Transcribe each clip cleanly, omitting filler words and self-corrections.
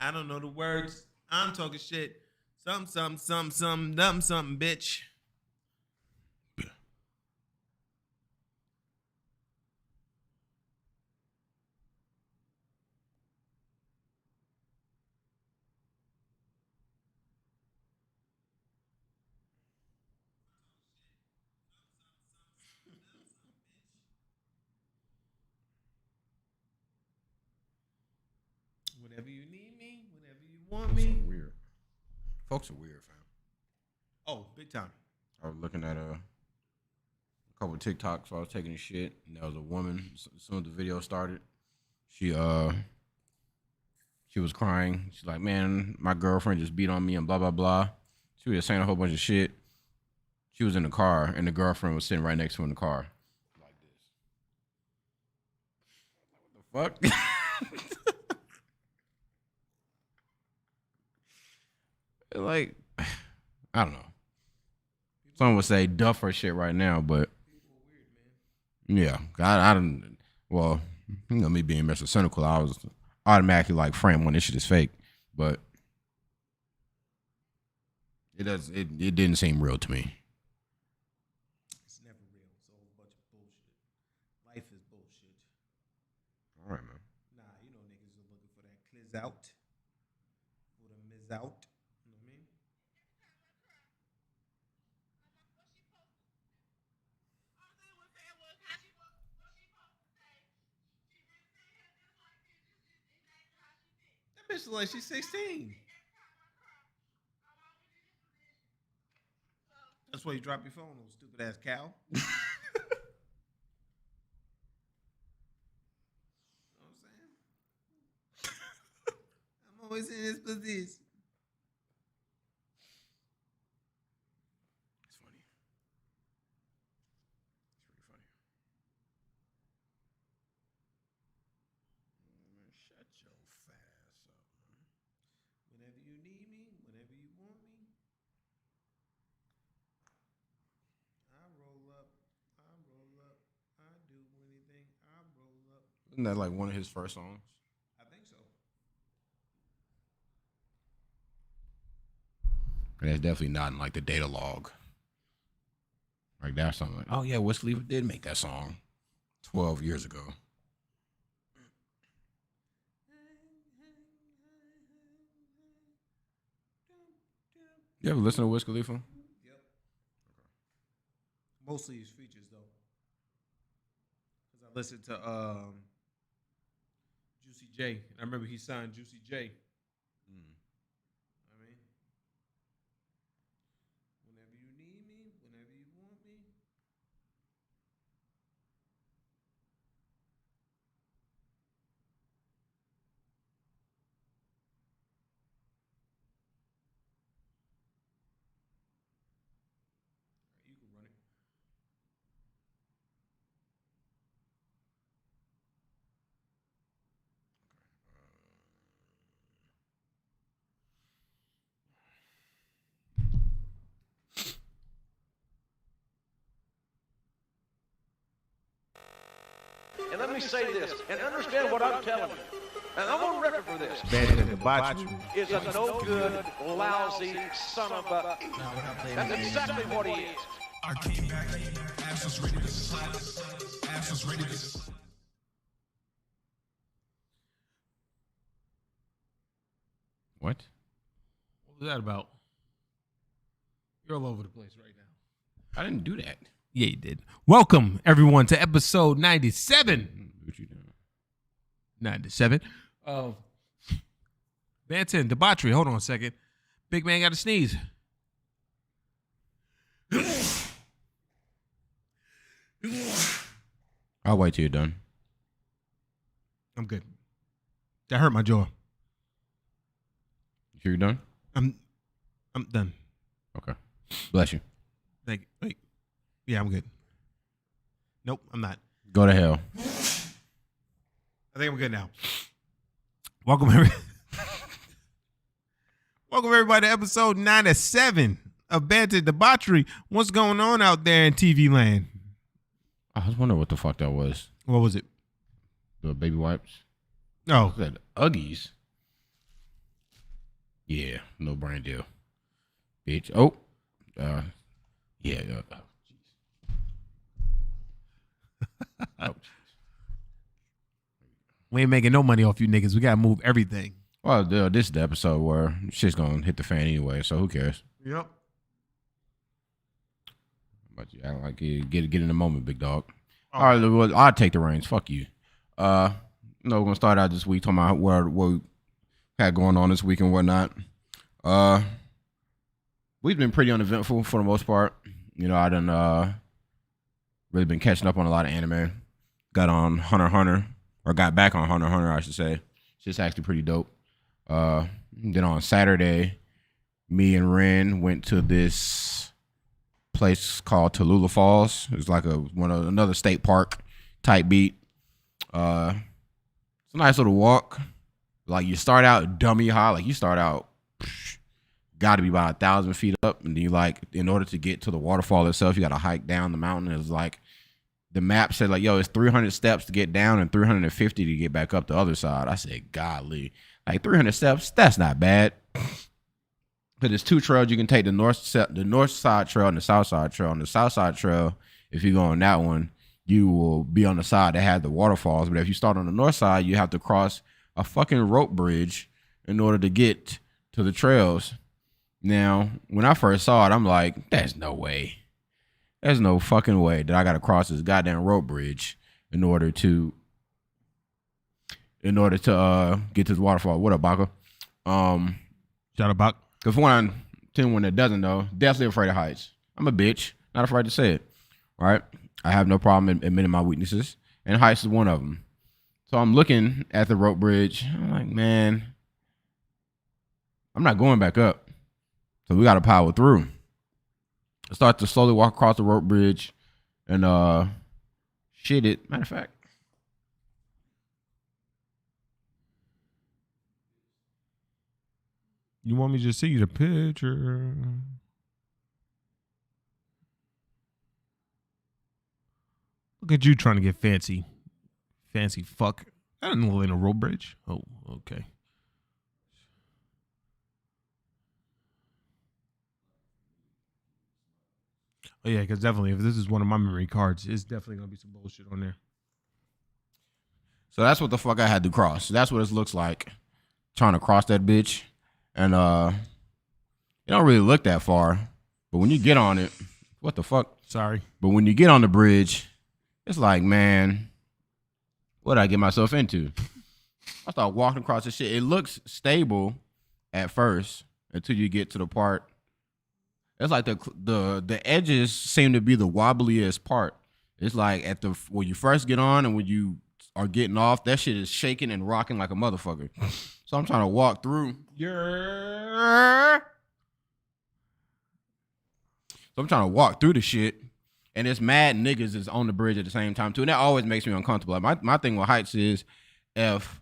I don't know the words. I'm talking shit. Some, dumb, something, bitch. Whenever you need me, whenever you want me. Weird. Folks are weird, fam. Oh, big time. I was looking at a couple of TikToks while I was taking a shit, and there was a woman. As soon as the video started, she was crying. She's like, "Man, my girlfriend just beat on me and blah blah blah." She was saying a whole bunch of shit. She was in the car, and the girlfriend was sitting right next to her in the car, like this. What the fuck? Like, I don't know. Someone would say duff her shit right now, but yeah, I don't. Well, me being Mr. Cynical, I was automatically like, frame one, this shit is fake, but it didn't seem real to me. It's never real. It's a whole bunch of bullshit. Life is bullshit. All right, man. Nah, you know niggas are looking for that cliz out or the miz out. You know what I mean? That bitch is like she's 16. That's why you drop your phone, little stupid ass cow. You know what I'm saying? I'm always in this position. It's funny. It's pretty funny. Man, shut your fat ass up, man. Whenever you need me, whenever you want me, I roll up, I do anything, I roll up. Isn't that like one of his first songs? I think so. And that's definitely not in like the data log. Like that's something like, oh yeah, Wiz Khalifa did make that song 12 years ago. You ever listen to Wiz Khalifa? Yep. Mostly his features though. Because I listened to Juicy J. I remember he signed Juicy J. I mean, whenever you need me, whenever you want me. You can run it. And let me say this, and understand what I'm telling you. And I'm on record for this. Banter Debauchery Is a no good, lousy son of a. That's exactly what he is. I came back, ass was ready to slap, ass was ready to. What? What was that about? You're all over the place right now. I didn't do that. Yeah, you did. Welcome, everyone, to episode 97. What you doing? 97 of Banter Debauchery. Hold on a second. Big man got to sneeze. I'll wait till you're done. I'm good. That hurt my jaw. You sure you're done? I'm done. Okay. Bless you. Wait. Yeah, I'm good. Nope, I'm not. Go to hell. I think I'm good now. Welcome, Welcome everybody to episode 97 of Banter Debauchery. What's going on out there in TV land? I was wondering what the fuck that was. What was it? The baby wipes? Oh, That Uggies. Yeah, no brain deal, bitch. Oh, yeah. Oh. We ain't making no money off you niggas. We gotta move everything. Well, this is the episode where shit's gonna hit the fan anyway, so who cares? Yep. But you act like you get in the moment, big dog. All right, well, I'll take the reins. Fuck you. We're gonna start out this week talking about what we had going on this week and whatnot. We've been pretty uneventful for the most part. You know, I done really been catching up on a lot of anime. Got on Hunter x Hunter, or got back on Hunter x Hunter, I should say. It's actually pretty dope. Then on Saturday, me and Ren went to this place called Tallulah Falls. It's like another state park type beat. It's a nice little walk. Like you start out dummy high, like you start out got to be about 1,000 feet up, and then you like in order to get to the waterfall itself, you got to hike down the mountain. It's like the map said like, yo, it's 300 steps to get down and 350 to get back up the other side. I said, golly, like 300 steps, that's not bad. But there's two trails you can take: the north side trail and the south side trail. On the south side trail, if you go on that one, you will be on the side that had the waterfalls. But if you start on the north side, you have to cross a fucking rope bridge in order to get to the trails. Now, when I first saw it, I'm like, there's no way. There's no fucking way that I got to cross this goddamn rope bridge in order to get to the waterfall. What up, Baka? Shout out, Bak. Because to anyone that doesn't know, definitely afraid of heights. I'm a bitch. Not afraid to say it. All right? I have no problem admitting my weaknesses, and heights is one of them. So I'm looking at the rope bridge. I'm like, man, I'm not going back up. So we got to power through. I start to slowly walk across the rope bridge and shit it. Matter of fact, You want me to see the picture? Look at you trying to get fancy. Fancy fuck. I didn't live in a rope bridge. Oh, okay. Oh, yeah, because definitely, if this is one of my memory cards, it's definitely going to be some bullshit on there. so that's what the fuck I had to cross. That's what it looks like trying to cross that bitch. And it don't really look that far. But when you get on it, what the fuck? Sorry. But when you get on the bridge, it's like, man, what did I get myself into? I start walking across this shit. It looks stable at first until you get to the part. It's like the edges seem to be the wobbliest part. It's like when you first get on and when you are getting off, that shit is shaking and rocking like a motherfucker. So I'm trying to walk through. So I'm trying to walk through the shit, and it's mad niggas is on the bridge at the same time too, and that always makes me uncomfortable. Like my thing with heights is if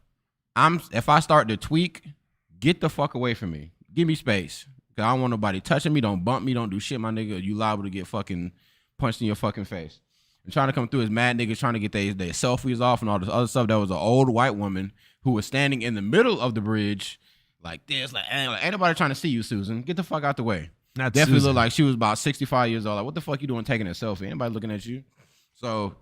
I start to tweak, get the fuck away from me. Give me space. Cause I don't want nobody touching me. Don't bump me. Don't do shit, my nigga. You liable to get fucking punched in your fucking face. And trying to come through is mad niggas trying to get their selfies off and all this other stuff. There was an old white woman who was standing in the middle of the bridge like this. Like, ain't nobody trying to see you, Susan. Get the fuck out the way. Not Definitely Susan. looked like she was about 65 years old. Like, what the fuck you doing taking a selfie? Anybody looking at you? So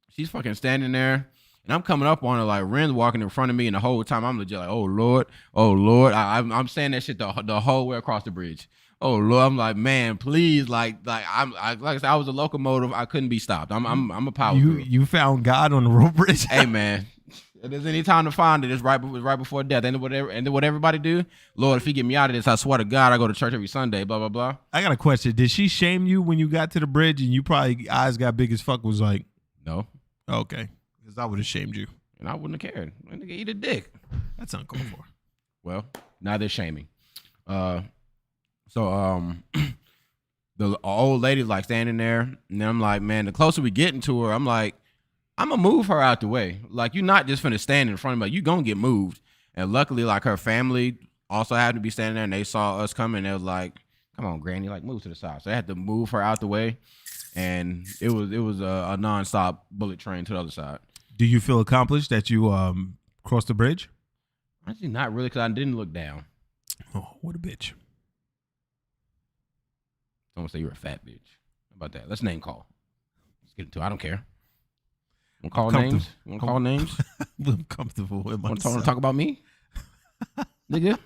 she's fucking standing there. And I'm coming up on her like Ren's walking in front of me, and the whole time I'm legit like, oh Lord. I'm saying that shit the whole way across the bridge. Oh Lord, I'm like, man, please, like I said, I was a locomotive. I couldn't be stopped. I'm a power. You found God on the rope bridge. Hey man, if there's any time to find it, it's right before death. And what everybody do, Lord, if He get me out of this, I swear to God, I go to church every Sunday. Blah blah blah. I got a question. Did she shame you when you got to the bridge and you probably eyes got big as fuck? Was like, No, okay, because I would have shamed you. and I wouldn't have cared. I nigga eat a dick. That's uncalled for. Well, now they're shaming. The old lady's like standing there, and then I'm like, man, the closer we getting to her, I'm like, I'm gonna move her out the way. Like, you're not just finna stand in front of me. You gonna get moved. And luckily, like, her family also happened to be standing there, and they saw us coming. They was like, come on, Granny, like, move to the side. So they had to move her out the way, and it was a nonstop bullet train to the other side. Do you feel accomplished that you crossed the bridge? Actually, not really, because I didn't look down. Oh, what a bitch. Someone say you're a fat bitch. How about that? Let's name call. Let's get into it. I don't care. Want to call names? Want to call names? I'm comfortable with Want myself. to talk about me? Nigga?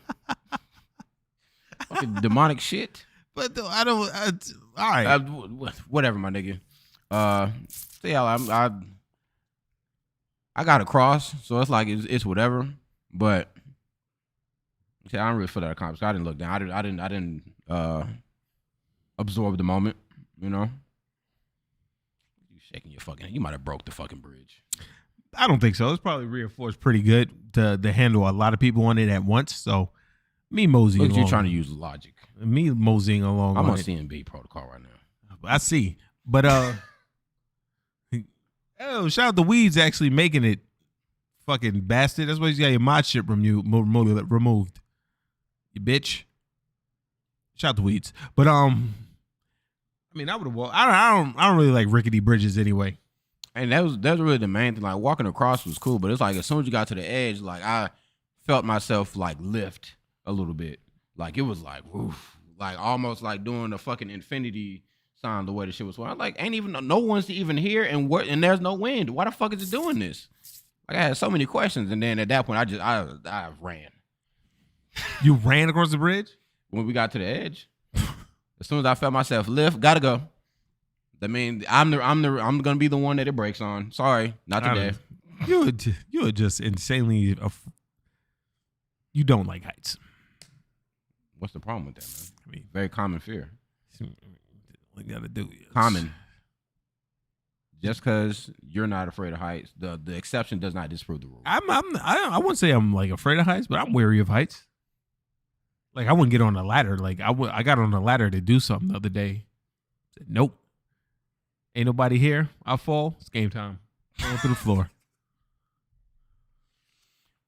Fucking demonic shit. But I don't. All right. Whatever, my nigga. So yeah, I got a cross, so it's like it's whatever. But I don't really feel that accomplished. I didn't look down. I didn't absorb the moment. You know. You shaking your fucking. You might have broke the fucking bridge. I don't think so. It's probably reinforced pretty good to handle a lot of people on it at once. So me moseying Look, along. you're trying to use logic. Me moseying along. I'm on it. CNB protocol right now. I see. But oh, shout out to Weeds actually making it, fucking bastard. That's why you got your mod shit removed. You bitch. Shout out to Weeds. But I mean, I would have walked. I don't really like rickety bridges anyway. And that's really the main thing. Like walking across was cool, but it's like as soon as you got to the edge, like I felt myself like lift a little bit. Like it was like woof, like almost like doing a fucking infinity sign the way the shit was. I'm like, ain't even no one's even here, and there's no wind. Why the fuck is it doing this? Like I had so many questions, and then at that point, I ran. You ran across the bridge When we got to the edge. As soon as I felt myself lift, gotta go. I mean, I'm gonna be the one that it breaks on. Sorry, not today. You're just insanely. You don't like heights. What's the problem with that, man? I mean, Very common fear. we gotta do it. Common. Just because you're not afraid of heights, the exception does not disprove the rule. I wouldn't say I'm like afraid of heights, but I'm wary of heights. Like I wouldn't get on a ladder. Like I got on a ladder to do something the other day. Said, nope. Ain't nobody here. I'll fall. It's game time. Going through the floor.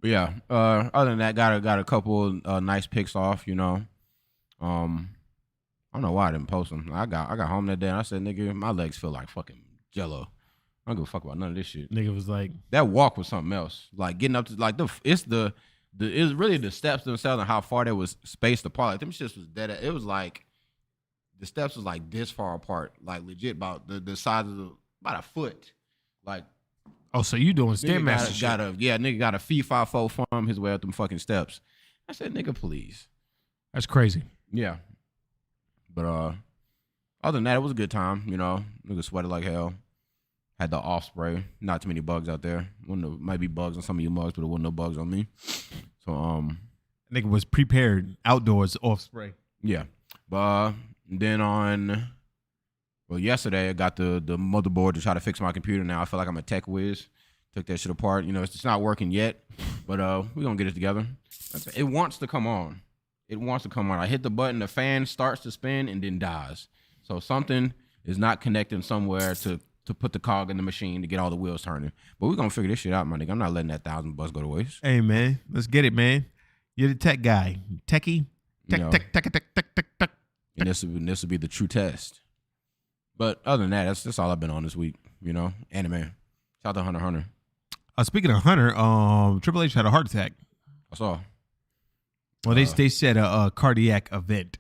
But yeah, other than that, got a couple nice picks off. You know, I don't know why I didn't post them. I got home that day and I said, nigga, my legs feel like fucking Jello. I don't give a fuck about none of this shit. Nigga was like, that walk was something else. Like getting up to like it's really the steps themselves and how far they was spaced apart. Like them shits was dead. It was like the steps was like this far apart, like legit about the size of about a foot. Like, oh, so you doing Stairmaster shit? Nigga got a fee 5-4 from his way up them fucking steps. I said, nigga, please. That's crazy. Yeah. But other than that, it was a good time. You know, nigga sweated like hell. Had the off spray. Not too many bugs out there. Might be bugs on some of you mugs, but there wasn't no bugs on me. So nigga was prepared outdoors off spray. Yeah. But then yesterday I got the motherboard to try to fix my computer. Now I feel like I'm a tech whiz. Took that shit apart. You know, it's not working yet, but we're gonna get it together. It wants to come on. It wants to come on. I hit the button, the fan starts to spin and then dies. So something is not connecting somewhere to put the cog in the machine to get all the wheels turning. But we're gonna figure this shit out, my nigga. I'm not letting that $1,000 go to waste. Hey man, let's get it, man. You're the tech guy. Techie. Tech. And this will be the true test. But other than that, that's all I've been on this week. You know, anime. Shout out to Hunter x Hunter. Speaking of Hunter, Triple H had a heart attack. I saw. Well, they said a cardiac event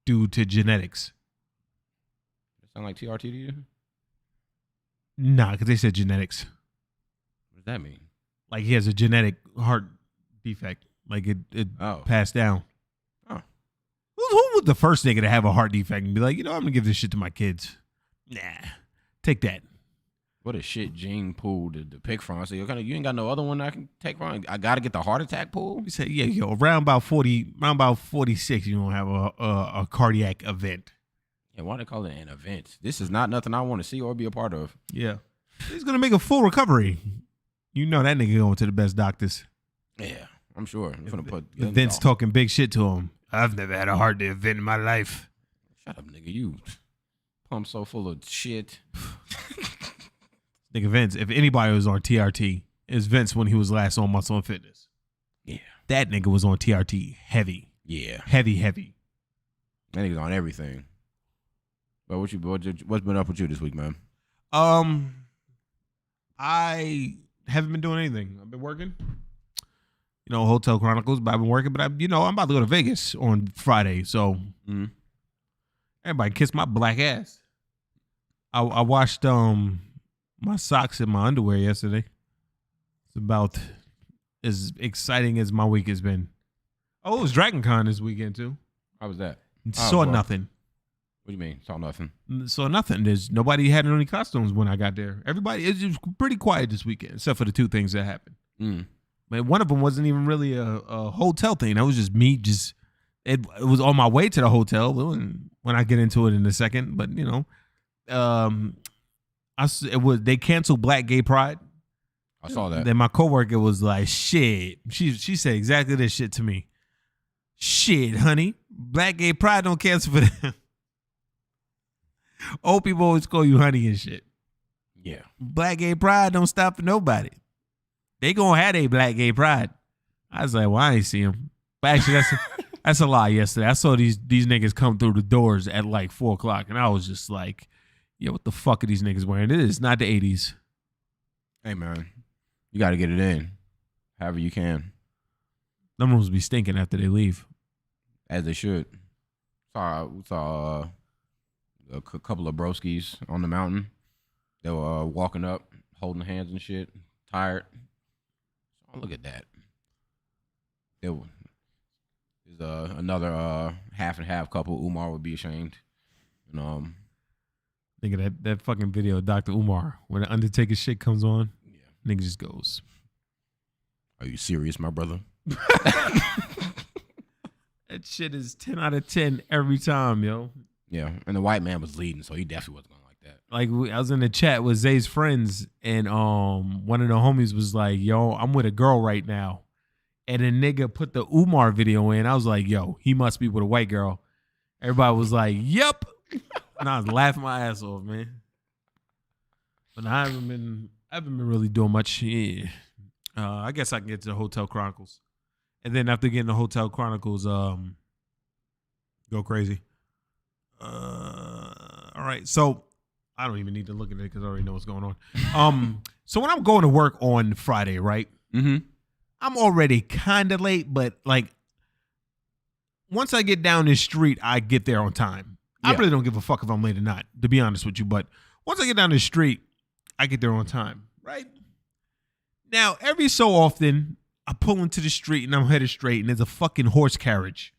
due to genetics. Sound like TRT to you? Nah, because they said genetics. What does that mean? Like he has a genetic heart defect. Like it passed down. Oh. Who was the first nigga to have a heart defect and be like, you know, I'm gonna give this shit to my kids? Nah, take that. What a shit gene pool to pick from. I said, you ain't got no other one I can take from? I gotta get the heart attack pool? He said, yeah, around about 46, you gonna have a cardiac event. Yeah, why they call it an event? This is not nothing I want to see or be a part of. Yeah. He's gonna make a full recovery. You know that nigga going to the best doctors. Yeah, I'm sure. I'm gonna put Vince talking big shit to him. I've never had a heart event in my life. Shut up, nigga. You pump so full of shit. Nigga Vince, if anybody was on TRT, it's Vince when he was last on Muscle and Fitness. Yeah. That nigga was on TRT heavy. Yeah. Heavy. That nigga's on everything. But what's been up with you this week, man? I haven't been doing anything. I've been working. Hotel Chronicles, but I've been working. But I'm about to go to Vegas on Friday, so everybody kiss my black ass. I washed my socks and my underwear yesterday. It's about as exciting as my week has been. Oh, it was Dragon Con this weekend too. How was that? Saw nothing. What do you mean? Saw nothing? Saw nothing. There's nobody had any costumes when I got there. Everybody, it was pretty quiet this weekend, except for the two things that happened. But one of them wasn't even really a hotel thing. That was just me. It was on my way to the hotel. When I get into it in a second, but they canceled Black Gay Pride. I saw that. Then my coworker was like, "Shit." She said exactly this shit to me. "Shit, honey, Black Gay Pride don't cancel for them." Old people always call you honey and shit. Yeah. Black Gay Pride don't stop for nobody. They gonna have a Black Gay Pride. I was like, well, I ain't see them. But actually, that's a lie. Yesterday, I saw these niggas come through the doors at like 4:00, and I was just like, "Yo, what the fuck are these niggas wearing? It is not the '80s." Hey man, you got to get it in, however you can. Them rooms be stinking after they leave, as they should. We saw a couple of broskies on the mountain. They were walking up, holding hands and shit, tired. Oh, look at that. There's another half and half couple. Umar would be ashamed. And think of that fucking video of Dr. Umar when the Undertaker shit comes on. Yeah, nigga just goes, "Are you serious, my brother?" That shit is 10 out of 10 every time, yo. Yeah, and the white man was leading, so he definitely wasn't gonna like that. Like I was in the chat with Zay's friends, and one of the homies was like, "Yo, I'm with a girl right now," and a nigga put the Umar video in. I was like, "Yo, he must be with a white girl." Everybody was like, "Yep," and I was laughing my ass off, man. But I haven't been really doing much. Yeah. I guess I can get to the Hotel Chronicles, and then after getting the Hotel Chronicles, go crazy. All right, so I don't even need to look at it because I already know what's going on. So when I'm going to work on Friday, right? Mm-hmm. I'm already kind of late, but like once I get down this street, I get there on time. Yeah. I really don't give a fuck if I'm late or not, to be honest with you. But once I get down this street, I get there on time, right? Now, every so often, I pull into the street and I'm headed straight, and there's a fucking horse carriage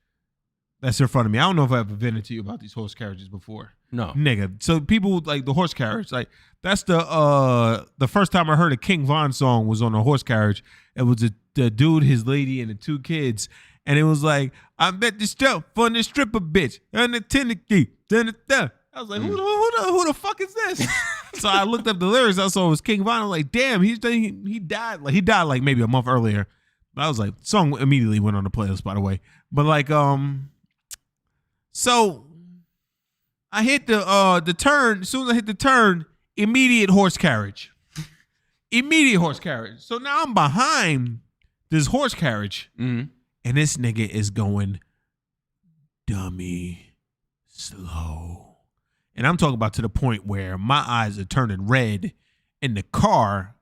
that's in front of me. I don't know if I've ever vented to you about these horse carriages before. No. Nigga. So people like the horse carriage. Like that's the first time I heard a King Von song was on a horse carriage. It was the dude, his lady, and the two kids. And it was like, "I bet you step on this stripper bitch and the tender key." I was like, who the fuck is this? So I looked up the lyrics. I saw it was King Von. I was like, damn, he died. Like he died like maybe a month earlier. But I was like, song immediately went on the playlist, by the way. But like, so I hit the turn. As soon as I hit the turn, immediate horse carriage. Immediate horse carriage. So now I'm behind this horse carriage. Mm-hmm. And this nigga is going dummy slow. And I'm talking about to the point where my eyes are turning red in the car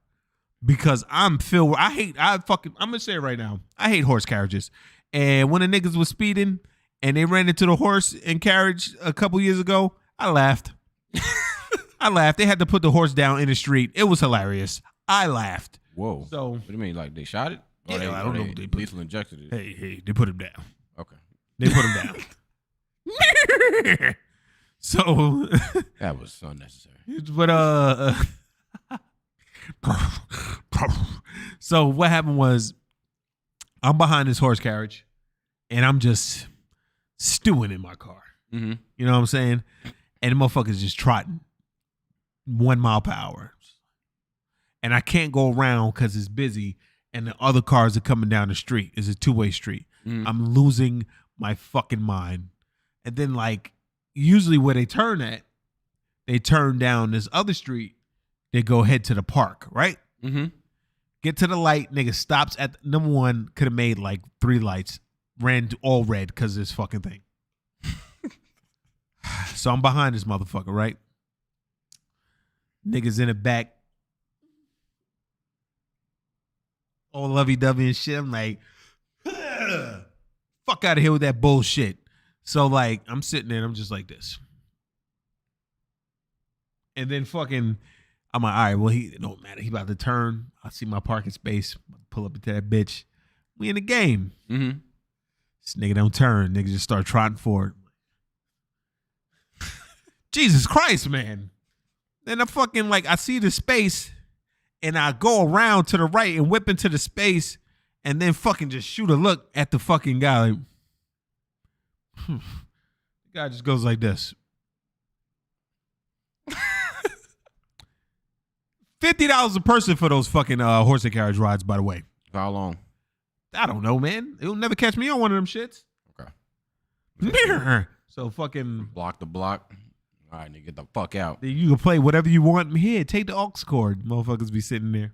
because I'm gonna say it right now. I hate horse carriages. And when the niggas was speeding and they ran into the horse and carriage a couple years ago, I laughed. I laughed. They had to put the horse down in the street. It was hilarious. I laughed. Whoa. So what do you mean? Like they shot it? Or yeah, I don't know. They lethal injected it. Hey, they put him down. Okay. They put him down. So that was unnecessary. But so what happened was I'm behind this horse carriage and I'm just stewing in my car. Mm-hmm. You know what I'm saying? And the motherfucker's just trotting 1 mile per hour. And I can't go around because it's busy and the other cars are coming down the street. It's a two-way street. Mm-hmm. I'm losing my fucking mind. And then like usually where they turn at, they turn down this other street. They go head to the park, right? Mm-hmm. Get to the light. Nigga stops at number one. Could have made like 3 lights. Ran all red because of this fucking thing. So I'm behind this motherfucker, right? Niggas in the back. All lovey-dovey and shit. I'm like, fuck out of here with that bullshit. So like, I'm sitting there and I'm just like this. And then fucking, I'm like, all right, well, it don't matter. He about to turn. I see my parking space. Pull up into that bitch. We in the game. Mm-hmm. This nigga don't turn. Nigga just start trotting forward. Jesus Christ, man. Then I fucking like, I see the space and I go around to the right and whip into the space and then fucking just shoot a look at the fucking guy. Like, the guy just goes like this. $50 a person for those fucking horse and carriage rides, by the way. For how long? I don't know, man. It'll never catch me on one of them shits. Okay. So fucking Block the block. All right, nigga, get the fuck out. you can play whatever you want. Here, take the aux cord. Motherfuckers be sitting there.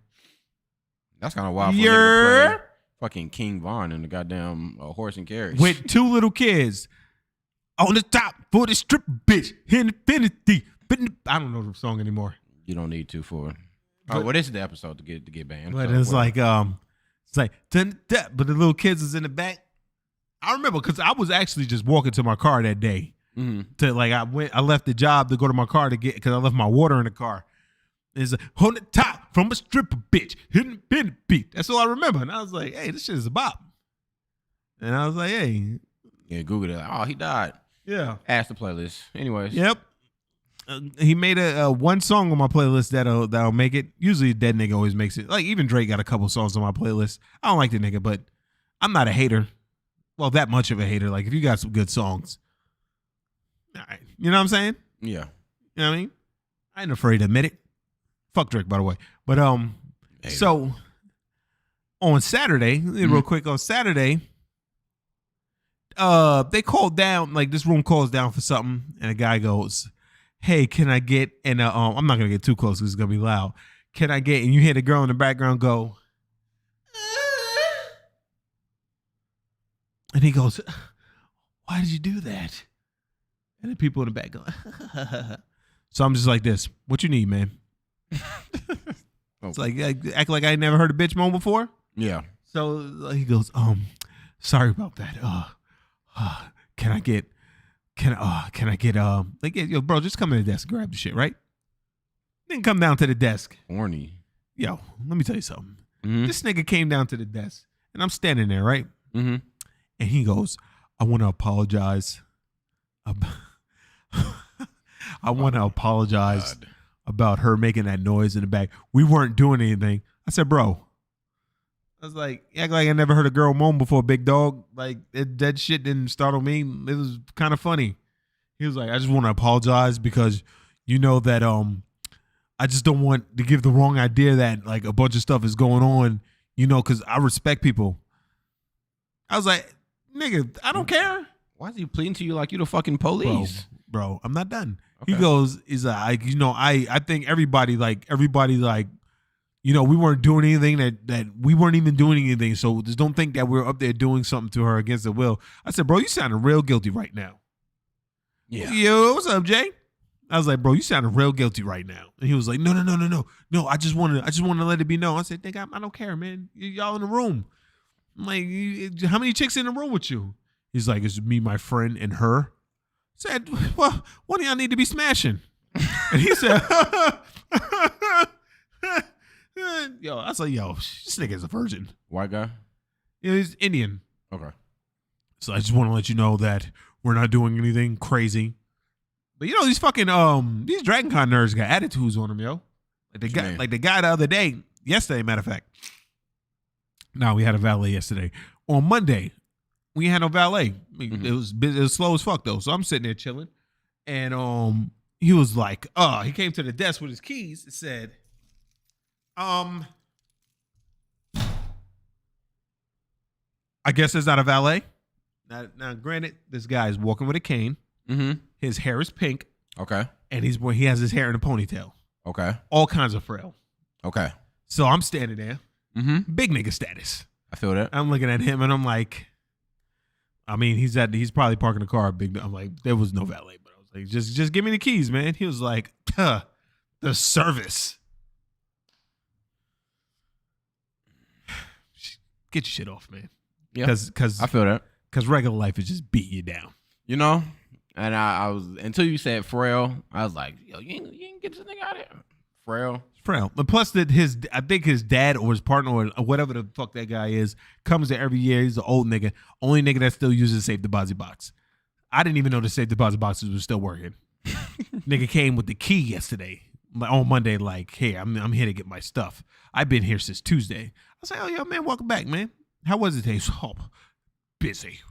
That's kind of wild for a nigga to play fucking King Von in the goddamn horse and carriage. With two little kids on the top for the strip bitch. Infinity. I don't know the song anymore. You don't need to for. Oh, well, this is the episode to get banned. But so it's whatever. like, but the little kids is in the back. I remember because I was actually just walking to my car that day. Mm-hmm. To like, I left the job to go to my car to get, because I left my water in the car. It's like, on the top from a stripper bitch, hitting pin beat. That's all I remember. And I was like, hey, this shit is a bop. And I was like, hey. Yeah, Google it. Like, oh, he died. Yeah. Ask the playlist. Anyways. Yep. He made a one song on my playlist that'll make it. Usually, Dead Nigga always makes it. Like even Drake got a couple songs on my playlist. I don't like the nigga, but I'm not a hater. Well, that much of a hater. Like if you got some good songs, all right. You know what I'm saying? Yeah. You know what I mean? I ain't afraid to admit it. Fuck Drake, by the way. But Hater. so on Saturday, real quick on Saturday, they called down. Like this room calls down for something, and a guy goes, hey, can I get, and I'm not going to get too close because it's going to be loud. Can I get, and you hear the girl in the background go, and he goes, why did you do that? And the people in the back go, so I'm just like this. What you need, man? It's like, act like I ain't never heard a bitch moan before. Yeah. So he goes, sorry about that. Can I get, like, yo, bro, just come to the desk and grab the shit, right? Then come down to the desk. Horny. Yo, let me tell you something. Mm-hmm. This nigga came down to the desk, and I'm standing there, right? Mm-hmm. And he goes, I want to apologize. I want to apologize about her making that noise in the back. We weren't doing anything. I said, bro. I was like, act like I never heard a girl moan before, big dog. Like, that shit didn't startle me. It was kind of funny. He was like, I just want to apologize because you know that I just don't want to give the wrong idea that, like, a bunch of stuff is going on, you know, because I respect people. I was like, nigga, I don't care. Why is he pleading to you like you the fucking police? Bro, I'm not done. Okay. He goes, you know, I think everybody, you know, we weren't doing anything that we weren't even doing anything. So just don't think that we're up there doing something to her against her will. I said, bro, you sounding real guilty right now. Yeah. Yo, what's up, Jay? I was like, bro, you sounding real guilty right now. And he was like, no. I just want to let it be known. I said, nigga, I don't care, man. Y'all in the room. I'm like, how many chicks in the room with you? He's like, it's me, my friend, and her. I said, well, what do y'all need to be smashing? And he said, yo, I was like, yo, this nigga's a virgin. White guy? Yeah, he's Indian. Okay. So I just want to let you know that we're not doing anything crazy. But you know, these fucking these Dragon Con nerds got attitudes on them, yo. Like the guy the other day, yesterday, matter of fact. No, we had a valet yesterday. On Monday, we had no valet. It was busy, it was slow as fuck though. So I'm sitting there chilling. And he was like, he came to the desk with his keys. It said, I guess it's not a valet. Now, granted, this guy is walking with a cane. Mm-hmm. His hair is pink. Okay. And he has his hair in a ponytail. Okay. All kinds of frail. Okay. So I'm standing there. Mm-hmm. Big nigga status. I feel that. I'm looking at him and I'm like, I mean, he's probably parking the car. I'm like, there was no valet, but I was like, just give me the keys, man. He was like, the service. Get your shit off, man. Yeah. Because I feel that. Because regular life is just beating you down. You know? And I was, until you said frail, I was like, yo, you ain't get this nigga out of here. Frail. Frail. But plus that I think his dad or his partner or whatever the fuck that guy is comes there every year. He's an old nigga. Only nigga that still uses the safe deposit box. I didn't even know the safe deposit boxes were still working. Nigga came with the key yesterday. On Monday, like, hey, I'm here to get my stuff. I've been here since Tuesday. I was like, oh, yeah, man, welcome back, man. How was it today? Oh, busy.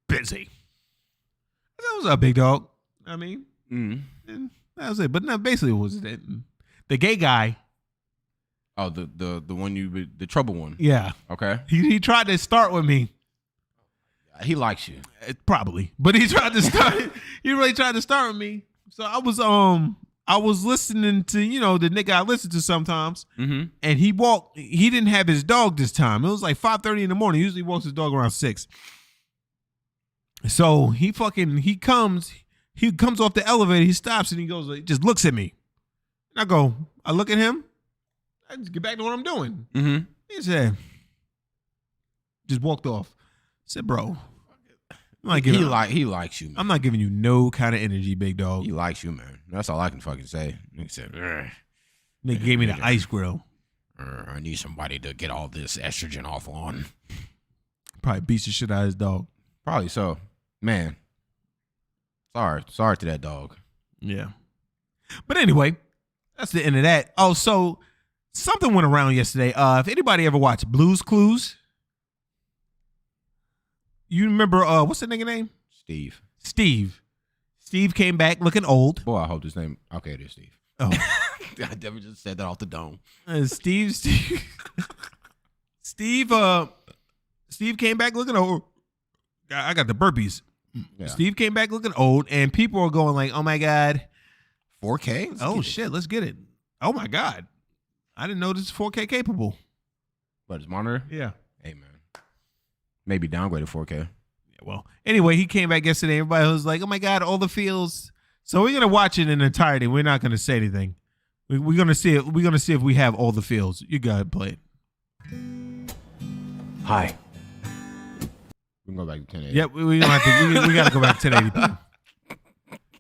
Busy. That was a big dog. I mean, and that was it. But no, basically, it was that the gay guy. Oh, the one the trouble one. Yeah. Okay. He tried to start with me. He likes you. Probably, but he tried to start. He really tried to start with me. So I was listening to the nigga I listen to sometimes, and he walked. He didn't have his dog this time. It was like 5:30 in the morning. He usually walks his dog around 6. So he comes off the elevator. He stops and he goes, he just looks at me. And I look at him. I just get back to what I'm doing. Mm-hmm. He said, just walked off. I said, bro, he likes you, man. I'm not giving you no kind of energy, big dog. He likes you, man. That's all I can fucking say. He said, nigga gave me the ice grill. I need somebody to get all this estrogen off on. Probably beats the shit out of his dog. Probably so. Man. Sorry to that dog. Yeah. But anyway, that's the end of that. Oh, so something went around yesterday. If anybody ever watched Blue's Clues, you remember what's the nigga name? Steve. Steve came back looking old. Boy, I hope his name. Okay, it is Steve. Oh. I definitely just said that off the dome. Steve came back looking old. I got the burpees. Yeah. Steve came back looking old, and people are going like, "Oh my god, 4K? Oh shit, let's get it! Oh my god, I didn't know this is 4K capable." But his monitor? Yeah. Hey man, maybe downgraded 4K. Yeah, well, anyway, he came back yesterday. Everybody was like, "Oh my god, all the feels." So we're gonna watch it in entirety. We're not gonna say anything. We're gonna see it. We're gonna see if we have all the feels. You gotta play it. Hi. We can go back to 1080. Yep, we gotta go back to 1080p.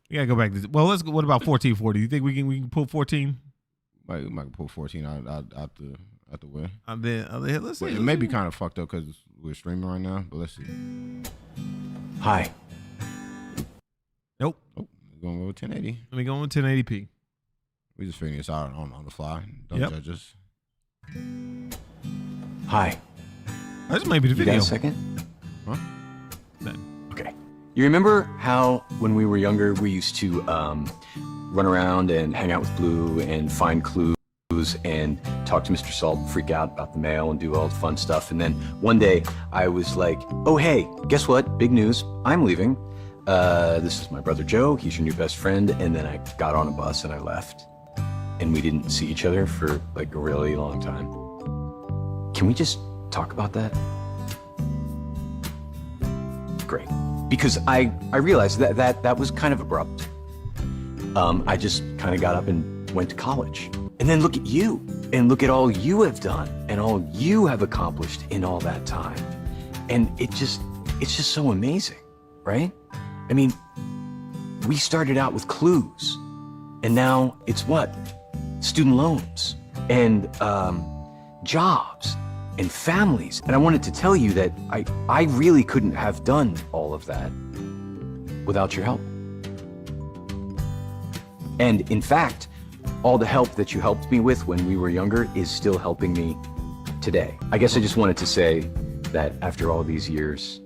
We gotta go back to. Well, let's go. What about 1440? You think we can pull 14? We might pull 14 out the way. Let's see. It may be kind of fucked up because we're streaming right now, but let's see. Hi. Nope. Oh, we're going to go with 1080. Let me go with 1080p. We just figuring this out on the fly. Don't judge us. Hi. This might be the You video. got a second? Huh? Okay. You remember how when we were younger we used to run around and hang out with Blue and find clues and talk to Mr. Salt and freak out about the mail and do all the fun stuff, and then one day I was like, oh hey, guess what? Big news. I'm leaving. This is my brother Joe. He's your new best friend. And then I got on a bus and I left. And we didn't see each other for like a really long time. Can we just talk about that? Great. Because I realized that was kind of abrupt. I just kind of got up and went to college. And then look at you, and look at all you have done, and all you have accomplished in all that time. And it's just so amazing, right? I mean, we started out with clues, and now it's what? Student loans, and jobs, and families. And I wanted to tell you that I really couldn't have done all of that without your help. And in fact, all the help that you helped me with when we were younger is still helping me today. I guess I just wanted to say that after all these years,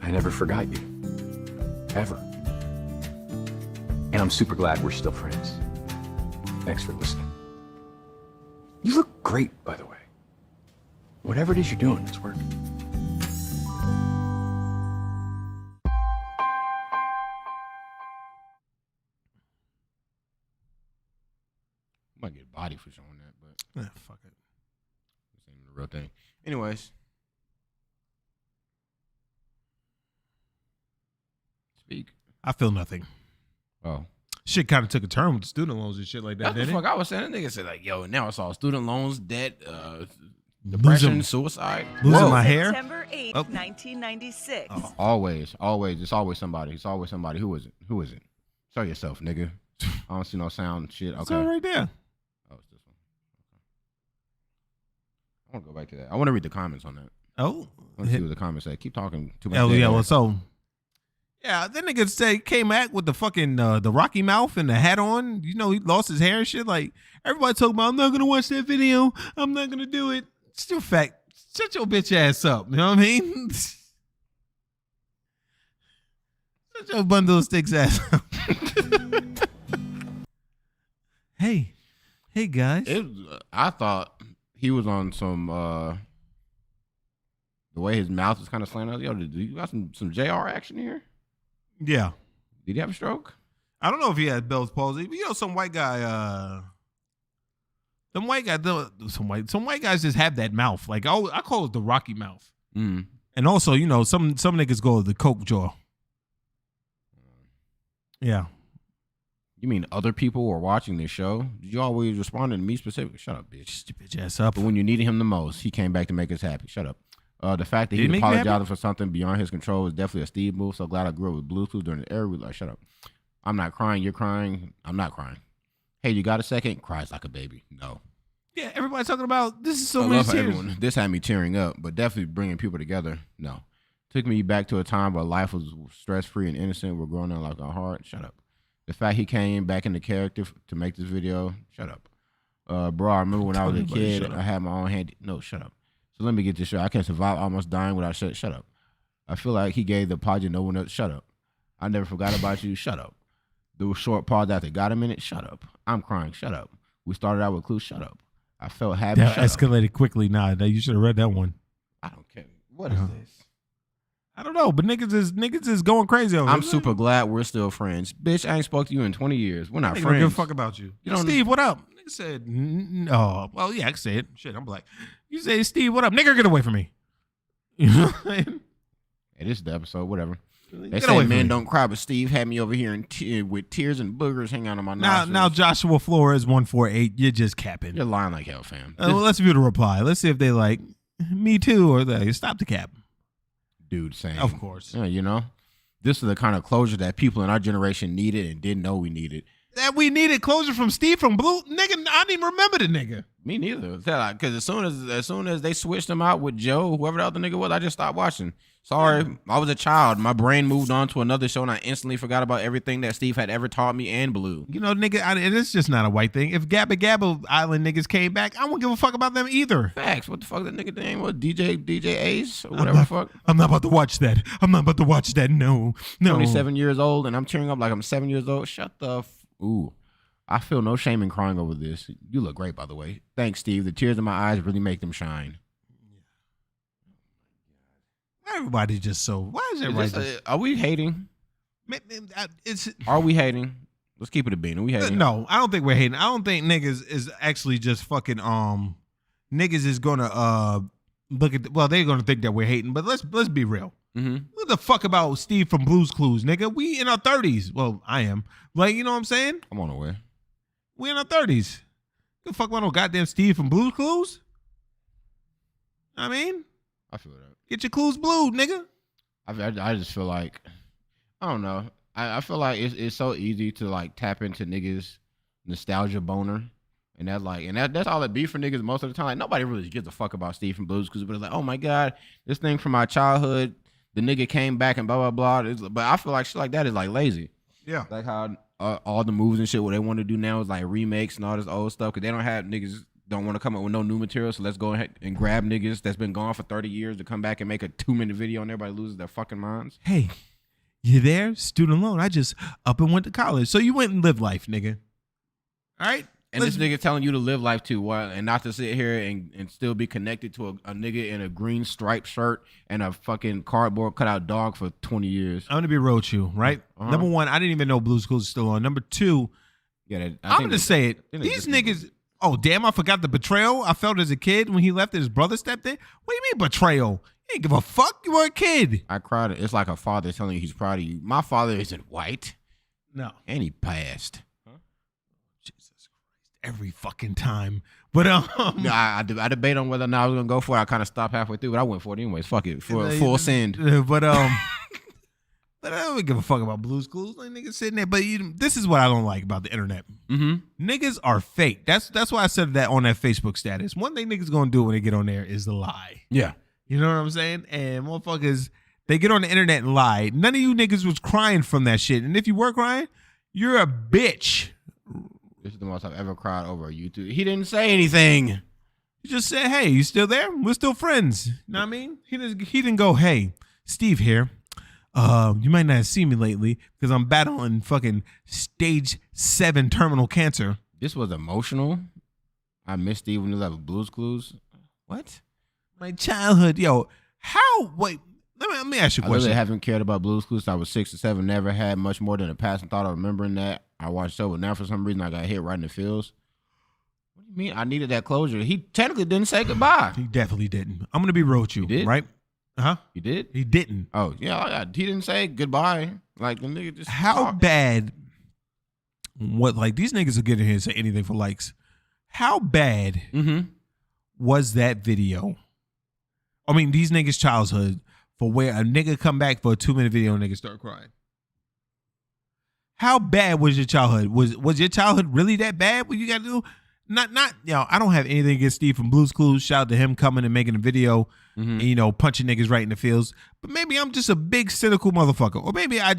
I never forgot you, ever. And I'm super glad we're still friends. Thanks for listening. You look great, by the way. Whatever it is you're doing, it's working. Might get a body for showing that, but Fuck it. this ain't the real thing. Anyways. Speak. I feel nothing. Oh. Shit kind of took a turn with the student loans and shit like that, That's the didn't fuck I was saying. That nigga said like, yo, now it's all student loans, debt, Depression, suicide. Losing Whoa. my hair. September 8th, 1996. Oh, always. It's always somebody. Who is it? Show yourself, nigga. I don't see no sound shit. Okay. It's all right there. Oh, it's this one. Okay. I want to go back to that. I want to read the comments on that. Oh. Let's see what the comments say. Keep talking too much. Oh yeah, well, so yeah, that nigga came back with the fucking the Rocky mouth and the hat on. You know, he lost his hair and shit. Like everybody talking about, I'm not gonna watch that video. I'm not gonna do it. Still fact. Shut your bitch ass up. You know what I mean? Shut your bundle of sticks ass up. Hey guys. I thought he was on some the way his mouth was kind of slanted out. Yo, you got some JR action here? Yeah. Did he have a stroke? I don't know if he had Bell's palsy, but you know, some white guy. Some white guys just have that mouth. Like I call it the Rocky mouth. Mm. And also, you know, some niggas go the Coke jaw. Yeah. You mean other people were watching this show? Did you always respond to me specifically? Shut up, bitch. Shut your bitch ass up. But when you needed him the most, he came back to make us happy. Shut up. The fact that Did he he's make you happy? apologizing for something beyond his control is definitely a Steve move. So glad I grew up with Bluetooth during the era. Like, shut up. I'm not crying. You're crying. I'm not crying. Hey, you got a second? Cries like a baby. No. Yeah, everybody's talking about this is so I many love how tears. everyone. This had me tearing up, but definitely bringing people together. No. Took me back to a time where life was stress-free and innocent. We're growing up like our heart. Shut up. The fact he came back into character to make this video. Shut up. Bro, I remember when I was a kid, I had my own hand. No, shut up. So let me get this straight. I can't survive almost dying without shut up. I feel like he gave the apology no one else. Shut up. I never forgot about you. Shut up. The short pause after got a minute. Shut up. I'm crying. Shut up. We started out with clues. Shut up. I felt happy. That shut escalated up. quickly. Nah, you should have read that one. I don't care. What is this? I don't know, but niggas is going crazy over I'm here. super glad we're still friends. Bitch, I ain't spoke to you in 20 years. We're not Nigga don't friends. give a fuck about you. You don't- Steve, what up? Nigga said, no. Well, yeah, I can say it. Shit, I'm black. You say, Steve, what up? Nigga, get away from me. You know what I'm saying? Hey, this is the episode, whatever. They Get away say from men me. don't cry, but Steve had me over here with tears and boogers hanging out on my nostrils. Now Joshua Flores 148, you're just capping. You're lying like hell, fam. Well, let's view the reply. Let's see if they like me too or they stop the cap. Dude saying. Of course. Yeah, you know? This is the kind of closure that people in our generation needed and didn't know we needed. That we needed closure from Steve from Blue. Nigga, I didn't even remember the nigga. Me neither. Because as soon as they switched him out with Joe, whoever the other nigga was, I just stopped watching. Sorry, I was a child. My brain moved on to another show, and I instantly forgot about everything that Steve had ever taught me and Blue. You know, nigga, and it's just not a white thing. If Gabba Gabba Island niggas came back, I won't give a fuck about them either. Facts. What the fuck that nigga name was? DJ Ace or whatever the fuck. I'm not about to watch that. I'm not about to watch that. No. 27 years old, and I'm tearing up like I'm 7 years old. Shut the ooh. I feel no shame in crying over this. You look great, by the way. Thanks, Steve. The tears in my eyes really make them shine. Everybody just so. Why is everybody? Are we hating? It's Are we hating? Let's keep it a bean. Are we hating? no. I don't think we're hating. I don't think niggas is actually just fucking. Niggas is gonna look at. Well, they're gonna think that we're hating. But let's be real. Mm-hmm. What the fuck about Steve from Blue's Clues, nigga? We in our 30s. Well, I am. Like, you know what I'm saying? I'm on the way. We in our 30s. Good fuck about no goddamn Steve from Blue's Clues. I mean, I feel that. get your clues blue, nigga. I just feel like, I don't know. I feel like it's so easy to like tap into niggas nostalgia boner. And that's all it be for niggas most of the time. Like, nobody really gives a fuck about Steve from Blues because it's like, oh my God, this thing from my childhood, the nigga came back and blah, blah, blah. But I feel like shit like that is like lazy. Yeah. Like how all the movies and shit, what they want to do now is like remakes and all this old stuff because they don't have niggas don't want to come up with no new material. So let's go ahead and grab niggas that's been gone for 30 years to come back and make a 2-minute video and everybody loses their fucking minds. Hey, you there? Student loan. I just up and went to college. So you went and lived life, nigga. All right? And this nigga telling you to live life too, and not to sit here and still be connected to a nigga in a green striped shirt and a fucking cardboard cutout dog for 20 years. I'm going to be real with you, right? Uh-huh. Number one, I didn't even know Blue's Clues is still on. Number two, Yeah, I'm going to say it. These niggas, oh, damn, I forgot the betrayal I felt as a kid when he left and his brother stepped in. What do you mean betrayal? You ain't give a fuck. You were a kid. I cried. It's like a father telling you he's proud of you. My father isn't white, No. and he passed. Jesus Christ. Every fucking time But I debate on whether or not I was gonna go for it. I kind of stopped halfway through, but I went for it anyways. Fuck it, for a full send. But but I don't give a fuck about Blue's Clues. Like niggas sitting there. But this is what I don't like about the internet. Niggas are fake. That's why I said that on that Facebook status. One thing niggas gonna do when they get on there is to lie. Yeah, you know what I'm saying? And motherfuckers, they get on the internet and lie. None of you niggas was crying from that shit. And if you were crying, you're a bitch. this is the most I've ever cried over a YouTube. He didn't say anything. He just said, "Hey, you still there? We're still friends." You know what I mean? He didn't go, "Hey, Steve here. You might not have seen me lately because I'm battling fucking stage 7 terminal cancer." This was emotional. I missed Steve when he left Blue's Clues. What? My childhood, yo. How? Wait, let me ask you a I question. really haven't cared about Blue's Clues since I was 6 or 7. Never had much more than a passing thought of remembering that. I watched the show, but now for some reason I got hit right in the feels. What do you mean? I needed that closure. He technically didn't say goodbye. He definitely didn't. I'm gonna be real with you, He did? right? Huh? He did? He didn't. Oh, yeah. He didn't say goodbye. Like, the nigga just How talked. bad? What, like, these niggas will get in here and say anything for likes. How bad was that video? I mean, these niggas' childhood for where a nigga come back for a 2-minute video and niggas start crying. How bad was your childhood? Was your childhood really that bad? What you got to do? Not, I don't have anything against Steve from Blue's Clues. Shout out to him coming and making a video and, punching niggas right in the fields. But maybe I'm just a big cynical motherfucker. Or maybe I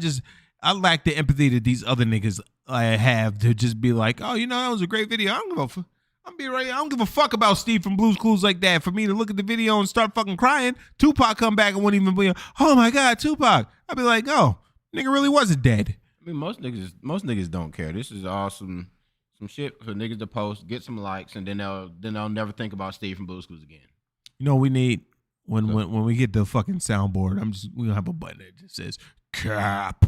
lack the empathy that these other niggas have to just be like, oh, that was a great video. I don't give a fuck about Steve from Blue's Clues like that. For me to look at the video and start fucking crying, Tupac come back and wouldn't even be, oh my God, Tupac. I'd be like, oh, nigga really wasn't dead. I mean, most niggas don't care. This is awesome. Some shit for niggas to post, get some likes, and then they'll never think about Steve from Blue's Clues again. You know what we need when we get the fucking soundboard? We gonna have a button that just says cap,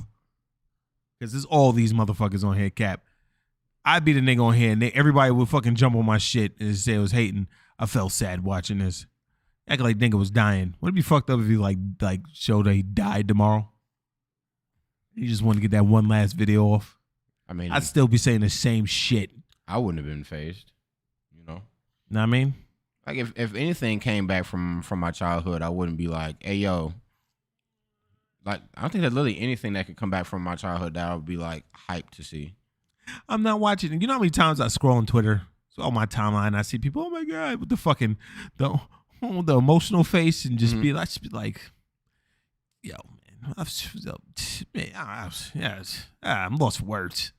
because there's all these motherfuckers on here cap. I'd be the nigga on here, and everybody would fucking jump on my shit and say it was hating. I felt sad watching this. Acting like nigga was dying. Would it be fucked up if he like showed that he died tomorrow? He just wanted to get that one last video off. I mean, I'd still be saying the same shit. I wouldn't have been phased, Know what I mean? Like if anything came back from my childhood, I wouldn't be like, hey yo. Like, I don't think there's literally anything that could come back from my childhood that I would be like hyped to see. I'm not watching. You know how many times I scroll on Twitter? So on my timeline, I see people, oh my God, with the fucking the emotional face and just be like, yo, man, I'm lost for words.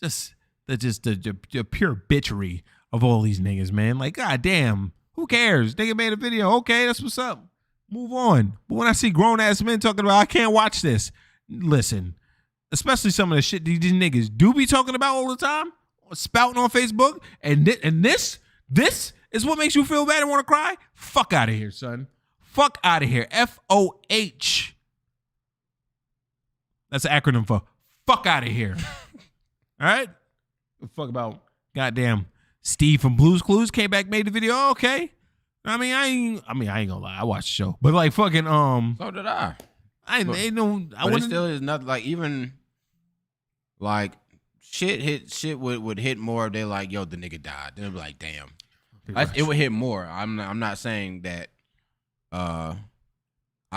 Just the pure bitchery of all these niggas, man. Like, God damn, who cares? Nigga made a video. Okay, that's what's up. Move on. But when I see grown ass men talking about, I can't watch this. Listen, especially some of the shit these niggas do be talking about all the time, spouting on Facebook, and this is what makes you feel bad and want to cry. Fuck out of here, son. Fuck out of here. FOH. That's an acronym for fuck out of here. All right? Fuck about goddamn Steve from Blue's Clues came back, made the video. Oh, okay. I ain't gonna lie. I watched the show. But like fucking So did I. But it still is not like, even like shit would hit more if they like, yo, the nigga died. Then it'd be like, damn. It would hit more. I'm not saying that I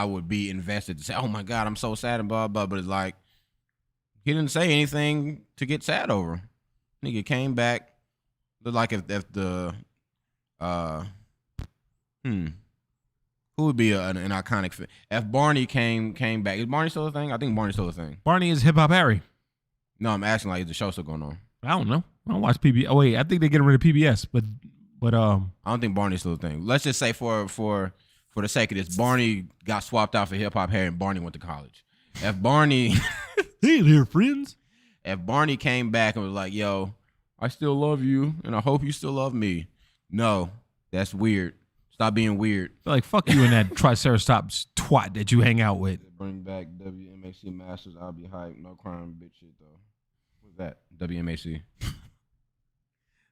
would be invested to say, oh my God, I'm so sad and blah blah. But it's like, he didn't say anything to get sad over. Nigga came back. Looked like if the who would be an iconic if Barney came back. Is Barney still a thing? I think Barney's still a thing. Barney is Hip Hop Harry. No, I'm asking, like, is the show still going on? I don't know. I don't watch PBS. Oh wait, I think they're getting rid of PBS, but I don't think Barney's still a thing. Let's just say for the sake of this, Barney got swapped out for Hip Hop Harry and Barney went to college. If Barney hey there, friends. If Barney came back and was like, yo, I still love you and I hope you still love me. No, that's weird. Stop being weird. Like, fuck you and that Triceratops twat that you hang out with. Bring back WMAC Masters. I'll be hyped. No crime, bitch shit, though. What's that? WMAC.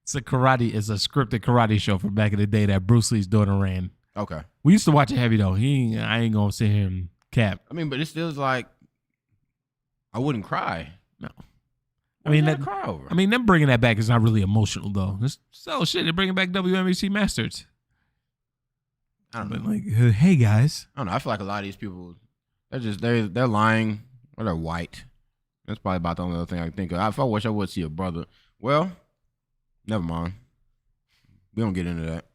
It's a scripted karate show from back in the day that Bruce Lee's daughter ran. Okay. We used to watch it heavy, though. I ain't going to sit here and cap. I mean, but it still is like, I wouldn't cry. No. I mean, What you gotta cry over? I mean, them bringing that back is not really emotional though. It's, so shit, they're bringing back WMEC Masters. I don't But know. like, hey guys, I don't know. I feel like a lot of these people, they're lying or they're white. That's probably about the only other thing I can think of. I wish I would see a brother. Well, never mind. We don't get into that.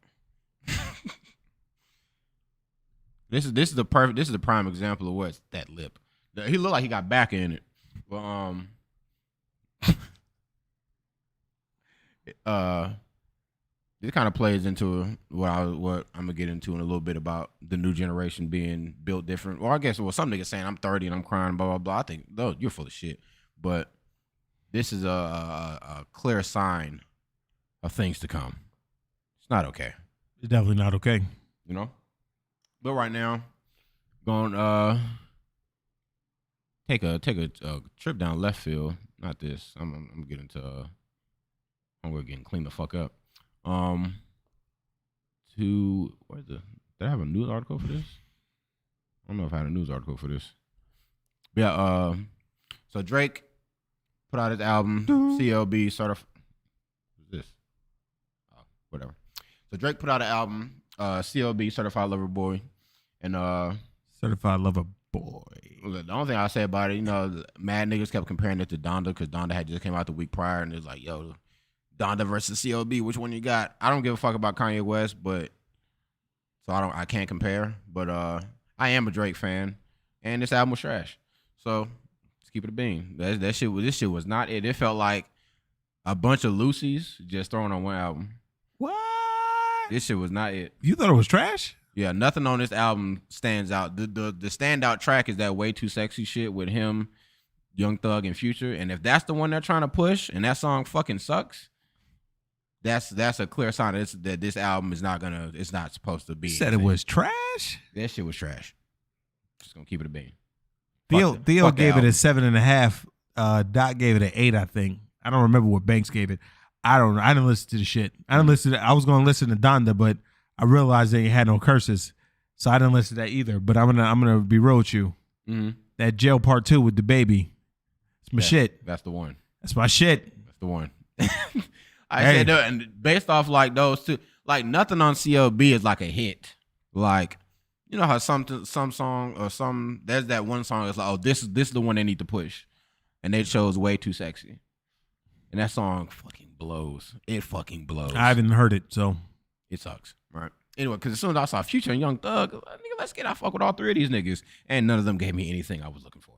This is the prime example of what's that lip. He looked like he got back in it. But this kind of plays into what I'm gonna get into in a little bit about the new generation being built different. Well, I guess some niggas saying I'm 30 and I'm crying, blah blah blah. I think you're full of shit. But this is a clear sign of things to come. It's not okay. it's definitely not okay. You know? But right now, going take a trip down left field. Not this. I'm gonna get into I'm gonna get clean the fuck up. To did I have a news article for this? I don't know if I had a news article for this. But yeah, so Drake put out his album CLB certified. What's this? Oh, whatever. So Drake put out an album, CLB Certified Lover Boy, and Certified Lover Boy. the only thing I say about it, mad niggas kept comparing it to Donda because Donda had just came out the week prior, and it's like, yo, Donda versus CLB, which one you got? I don't give a fuck about Kanye West, but so I can't compare. But I am a Drake fan, and this album was trash. So let's keep it a bean. This shit was not it. It felt like a bunch of Lucy's just thrown on one album. What? This shit was not it. You thought it was trash? Yeah, nothing on this album stands out. The standout track is that Way Too Sexy shit with him, Young Thug, and Future. And if that's the one they're trying to push, and that song fucking sucks, that's a clear sign that this album is it's not supposed to be. You said it was trash? That shit was trash. Just gonna keep it a bean. Theo Fuck the gave it a album. 7.5. Doc gave it an 8, I think. I don't remember what Banks gave it. I don't know. I didn't listen to the shit. I was going to listen to Donda, but I realized they had no curses, so I didn't listen to that either. But I'm gonna be real with you. Mm-hmm. That Jail Part 2 with the baby, it's my shit. That's the one. That's my shit. That's the one. I said that, and based off like those two, like nothing on CLB is like a hit. Like, you know how some song or there's that one song that's like, oh, this is the one they need to push, and they chose Way Too Sexy, and that song fucking blows. It fucking blows. I haven't heard it, so It sucks, right? Anyway, because as soon as I saw Future and Young Thug, nigga, let's get out, fuck with all three of these niggas, and none of them gave me anything I was looking for.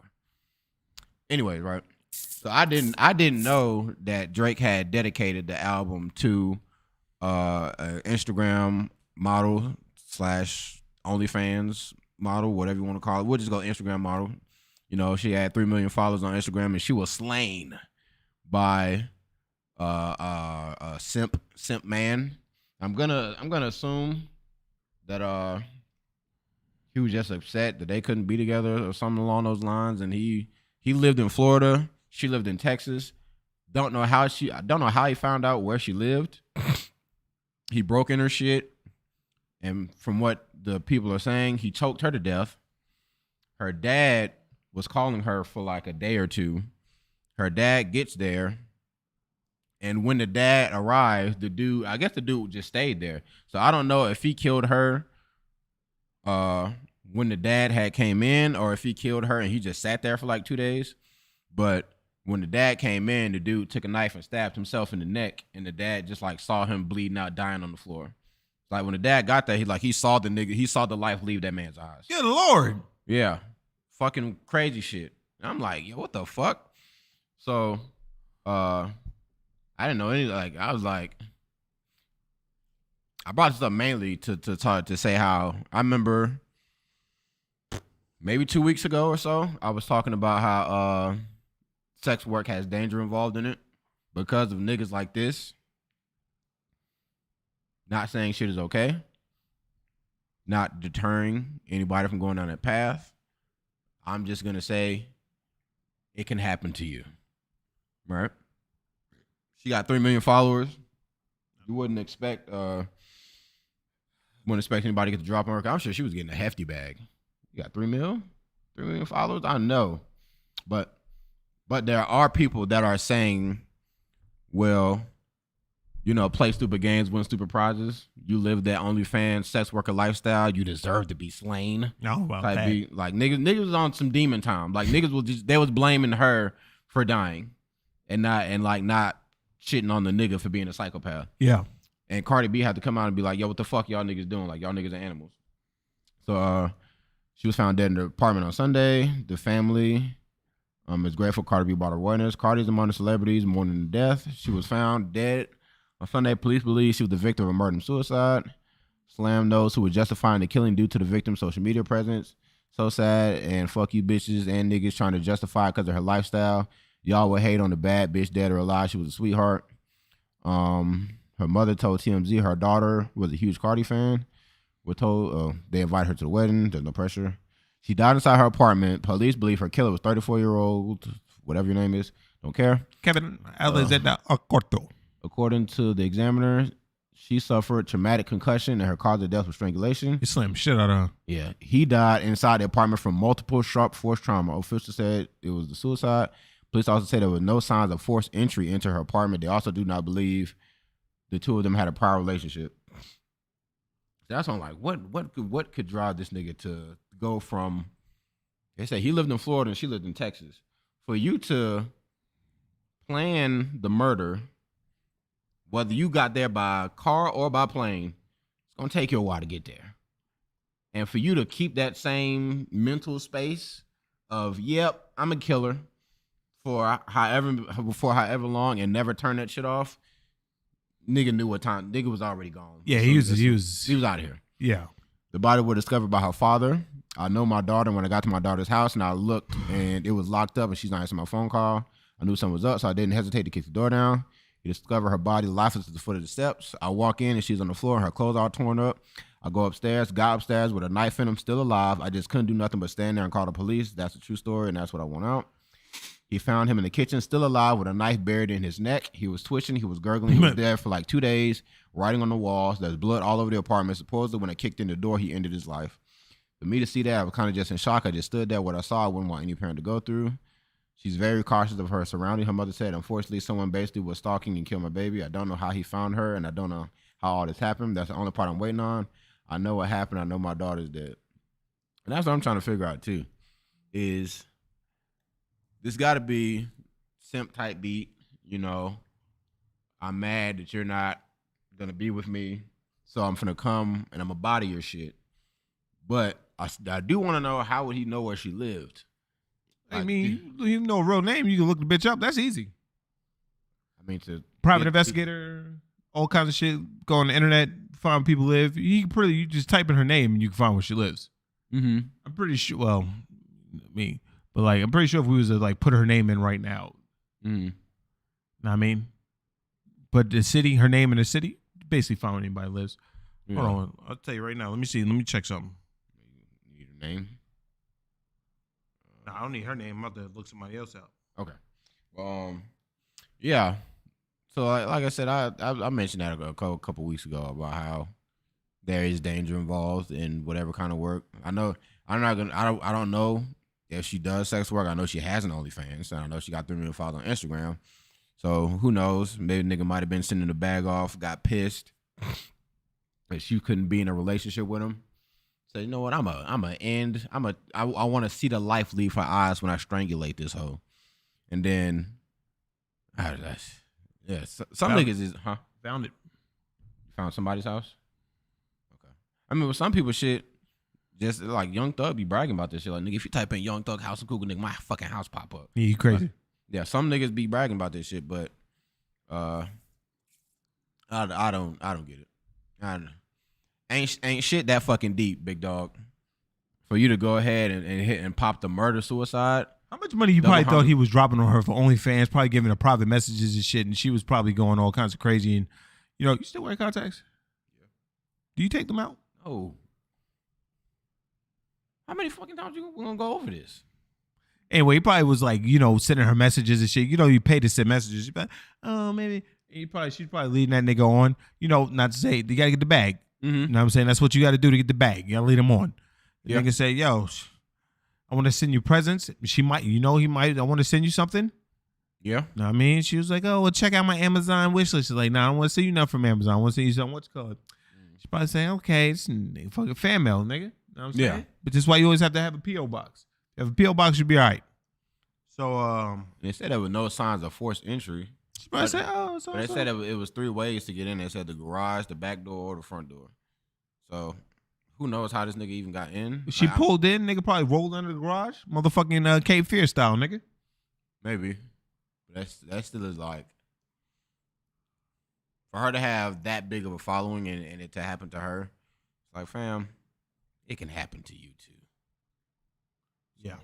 Anyway, right? So I didn't know that Drake had dedicated the album to an Instagram model / OnlyFans model, whatever you want to call it. We'll just go Instagram model. She had 3 million followers on Instagram, and she was slain by a simp man. I'm gonna assume that he was just upset that they couldn't be together or something along those lines, and he lived in Florida. She lived in Texas. I don't know how he found out where she lived. He broke in her shit, and from what the people are saying, he choked her to death. Her dad was calling her for like a day or two. Her dad gets there, and when the dad arrives, the dude just stayed there. So I don't know if he killed her when the dad had came in, or if he killed her and he just sat there for like 2 days. But when the dad came in, the dude took a knife and stabbed himself in the neck, and the dad just like saw him bleeding out, dying on the floor. Like when the dad got there, he saw the life leave that man's eyes. good Lord. Yeah, fucking crazy shit. And I'm like, yo, what the fuck? So, I didn't know any. Like, I was like, I brought this up mainly to say how I remember maybe 2 weeks ago or so, I was talking about how sex work has danger involved in it because of niggas like this. Not saying shit is okay. Not deterring anybody from going down that path. I'm just going to say it can happen to you. Right? She got 3 million followers. You wouldn't expect anybody to get the drop on her. I'm sure she was getting a hefty bag. You got 3 million followers? I know. But But there are people that are saying, well, you know, play stupid games, win stupid prizes. You live that OnlyFans sex worker lifestyle. You deserve to be slain. No, about Like, that. like niggas was on some demon time. Like niggas they was blaming her for dying, and not shitting on the nigga for being a psychopath. Yeah. And Cardi B had to come out and be like, yo, what the fuck y'all niggas doing? Like, y'all niggas are animals. So she was found dead in her apartment on Sunday. The family is grateful Cardi B brought awareness. Cardi's among the celebrities mourning the death. She was found dead on Sunday. Police believe she was the victim of a murder and suicide. Slam those who were justifying the killing due to the victim's social media presence. So sad, and fuck you bitches and niggas trying to justify it because of her lifestyle. Y'all would hate on the bad bitch, dead or alive. She was a sweetheart. Her mother told TMZ her daughter was a huge Cardi fan. We're told they invited her to the wedding. There's no pressure. She died inside her apartment. Police believe her killer was 34-year-old, whatever your name is. Don't care. Kevin Alexander Acorto. According to the Examiner, she suffered traumatic concussion and her cause of death was strangulation. You slammed shit out of her. Yeah. He died inside the apartment from multiple sharp force trauma. Officials said it was the suicide. Police also said there were no signs of forced entry into her apartment. They also do not believe the two of them had a prior relationship. That's on like what could drive this nigga to go from, they say he lived in Florida and she lived in Texas. For you to plan the murder, whether you got there by car or by plane, it's gonna take you a while to get there. And for you to keep that same mental space of, yep, I'm a killer for however long and never turn that shit off, nigga knew what time. Nigga was already gone. Yeah, So he was out of here. Yeah. The body was discovered by her father. I know my daughter when I got to my daughter's house and I looked and it was locked up and she's not answering my phone call. I knew something was up, so I didn't hesitate to kick the door down. He discovered her body lifeless at the foot of the steps. I walk in and she's on the floor and her clothes all torn up. I go upstairs, got upstairs with a knife in him, still alive. I just couldn't do nothing but stand there and call the police. That's a true story and that's what I want out. He found him in the kitchen, still alive, with a knife buried in his neck. He was twitching. He was gurgling. He was dead for like 2 days, writing on the walls. There's blood all over the apartment. Supposedly, when I kicked in the door, he ended his life. For me to see that, I was kind of just in shock. I just stood there. What I saw, I wouldn't want any parent to go through. She's very cautious of her surroundings. Her mother said, unfortunately, someone basically was stalking and killed my baby. I don't know how he found her, and I don't know how all this happened. That's the only part I'm waiting on. I know what happened. I know my daughter's dead. And that's what I'm trying to figure out, too, is this got to be simp type beat, you know, I'm mad that you're not gonna be with me, so I'm finna come and I'm gonna body your shit. But I do want to know, how would he know where she lived? I mean, you know a real name, you can look the bitch up. That's easy. I mean, to Private investigator, all kinds of shit. Go on the internet, find where people live. You just type in her name and you can find where she lives. Mm-hmm. I'm pretty sure. Well, me, but like I'm pretty sure if we was to like put her name in right now. Mm-hmm. Know what I mean? But the city, her name in the city, basically find where anybody lives. Yeah. Hold on. I'll tell you right now. Let me see. Let me check something. You need a name? No, I don't need her name. I'm about to look somebody else out. Okay. Yeah. So like I said, I mentioned that a couple weeks ago about how there is danger involved in whatever kind of work. I don't know if she does sex work. I know she has an OnlyFans, and I know she got 3 million followers on Instagram. So who knows? Maybe nigga might have been sending the bag off, got pissed that she couldn't be in a relationship with him. So you know what? I want to see the life leave her eyes when I strangulate this hoe. And then, some niggas is Found it. found somebody's house. Okay. I mean, with some people, shit, just like Young Thug be bragging about this shit. Like, nigga, if you type in Young Thug house of Cougar, nigga, my fucking house pop up. Yeah, you crazy. Yeah, some niggas be bragging about this shit, but I don't get it. I don't know. Ain't shit that fucking deep, big dog. For you to go ahead and hit and pop the murder suicide. How much money you probably thought he was dropping on her for OnlyFans, probably giving her private messages and shit, and she was probably going all kinds of crazy. And, you know, you still wear contacts? Yeah. Do you take them out? Oh. How many fucking times we gonna go over this? Anyway, he probably was like, you know, sending her messages and shit. You know, you pay to send messages. You'd be like, oh, maybe. She's probably leading that nigga on. You know, not to say, you got to get the bag. Mm-hmm. You know what I'm saying? That's what you got to do to get the bag. You got to lead him on. The Yeah. nigga say, yo, I want to send you presents. She might, he might. I want to send you something. Yeah. Know what I mean? She was like, oh, well, check out my Amazon wish list. She's like, nah, I don't want to send you nothing from Amazon. I want to send you something. What's it called? She's probably saying, okay, it's fucking fan mail, nigga. You know what I'm saying? Yeah. But that's why you always have to have a P.O. box. If you have a P.O. box, you'll be all right. So, They said there were no signs of forced entry. she probably said, oh, But they said it was 3 ways to get in. They said the garage, the back door, or the front door. So who knows how this nigga even got in? She pulled in, nigga probably rolled under the garage. Motherfucking Cape Fear style, nigga. Maybe. But that still is like, for her to have that big of a following and it to happen to her, it's like, fam, it can happen to you too. Yeah.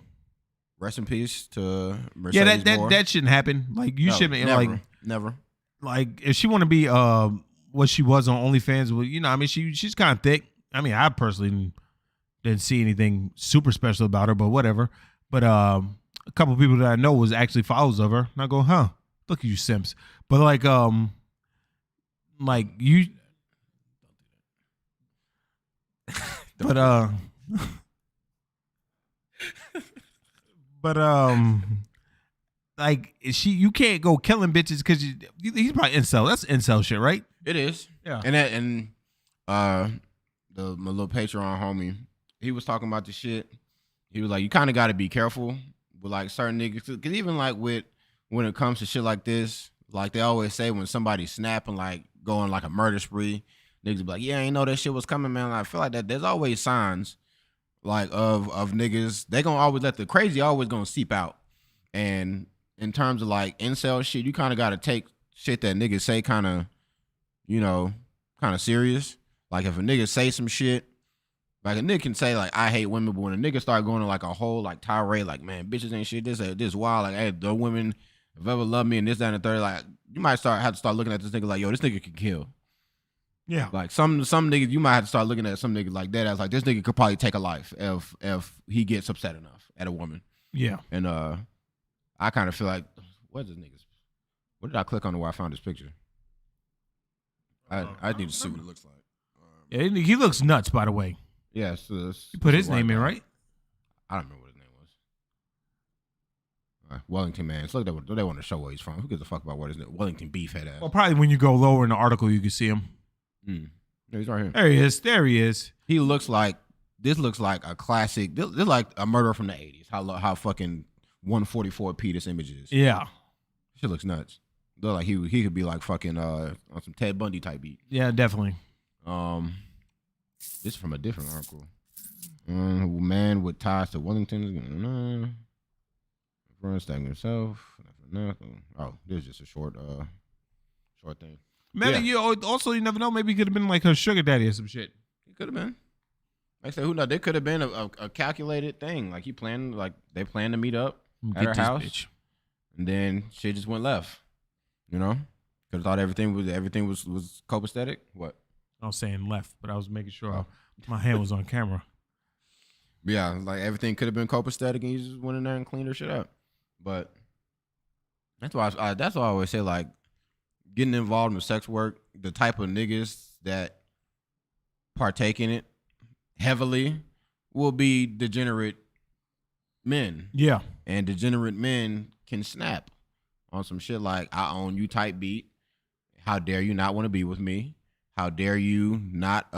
Rest in peace to Mercedes Yeah, Moore. that shouldn't happen. Like, you shouldn't, never. Like, if she want to be what she was on OnlyFans, well, you know, I mean, she's kind of thick. I mean, I personally didn't see anything super special about her, but whatever. But a couple people that I know was actually followers of her. And I go, huh, look at you simps. But like you, but like you can't go killing bitches because he's probably incel. That's incel shit, right? It is. Yeah. And my little Patreon homie, he was talking about the shit. He was like, you kind of got to be careful with like certain niggas, because even like when it comes to shit like this, like they always say when somebody's snapping, like going like a murder spree, niggas be like, yeah, I ain't know that shit was coming, man. I feel like that there's always signs like of niggas. They gonna always let the crazy always gonna seep out. And in terms of like incel shit, you kind of got to take shit that niggas say kind of, kind of serious. Like if a nigga say some shit, like a nigga can say like I hate women, but when a nigga start going to like a whole like tirade, like man, bitches ain't shit, this wild, like hey, the women have ever loved me and this, that, and the third, like you might have to start looking at this nigga like, yo, this nigga can kill. Yeah. Like some niggas, you might have to start looking at some niggas like that as like this nigga could probably take a life if he gets upset enough at a woman. Yeah. And I kind of feel like, what did I click on where I found this picture? I need to see what it looks like. Yeah, he looks nuts, by the way. Yeah, so You put his name in, right? I don't remember what his name was. Wellington man. Look, they want to show where he's from. Who gives a fuck about what his name? Wellington beef head ass. Well, probably when you go lower in the article, you can see him. Yeah, he's right here. There he is. He looks like a classic. This is like a murder from the 80s. How fucking 144p this image is. Yeah. Shit looks nuts. Look like he could be like fucking on some Ted Bundy type beat. Yeah, definitely. This is from a different article. Man with ties to Wellington. Front stacking himself. Oh, this is just a short thing. Maybe you never know. Maybe he could have been like her sugar daddy or some shit. It could have been. Like I said, who knows? There could have been a calculated thing. Like they planned to meet up at her house, bitch. And then shit just went left. Could have thought everything was copacetic. What? I was saying left, but I was making sure my hand was on camera. Yeah, like everything could have been copacetic, and you just went in there and cleaned her shit up. But that's why I always say, like, getting involved in sex work, the type of niggas that partake in it heavily will be degenerate men. Yeah. And degenerate men can snap on some shit like, I own you type beat. How dare you not want to be with me? How dare you not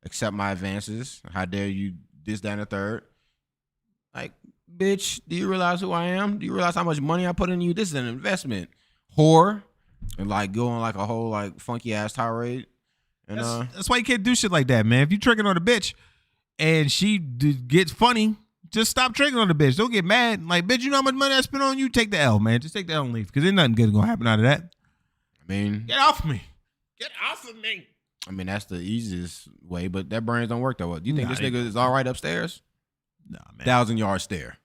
accept my advances? How dare you this, that, and the third? Like, bitch, do you realize who I am? Do you realize how much money I put in you? This is an investment. Whore. And like go on like a whole like funky ass tirade. And that's why you can't do shit like that, man. If you tricking on a bitch and she gets funny, just stop tricking on the bitch. Don't get mad. Like, bitch, you know how much money I spent on you? Take the L, man. Just take the L and leave. Because there's nothing good gonna happen out of that. I mean, get off me. Get off of me. I mean, that's the easiest way, but that brains don't work that way. Do you think this nigga is all right upstairs? Nah, man. 1,000-yard stare.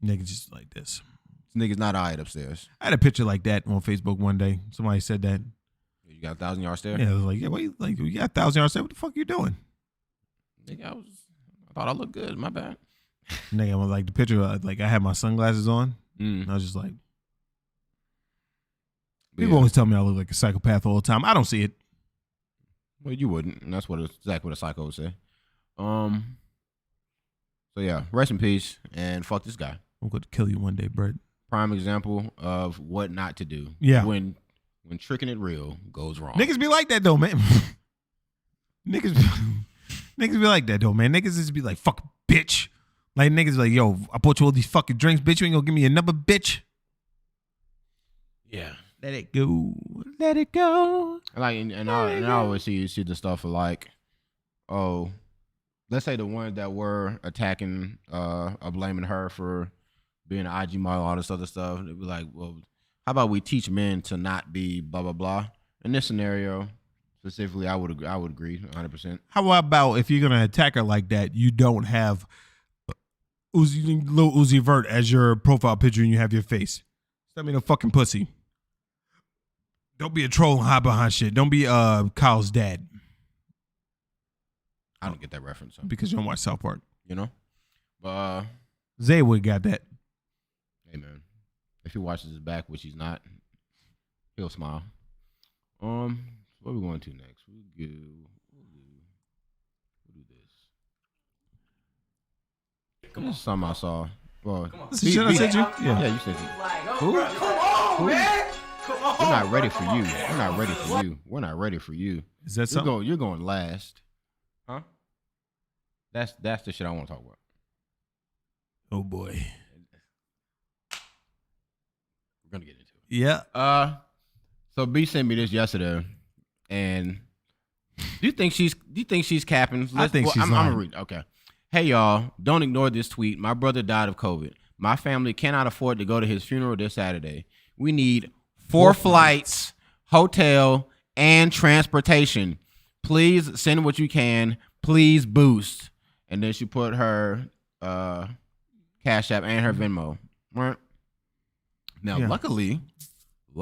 Nigga just like this. This nigga's not all right upstairs. I had a picture like that on Facebook one day. Somebody said that. You got 1,000-yard stare? Yeah, I was like, yeah, what you like? You got 1,000-yard stare? What the fuck you doing? Nigga, I thought I looked good. My bad. Nigga, I was like the picture, like I had my sunglasses on. And I was just like, people always tell me I look like a psychopath all the time. I don't see it. Well, you wouldn't. And that's exactly what a psycho would say. So yeah, rest in peace and fuck this guy. I'm going to kill you one day, Brett. Prime example of what not to do. Yeah. When tricking it real goes wrong. Niggas be like that though, man. niggas be like that though, man. Niggas just be like, fuck, bitch. Like niggas be like, yo, I bought you all these fucking drinks, bitch. You ain't gonna give me another bitch. Yeah. Let it go. Let it go. Like and I always see the stuff of like, oh, let's say the ones that were attacking or blaming her for being an IG model, all this other stuff. They'd be like, well, how about we teach men to not be blah blah blah? In this scenario, specifically, I would agree 100%. How about if you're gonna attack her like that, you don't have Lil Uzi Vert as your profile picture and you have your face? Send me the fucking pussy. Don't be a troll and hide behind shit. Don't be Kyle's dad. I don't get that reference. Because you don't watch South Park. You know? But Zay would got that. hey man, if he watches his back, which he's not, he'll smile. What are we going to next? We'll do this. Come on. Something I saw. Well, This is shit I sent you? Yeah, you said it. Who? Who? Man. We're not ready for you. We're not ready for you. We're not ready for you. Is that something? You're going last. Huh? That's the shit I want to talk about. Oh boy. We're gonna get into it. Yeah. So B sent me this yesterday, and do you think she's capping? I think she's I'm lying. gonna read. Okay. Hey y'all, don't ignore this tweet. My brother died of COVID. My family cannot afford to go to his funeral this Saturday. We need 4 flights, hotel, and transportation. Please send what you can. Please boost. And then she put her Cash App and her Venmo. Right. Now, Yeah. luckily, a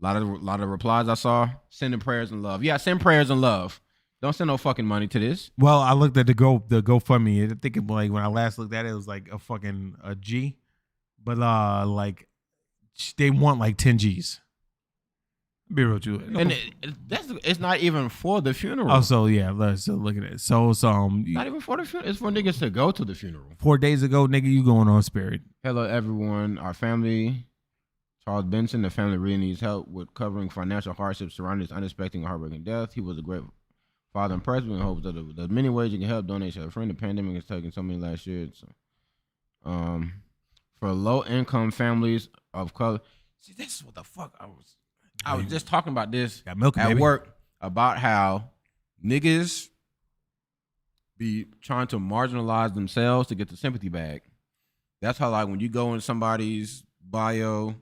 lot of replies I saw sending prayers and love. Yeah, send prayers and love. Don't send no fucking money to this. Well, I looked at the GoFundMe. I think it, like when I last looked at it, it was like a G, but like they want like 10 G's. Be real with you. And it's not even for the funeral. Oh, so yeah, let's look at it. So Not even for the funeral. It's for niggas to go to the funeral. 4 days ago, nigga, you going on spirit. Hello, everyone. Our family, Charles Benson, the family really needs help with covering financial hardships surrounding his unexpected and heartbreaking death. He was a great father and president. Hopes that the many ways you can help, donate to a friend. The pandemic has taken so many last year. So, for low-income families of color. See, this is what the fuck I was just talking about this Got milk, at baby. work about how niggas be trying to marginalize themselves to get the sympathy bag. That's how, like, when you go in somebody's bio,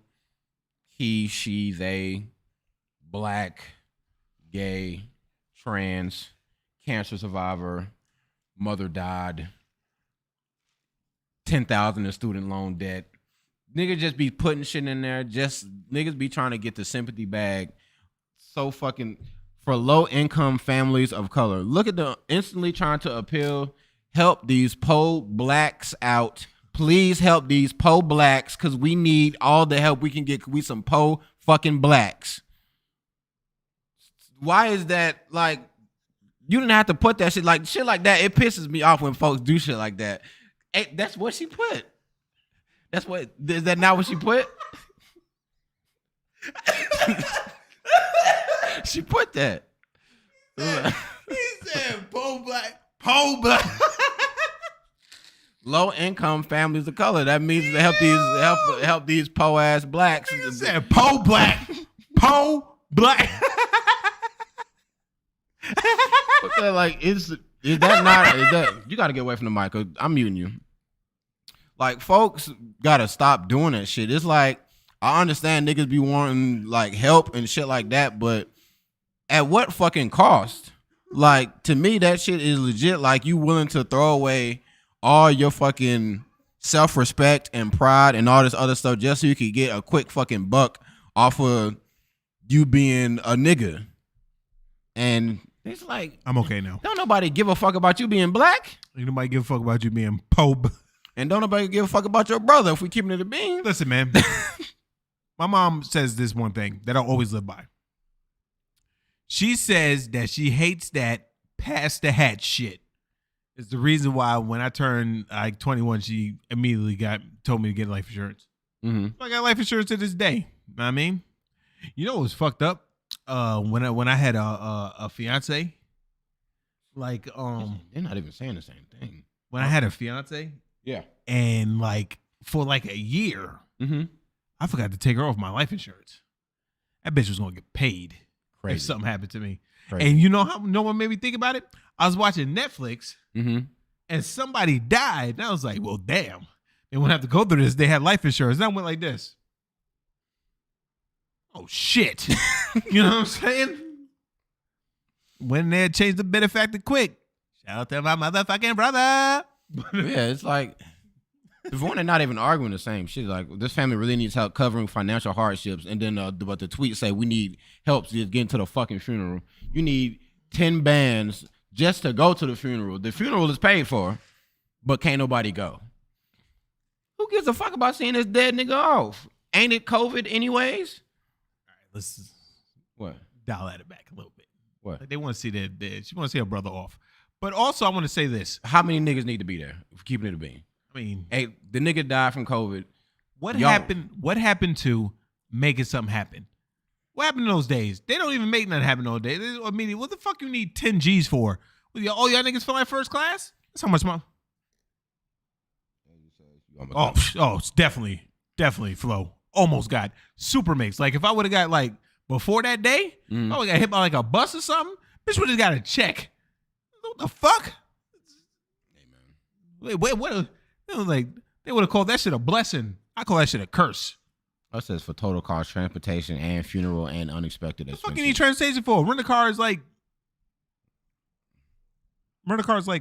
he, she, they, black, gay, trans, cancer survivor, mother died, 10,000 in student loan debt. Niggas just be putting shit in there. Just niggas be trying to get the sympathy bag. So fucking for low income families of color. Look at the instantly trying to appeal. Help these po blacks out. Please help these po blacks because we need all the help we can get. We some po fucking blacks. Why is that like? You didn't have to put that shit like that. It pisses me off when folks do shit like that. Hey, that's what she put. That's what, is that not what she put? She put that. He said, "Po black." Low income families of color. That means to help these po ass blacks. He said, "Po black, po black." Like, is that not? Is that you got to get away from the mic? 'Cause I'm muting you. Like, folks gotta stop doing that shit. It's like, I understand niggas be wanting like help and shit like that, but at what fucking cost? Like, to me, that shit is legit. Like, you willing to throw away all your fucking self-respect and pride and all this other stuff just so you could get a quick fucking buck off of you being a nigga. And it's like, I'm okay now. don't nobody give a fuck about you being black. Ain't nobody give a fuck about you being po. And don't nobody give a fuck about your brother if we keeping it a bean. Listen, man. My mom says this one thing that I always live by. She says that she hates that pass the hat shit. It's the reason why when I turned like 21, she immediately told me to get life insurance. Mm-hmm. I got life insurance to this day. Know what I mean, you know what was fucked up? When I had a fiance, like They're not even saying the same thing. when I had a fiance, Yeah. and like for like a year, Mm-hmm. I forgot to take her off my life insurance. That bitch was gonna get paid Crazy. if something happened to me. Crazy. And you know how no one made me think about it? I was watching Netflix Mm-hmm. and somebody died. And I was like, well, damn. They won't have to go through this. They had life insurance. And I went like this. Oh, shit. You know what I'm saying? When they changed the benefactor quick. Shout out to my motherfucking brother. Yeah, it's like, if one, they're not even arguing the same shit. Like, this family really needs help covering financial hardships. And then, but the tweets say we need help to get to the fucking funeral. You need 10 bands just to go to the funeral. The funeral is paid for, but can't nobody go. Who gives a fuck about seeing this dead nigga off? Ain't it COVID anyways? Let's What? dial at it back a little bit. What? Like they want to see their dead. She want to see her brother off. But also, I want to say this. How many niggas need to be there for keeping it a bean? I mean, Hey, the nigga died from COVID. what Y'all- happened? What happened to making something happen? What happened in those days? They don't even make nothing happen those days. I mean, what the fuck you need 10 G's for? All y'all niggas feel like first class? That's how much money. It's definitely Flo. Almost got super mix. Like if I would have got like before that day, I would have got hit by like a bus or something. Bitch would have got a check. What the fuck? Wait, what? Like they would have called that shit a blessing. I call that shit a curse. That says for total cost, transportation, and funeral and unexpected What the expenses. fuck you need transportation for? Rent a car is like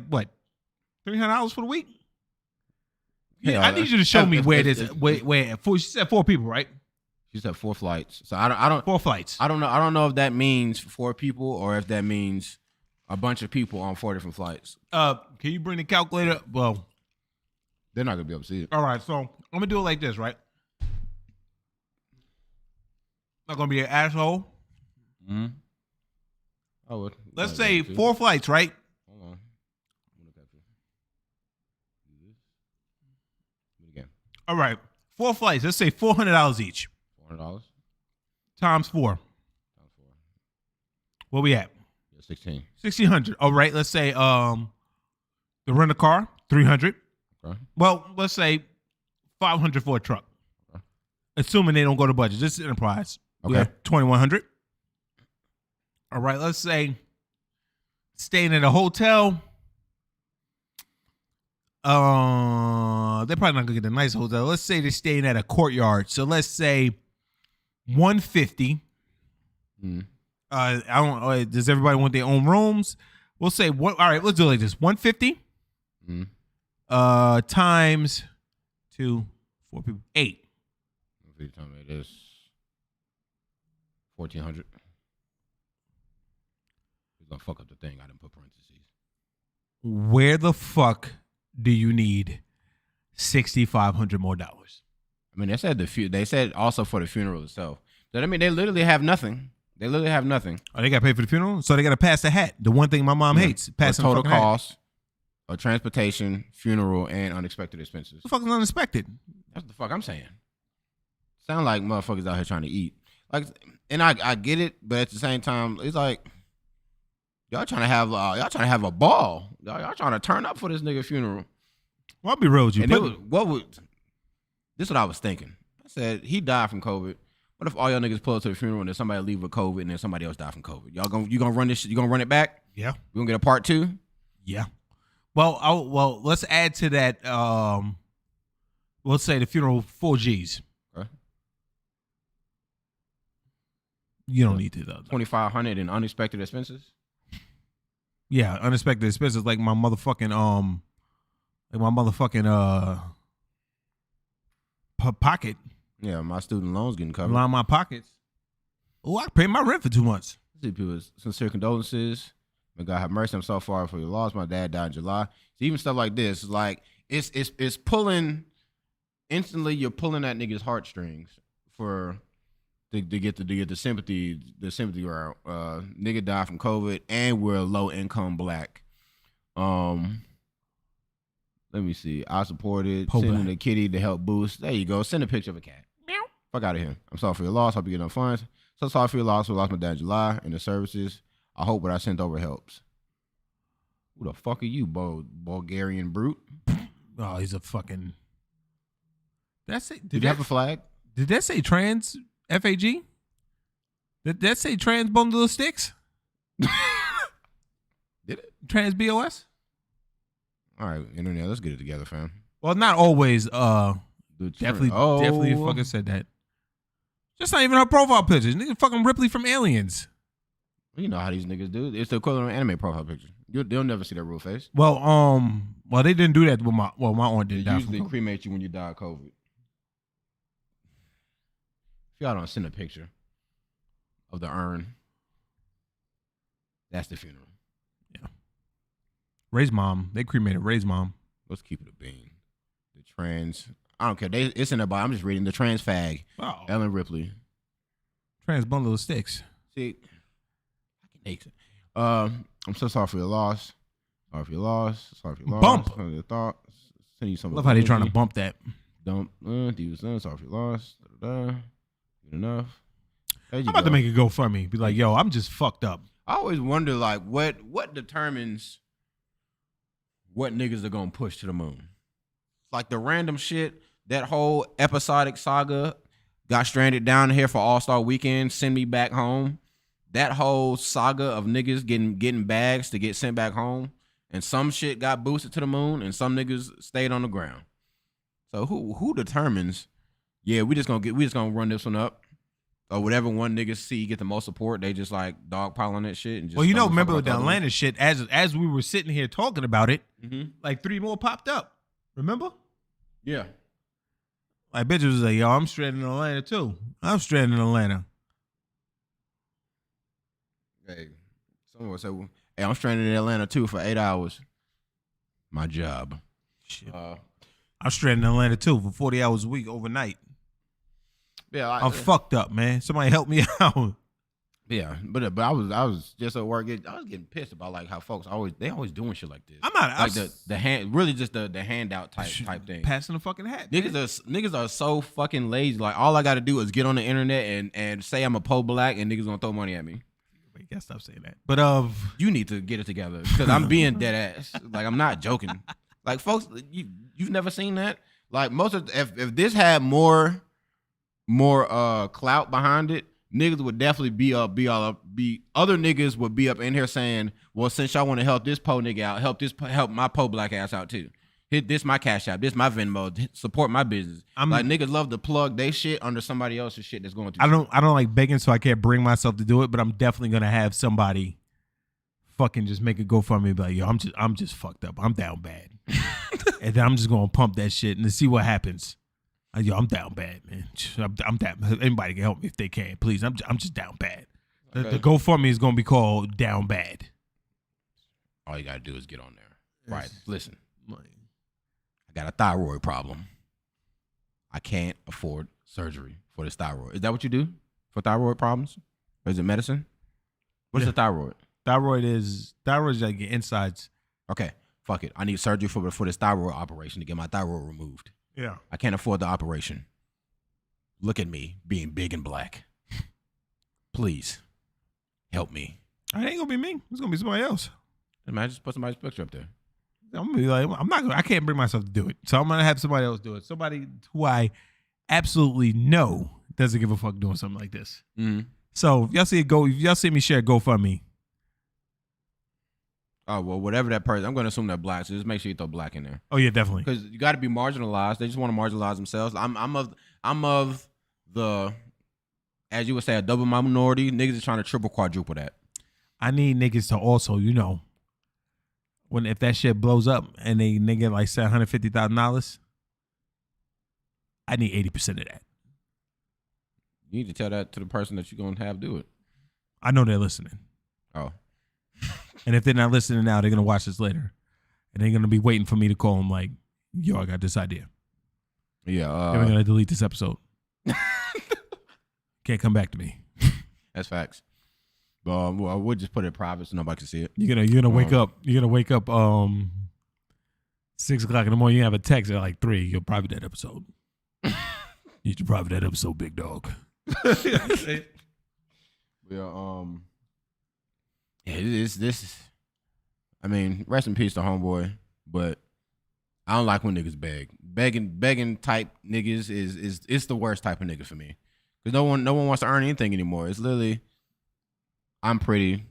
what? $300 for the week? Yeah, Hell, I need you to show me where it is. it's- Where she said 4 people, right? She said 4 flights. So I don't 4 flights. I don't know if that means 4 people or if that means a bunch of people on 4 different flights. Can you bring the calculator? Well, They're not gonna be able to see it. all right. So I'm gonna do it like this, right? Not gonna be an asshole. Mm-hmm. Oh, Let's say 4 flights, right? Hold on. Look at this. Do this. Do it again. All right, 4 flights. Let's say $400 each $400 times 4. times 4. What we at? Yeah, 16. 1,600. All right. Let's say the rent a car 300. Okay. Well, let's say 500 for a truck. Okay. Assuming they don't go to budget. This is enterprise. We Okay. have 2,100. All right. Let's say staying at a hotel. They're probably not gonna get a nice hotel. Let's say they're staying at a courtyard. So let's say 150. Mm. I don't. Does everybody want their own rooms? We'll say what? All right. Let's do it like this. 150. Mm. Times 2, 4 people, 8. What you telling me? It is 1,400. He's gonna fuck up the thing. I didn't put parentheses. Where the fuck do you need $6,500 more dollars? I mean, they said they said also for the funeral itself. But I mean, they literally have nothing. They literally have nothing. Oh, they got to pay for the funeral, so they got to pass the hat. The one thing my mom hates, passing total the fucking hat. cost of transportation, funeral, and unexpected expenses. What the fuck is unexpected? That's the fuck I'm saying. Sound like motherfuckers out here trying to eat. Like, and I get it, but at the same time, it's like y'all trying to have a ball. Y'all trying to turn up for this nigga funeral. Well, I'll be real with you. And this is what I was thinking. I said he died from COVID. What if all y'all niggas pull up to the funeral and then somebody leave with COVID and then somebody else die from COVID? You gonna run this shit? You gonna run it back? Yeah. We gonna get a part 2? Yeah. Well, let's add to that. Let's say the funeral 4 G's. Okay. You don't need to though. 2,500 in unexpected expenses. Yeah, unexpected expenses like my motherfucking pocket. Yeah, my student loans getting covered. Line my pockets. Oh, I paid my rent for 2 months. See people, sincere condolences. May God have mercy. I'm so far for your loss. My dad died in July. So even stuff like this, like it's pulling instantly. You're pulling at niggas' heartstrings to get the sympathy route. Nigga died from COVID, and we're a low income black. Let me see. I supported Pull sending back. a kitty to help boost. There you go. Send a picture of a cat. Meow. Fuck out of here. I'm sorry for your loss. Hope you get enough funds. So sorry for your loss. We lost my dad in July and the services. I hope what I sent over helps. Who the fuck are you, Bulgarian brute? Oh, he's a fucking. Did you have a flag? Did that say trans FAG? Did that say trans bundle of sticks? Did it? Trans BOS? All right, internet. Let's get it together, fam. Well, not always. Definitely Oh. fucking said that. Just not even her profile pictures. Nigga fucking Ripley from Aliens. You know how these niggas do. It's the equivalent of anime profile picture. They'll never see their real face. Well, they didn't do that with my aunt They did die usually from COVID. cremate you when you die of COVID. If y'all don't send a picture of the urn, that's the funeral. Yeah. Ray's mom. They cremated Ray's mom. Let's keep it a bean. The trans. I don't care. It's in their bio. I'm just reading the trans fag. Oh. Ellen Ripley. Trans bundle of sticks. See, I'm so sorry for your loss. Sorry for your loss. Sorry for your loss. Bump. Sorry for your thoughts. Send you some. Love how they trying to bump that. Dump. Sorry for your loss. Good enough. There you I'm about go. to make it go for me. Be like, yo, I'm just fucked up. I always wonder, like, what determines what niggas are gonna push to the moon? Like the random shit, that whole episodic saga, got stranded down here for All-Star Weekend, send me back home. That whole saga of niggas getting bags to get sent back home, and some shit got boosted to the moon, and some niggas stayed on the ground. So who determines? Yeah, we just gonna run this one up. Or whatever one nigga see get the most support, they just like dogpile on that shit. And just Well, you know, don't remember fuck with the about other ones. Atlanta shit, as we were sitting here talking about it, Mhm. like 3 more popped up. Remember? Yeah. Like bitches was like, yo, I'm stranded in Atlanta too. I'm stranded in Atlanta. Hey, someone would say, well, hey, I'm stranded in Atlanta too for 8 hours. My job. Shit. I'm stranded in Atlanta too for 40 hours a week overnight. Yeah, I'm fucked up, man. Somebody help me out. yeah, but I was just at work. I was getting pissed about like how folks always doing shit like this. I'm not like the hand, really just the handout type thing. Passing the fucking hat. Man. Niggas are so fucking lazy. Like all I got to do is get on the internet and say I'm a pro-black, and niggas gonna throw money at me. Wait, gotta stop saying that. But You need to get it together because I'm being dead ass. Like I'm not joking. Like folks, you've never seen that. Like most of if this had more clout behind it, niggas would definitely be other niggas would be up in here saying, well, since y'all want to help this po nigga out, help my po black ass out too. Hit this my Cash App, this my Venmo, support my business. Like niggas love to plug they shit under somebody else's shit that's going through. I don't like begging, so I can't bring myself to do it, but I'm definitely gonna have somebody fucking just make it go for me and be like, yo, I'm just fucked up. I'm down bad. And then I'm just gonna pump that shit and see what happens. Yo, I'm down bad, man. I'm down. Anybody can help me if they can, please. I'm just down bad. Okay. The GoFundMe is gonna be called Down Bad. All you gotta do is get on there. Right. Listen. I got a thyroid problem. I can't afford surgery for this thyroid. Is that what you do for thyroid problems? Or is it medicine? What's the thyroid? Thyroid is like your insides. Okay, fuck it. I need surgery for this thyroid operation to get my thyroid removed. Yeah. I can't afford the operation. Look at me being big and black. Please help me. It ain't gonna be me. It's gonna be somebody else. Man, just put somebody's picture up there. I'm gonna be like, I can't bring myself to do it. So I'm gonna have somebody else do it. Somebody who I absolutely know doesn't give a fuck doing something like this. Mm-hmm. So if y'all see me share GoFundMe. Oh, well, whatever that person, I'm going to assume they're black, so just make sure you throw black in there. Oh yeah, definitely. Because you got to be marginalized. They just want to marginalize themselves. I'm of the, as you would say, a double minority. Niggas is trying to triple, quadruple that. I need niggas to also, if that shit blows up and they nigga like $750,000, I need 80% of that. You need to tell that to the person that you're going to have do it. I know they're listening. Oh. And if they're not listening now, they're gonna watch this later, and they're gonna be waiting for me to call them like, "Yo, I got this idea." Yeah. Then we're gonna delete this episode. Can't come back to me. That's facts. Well, we'll just put it private so nobody can see it. You're gonna wake up. You're gonna wake up 6 o'clock in the morning, you have a text at like 3. You'll private that episode. You should private that episode, big dog. Yeah, it's this. I mean, rest in peace to homeboy, but I don't like when niggas beg. Begging type niggas is it's the worst type of nigga for me. Cause no one wants to earn anything anymore. It's literally, I'm pretty,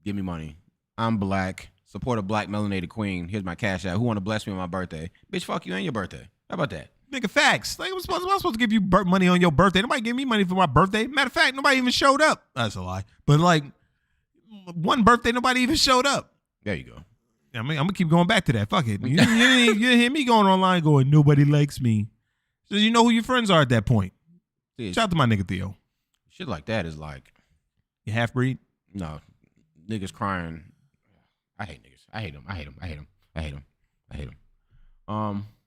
give me money. I'm black, support a black melanated queen. Here's my cash out. Who want to bless me on my birthday? Bitch, fuck you and your birthday. How about that? Nigga, facts. Like, am I supposed to give you money on your birthday? Nobody gave me money for my birthday. Matter of fact, nobody even showed up. That's a lie. But like, one birthday, nobody even showed up. There you go. I mean, I'm gonna keep going back to that. Fuck it. You hear me going online going, nobody likes me. So you know who your friends are at that point. See, Shout out to my nigga Theo. shit like that is like, You half breed. no, niggas crying. I hate niggas. I hate them.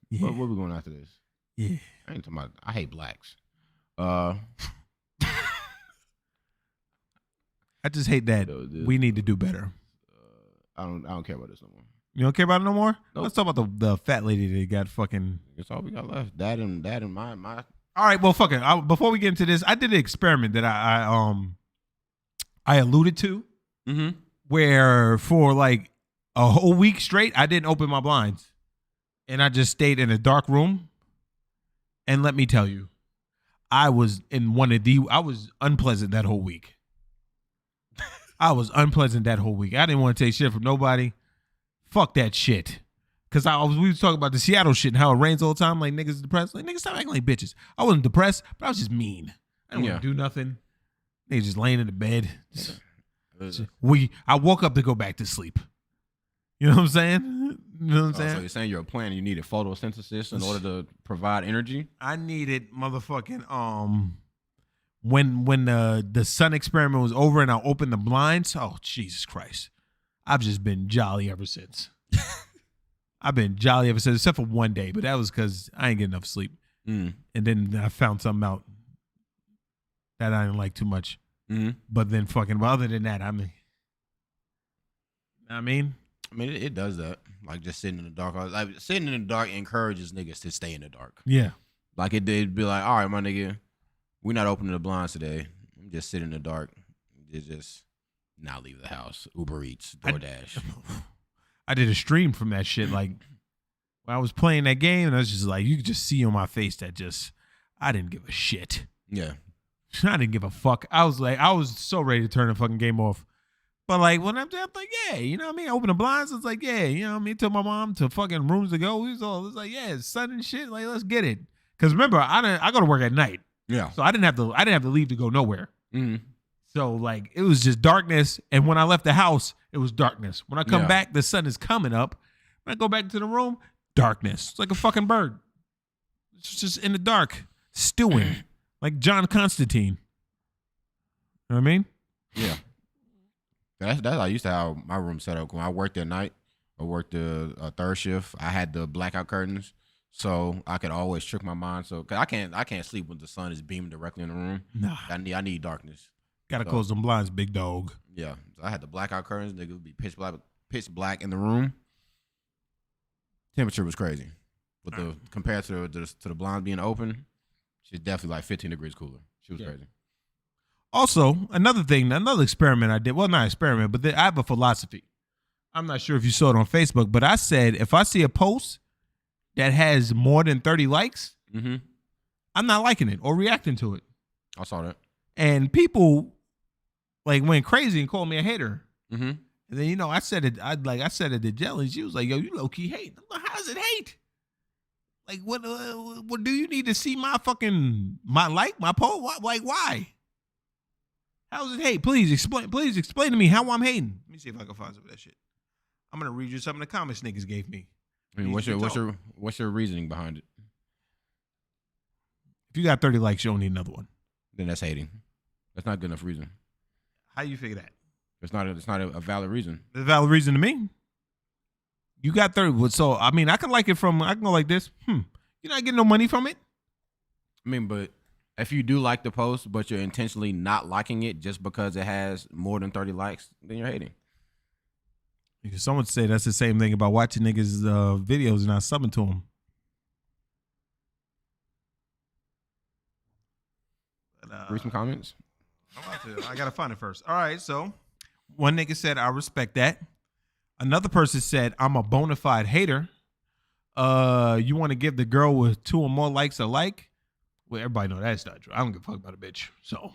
Yeah. Where we going after this? Yeah. I ain't talking about. I hate blacks. I just hate that we need to do better. I don't care about this no more. You don't care about it no more? Nope. Let's talk about the fat lady that got fucking. That's all we got left. That and my. All right, well, fuck it. Before we get into this, I did an experiment that I alluded to, where for like a whole week straight, I didn't open my blinds, and I just stayed in a dark room. And let me tell you, I was unpleasant that whole week. I was unpleasant that whole week. I didn't want to take shit from nobody. Fuck that shit. Cause we was talking about the Seattle shit and how it rains all the time. Like niggas depressed. Like niggas stop acting like bitches. I wasn't depressed, but I was just mean. I didn't want to do nothing. Niggas just laying in the bed. I woke up to go back to sleep. You know what I'm saying? You know what I'm saying? So you're saying you're a plant and you needed photosynthesis in order to provide energy? I needed motherfucking when the sun experiment was over and I opened the blinds. Oh Jesus Christ! I've just been jolly ever since. I've been jolly ever since, except for one day, but that was because I ain't get enough sleep. And then I found something out that I didn't like too much. But then fucking, but other than that, I mean, it does that. Like just sitting in the dark. Like sitting in the dark encourages niggas to stay in the dark. Yeah. Like it did be like, all right, my nigga, we're not opening the blinds today. I'm just sitting in the dark. Just not leave the house. Uber Eats, DoorDash. I did a stream from that shit. Like when I was playing that game, and I was just like, you could just see on my face that just I didn't give a shit. Yeah. I didn't give a fuck. I was so ready to turn the fucking game off. But like when I'm like, yeah, you know what I mean? I open the blinds, it's like, yeah, you know what I mean? Tell my mom to fucking rooms to go. It's like, yeah, it's sun and shit. Like, let's get it. Cause remember, I go to work at night. Yeah. So I didn't have to leave to go nowhere. So like it was just darkness. And when I left the house, it was darkness. When I come back, the sun is coming up. When I go back to the room, darkness. It's like a fucking bird. It's just in the dark, stewing. Like John Constantine. You know what I mean? Yeah. That's how I used to have my room set up. When I worked at night, I worked a third shift. I had the blackout curtains, so I could always trick my mind. So, cause I can't sleep when the sun is beaming directly in the room. Nah. I need darkness. Gotta close them blinds, big dog. Yeah. So I had the blackout curtains. Nigga would be pitch black in the room. Temperature was crazy, but compared to the blinds being open, she's definitely like 15 degrees cooler. She was crazy. Also, another experiment I did. Well, not experiment, but I have a philosophy. I'm not sure if you saw it on Facebook, but I said if I see a post that has more than 30 likes, I'm not liking it or reacting to it. I saw that. And people like went crazy and called me a hater. And then I said it. I said it to Jelly. She was like, "Yo, you low key hate." I'm like, "How is it hate? Like, what do you need to see my post? Like, why? How is it hate? Please explain to me how I'm hating. Let me see if I can find some of that shit. I'm gonna read you some of the comments niggas gave me. I mean, what's your reasoning behind it? If you got 30 likes, you don't need another one. Then that's hating. That's not good enough reason. How you figure that? It's not a valid reason. It's a valid reason to me. You got 30. So I mean, I can go like this. You're not getting no money from it. I mean, but if you do like the post, but you're intentionally not liking it just because it has more than 30 likes, then you're hating. Because someone say that's the same thing about watching niggas' videos and not subbing to them. Read some comments. I gotta find it first. All right, so one nigga said, I respect that. Another person said, I'm a bona fide hater. You want to give the girl with 2 or more likes a like? Well, everybody know that's not true. I don't give a fuck about a bitch. So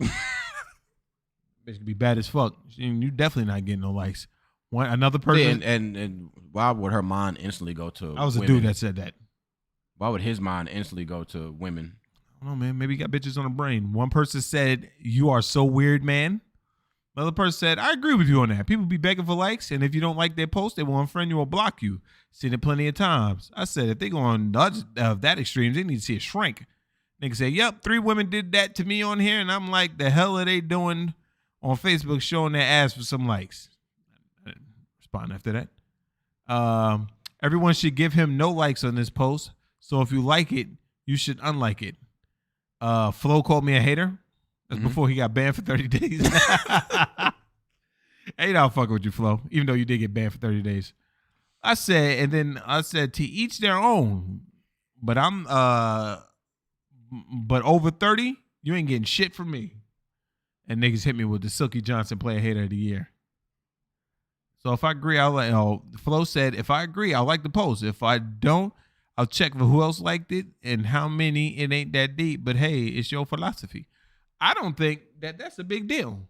bitch can be bad as fuck. You definitely not getting no likes. Another person, Yeah, and why would her mind instantly go to I was a women? dude that said that. Why would his mind instantly go to women? I don't know, man. Maybe he got bitches on the brain. One person said, you are so weird, man. Another person said, I agree with you on that. People be begging for likes, and if you don't like their post, they will unfriend you or block you. Seen it plenty of times. I said, if they go on that extreme, they need to see a shrink. Nigga say, yep, 3 women did that to me on here, and I'm like, the hell are they doing on Facebook showing their ass for some likes? I didn't respond after that. Everyone should give him no likes on this post, so if you like it, you should unlike it. Flo called me a hater. That's before he got banned for 30 days. Ain't I'll fucking with you, Flo, even though you did get banned for 30 days. I said to each their own, but but over 30, you ain't getting shit from me. And niggas hit me with the Silky Johnson Player Hater of the Year. So if I agree, Flo said, if I agree, I'll like the post. If I don't, I'll check for who else liked it and how many. It ain't that deep, but hey, it's your philosophy. I don't think that's a big deal.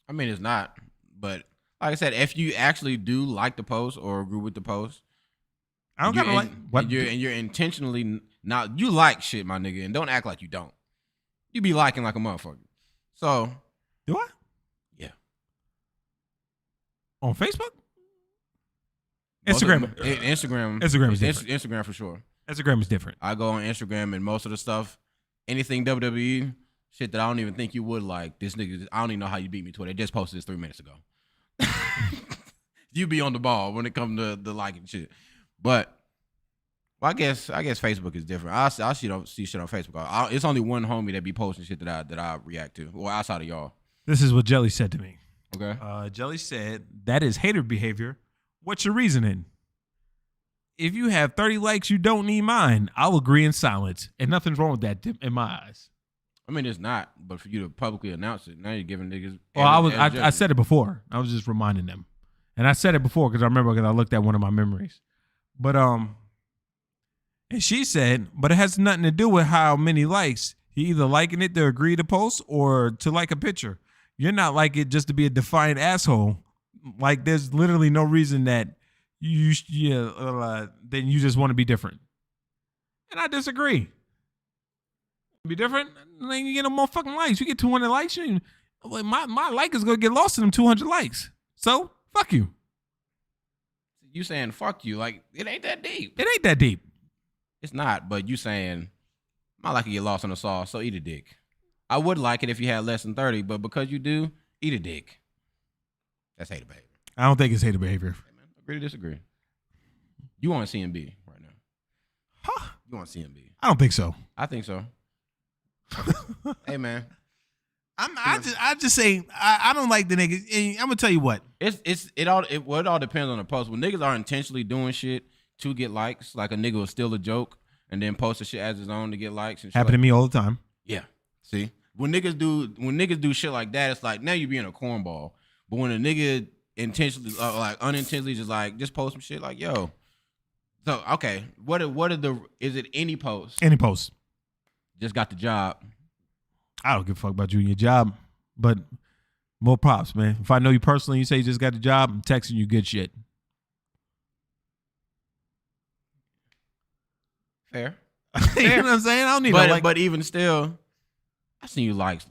I mean, it's not. But like I said, if you actually do like the post or agree with the post, I don't gotta like what you're intentionally not. You like shit, my nigga, and don't act like you don't. You be liking like a motherfucker. So do I? Yeah. On Facebook? Instagram is different. Instagram for sure. Instagram is different. I go on Instagram and most of the stuff, anything WWE, shit that I don't even think you would like. This nigga, I don't even know how you beat me to it. They just posted this 3 minutes ago. You be on the ball when it comes to the liking shit. But well, I guess Facebook is different. I see shit on Facebook. It's only one homie that be posting shit that I react to. Well, outside of y'all. This is what Jelly said to me. Okay. Jelly said, that is hater behavior. What's your reasoning? If you have 30 likes, you don't need mine. I'll agree in silence. And nothing's wrong with that in my eyes. I mean, it's not, but for you to publicly announce it, now you're giving niggas. Well, I said it before. I was just reminding them. And I said it before because I remember because I looked at one of my memories. But, and she said, but it has nothing to do with how many likes. You either liking it to agree to post or to like a picture. You're not like it just to be a defiant asshole. Like, there's literally no reason that then you just want to be different. And I disagree. Be different, then you get no more fucking likes. You get 200 likes, my like is gonna get lost in them 200 likes. So fuck you. You saying fuck you? Like it ain't that deep. It ain't that deep. It's not. But you saying my like to get lost in the sauce. So eat a dick. I would like it if you had less than 30, but because you do, eat a dick. That's hater behavior. I don't think it's hater behavior. Hey, man, agree to disagree. You want CMB right now? Huh? You want CMB? I don't think so. I think so. Hey man, I just say I don't like the niggas. And I'm gonna tell you what. It all depends on the post. When niggas are intentionally doing shit to get likes, like a nigga will steal a joke and then post the shit as his own to get likes. And shit happen to me all the time. Yeah. See, when niggas do shit like that, it's like now you being a cornball. But when a nigga intentionally, like unintentionally, just post some shit like yo. So okay, is it any post? Any post. Just got the job. I don't give a fuck about you and your job, but more props, man. If I know you personally, you say you just got the job, I'm texting you good shit. Fair. You know what I'm saying? I don't need but even still, I seen you like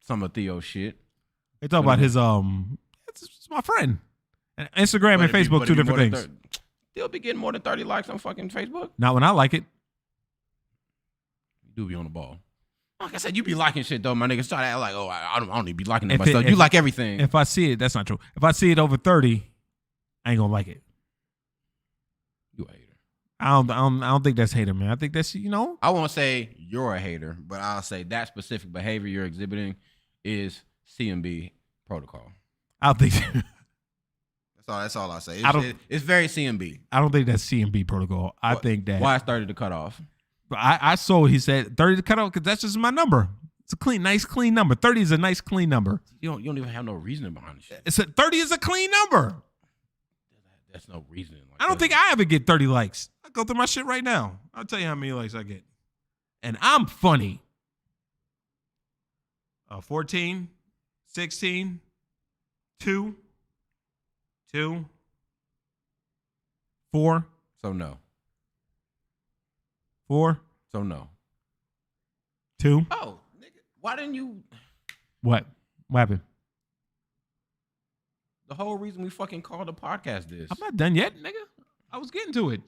some of Theo's shit. They talk about his it's my friend. And Instagram and Facebook, two different things. They'll be getting more than 30 likes on fucking Facebook. Not when I like it. You do be on the ball. Like I said, you be liking shit though, my niggas. Try to act like, oh, I don't need to be liking that stuff. You like everything. If I see it, that's not true. If I see it over 30, I ain't gonna like it. You a hater. I don't think that's hater, man. I think that's, I won't say you're a hater, but I'll say that specific behavior you're exhibiting is CMB protocol. I think That's all I say. It's very CMB. I don't think that's CMB protocol. I think that why it's 30 to cut off. I saw what he said 30 to cut off because that's just my number. It's a nice clean number. 30 is a nice clean number. You don't even have no reasoning behind this shit. 30 is a clean number. That's no reasoning. Like I don't think I ever get 30 likes. I go through my shit right now. I'll tell you how many likes I get. And I'm funny. 14, 16, 2, 4. So no. 4. So no. 2. Oh, nigga, why didn't you? What? What happened? The whole reason we fucking called the podcast this. I'm not done yet, nigga. I was getting to it.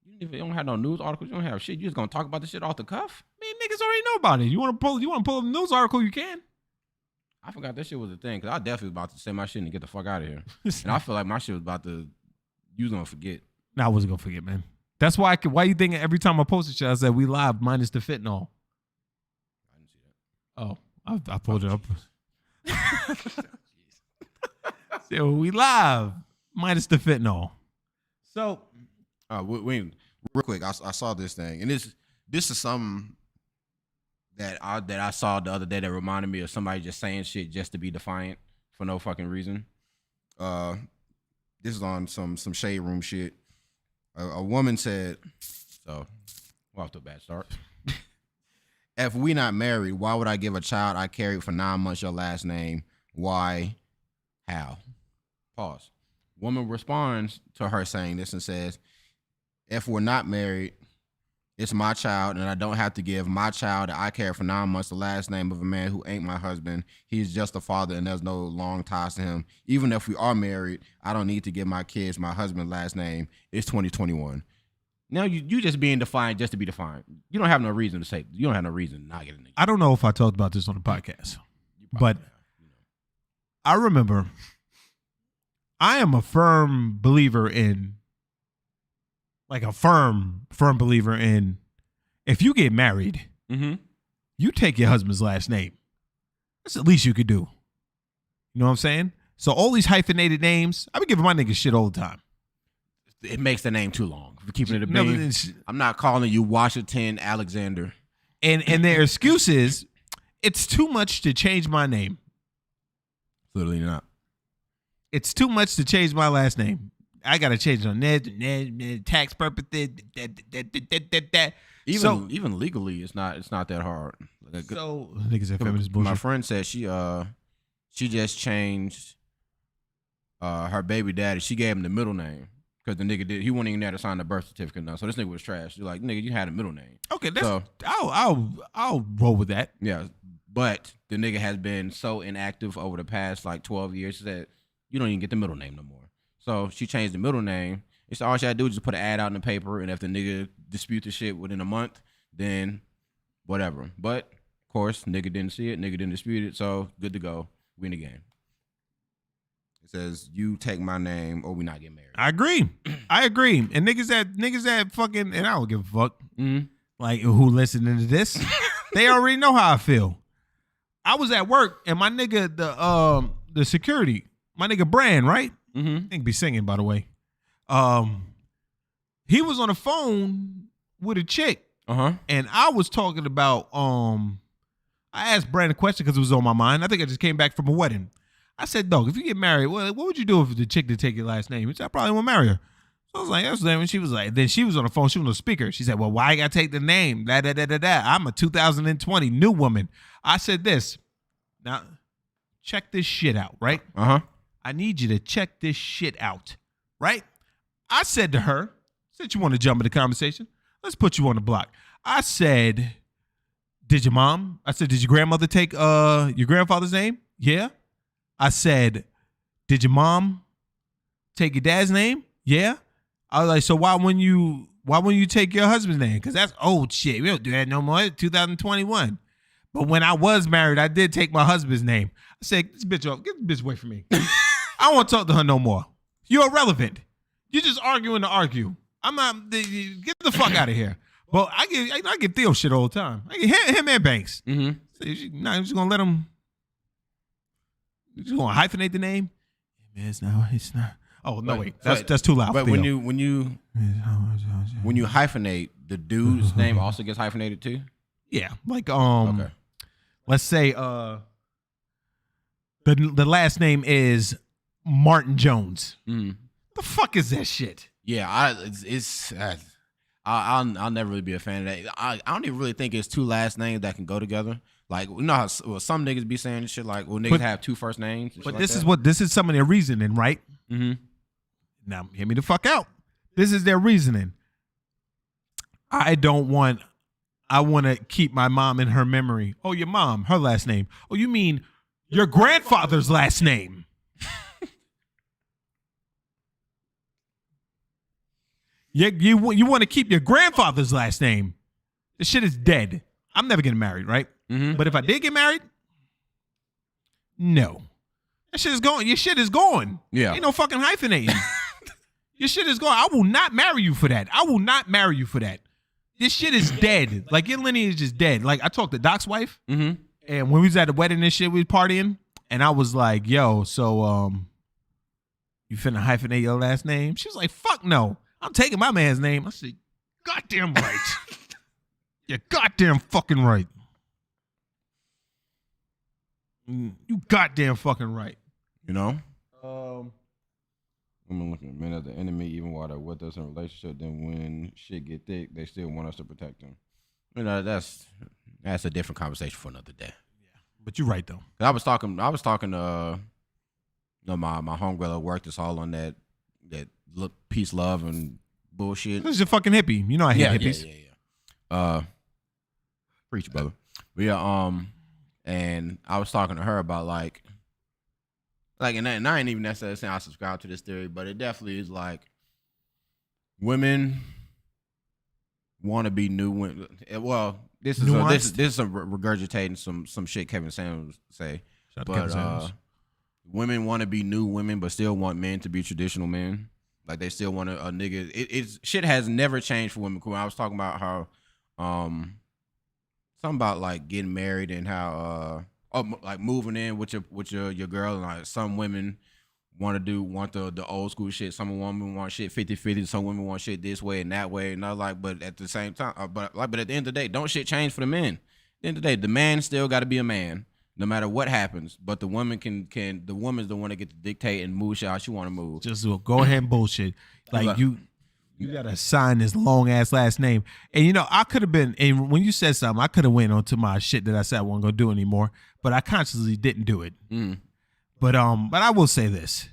You don't have no news articles. You don't have shit. You just gonna talk about this shit off the cuff? Man, niggas already know about it. You want to pull up a news article? You can. I forgot that shit was a thing because I definitely was about to say my shit and get the fuck out of here. And I feel like my shit was about to. You was gonna forget. Nah, I wasn't gonna forget, man. That's why why you think every time I posted shit, I said we live minus the fentanyl. I didn't see that. Oh, I pulled it up. So we live minus the fentanyl. So, real quick, I saw this thing, and this is something that I saw the other day that reminded me of somebody just saying shit just to be defiant for no fucking reason. This is on some shade room shit. A woman said, so we're off to a bad start. If we not married, why would I give a child I carried for 9 months your last name? Why? How? Pause. Woman responds to her saying this and says, if we're not married, it's my child, and I don't have to give my child that I carried for 9 months the last name of a man who ain't my husband. He's just a father, and there's no long ties to him. Even if we are married, I don't need to give my kids my husband's last name. It's 2021. Now you just being defiant just to be defiant. You don't have no reason to say. You don't have no reason to not get a nigga. I don't know if I talked about this on the podcast, but I remember I am a firm believer in, like a firm believer in, if you get married, you take your husband's last name. That's the least you could do. You know what I'm saying? So all these hyphenated names, I be giving my niggas shit all the time. It makes the name too long. For keeping it a bean. I'm not calling you Washington Alexander. And their excuse is, it's too much to change my name. Literally not. It's too much to change my last name. I gotta change it on net, tax purposes. Even legally, it's not that hard. So niggas are feminist bullshit. My friend said she just changed her baby daddy. She gave him the middle name because the nigga he wasn't even there to sign the birth certificate now. So this nigga was trash. She's like, nigga, you had a middle name. Okay, I'll roll with that. Yeah, but the nigga has been so inactive over the past like 12 years that you don't even get the middle name no more. So she changed the middle name. It's all she had to do is just put an ad out in the paper, and if the nigga dispute the shit within a month, then whatever. But of course, nigga didn't see it, nigga didn't dispute it, so good to go. We in the game. It says you take my name or we not get married. I agree. And niggas that fucking, and I don't give a fuck. Like who listening to this, they already know how I feel. I was at work and my nigga, the security, my nigga Brand, right? He be singing, by the way. He was on the phone with a chick, and I was talking about. I asked Brand a question because it was on my mind. I think I just came back from a wedding. I said, "Dog, if you get married, what would you do if the chick did take your last name?" He said, "I probably won't marry her." So I was like, "That's the name." And she was like, then she was on the phone. She was on the speaker. She said, "Well, why you gotta take the name? Da da da da da. I'm a 2020 new woman." I said this. Now, check this shit out, right? I need you to check this shit out, right? I said to her, since you want to jump in the conversation, let's put you on the block. I said, did your grandmother take your grandfather's name? Yeah. I said, did your mom take your dad's name? Yeah. I was like, so why wouldn't you take your husband's name? Because that's old shit. We don't do that no more. It's 2021. But when I was married, I did take my husband's name. I said, get this bitch away from me. I don't want to talk to her no more. You're irrelevant. You're just arguing to argue. I'm not. Get the fuck out of here. But I get Theo shit all the time. I get him and Banks. So you're just gonna let him. You're just gonna hyphenate the name. Man, it's not. Oh no, But- wait, but- that's too loud. But Theo. when you hyphenate, the dude's name also gets hyphenated too. yeah, like Okay. let's say the last name is Martin Jones. Mm. The fuck is that shit? Yeah, I'll never really be a fan of that. I don't even really think it's two last names that can go together. Like, you know how some niggas be saying shit like, well, niggas But- have two first names. But this is some of their reasoning, right? Mm-hmm. Now, hear me the fuck out. This is their reasoning. I want to keep my mom in her memory. Oh, your mom, her last name. Oh, you mean your grandfather's last name? You want to keep your grandfather's last name. This shit is dead. I'm never getting married, right? Mm-hmm. But if I did get married, no. That shit is gone. Your shit is gone. Yeah. Ain't no fucking hyphenating. Your shit is gone. I will not marry you for that. I will not marry you for that. This shit is dead. Like, your lineage is dead. Like, I talked to Doc's wife, Mm-hmm. and when we was at the wedding and shit, we was partying, and I was like, yo, so, you finna hyphenate your last name? She was like, fuck no. I'm taking my man's name. I said, goddamn right. You're goddamn fucking right. You goddamn fucking right. You know? I'm looking at men as the enemy, even while they're with us in a relationship. Then when shit get thick, they still want us to protect them. You know, that's a different conversation for another day. But you're right though. I was talking to my homegirl at work that's all on that look, peace, love, and bullshit. This is a fucking hippie. You know I hate hippies. Yeah. Preach, brother. But yeah, and I was talking to her about like, and I ain't even necessarily saying I subscribe to this theory, but it definitely is like women want to be new women. Well, this is regurgitating some shit Kevin Samuels say, Shout out to but Kevin Samuels. women want to be new women, but still want men to be traditional men. Like they still want a nigga. It's shit has never changed for women. When I was talking about how, something about like getting married and how like moving in with your girl, and like some women want the old school shit. Some women want shit 50-50. Some women want shit this way and that way. And I like, but at the same time, but at the end of the day, don't shit change for the men. At the end of the day, the man still got to be a man, no matter what happens. But the woman the woman's the one that get to dictate and move shit how she want to move. Just go ahead and bullshit. Like you gotta sign this long ass last name. And you know, I could have been, and when you said something, I could have went on to my shit that I said I wasn't gonna do anymore, but I consciously didn't do it. But I will say this.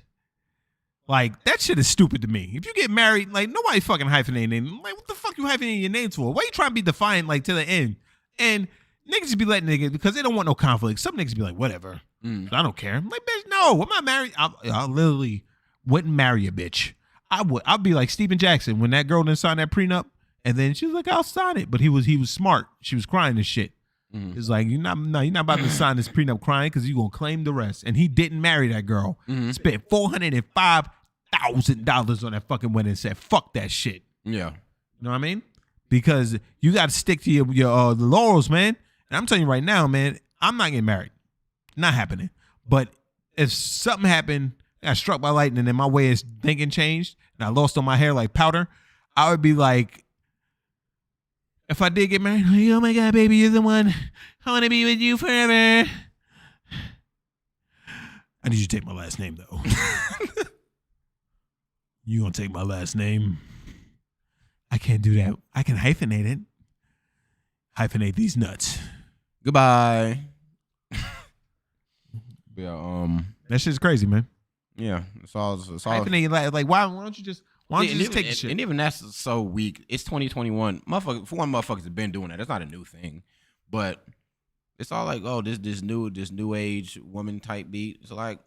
Like, that shit is stupid to me. If you get married, like, nobody fucking hyphenating name. Like, what the fuck you hyphenating your names for? Why you trying to be defiant, like, to the end? And niggas be letting niggas, because they don't want no conflict. Some niggas be like, whatever. I don't care. I'm like, bitch, no, I'm not married. I literally wouldn't marry a bitch. I'd be like Steven Jackson when that girl didn't sign that prenup, and then she was like, I'll sign it. But he was smart. She was crying and shit. It's like, you're not about to sign this prenup crying because you're going to claim the rest. And he didn't marry that girl. Spent $405,000 on that fucking wedding and said, fuck that shit. Yeah. You know what I mean? Because you got to stick to your the laurels, man. And I'm telling you right now, man, I'm not getting married. Not happening. But if something happened, I got struck by lightning and my way of thinking changed, and I lost all my hair like powder, I would be like, if I did get married, like, oh my God, baby, you're the one. I want to be with you forever. I need you to take my last name, though. You gonna take my last name? I can't do that. I can hyphenate it. Hyphenate these nuts. Goodbye. Yeah. That shit's crazy, man. Yeah. It's all. Hyphenate, like why don't you just take the shit? And even that's so weak. It's 2021. Motherfuckers have been doing that. That's not a new thing, but it's all like, oh, this new age woman type beat. It's like,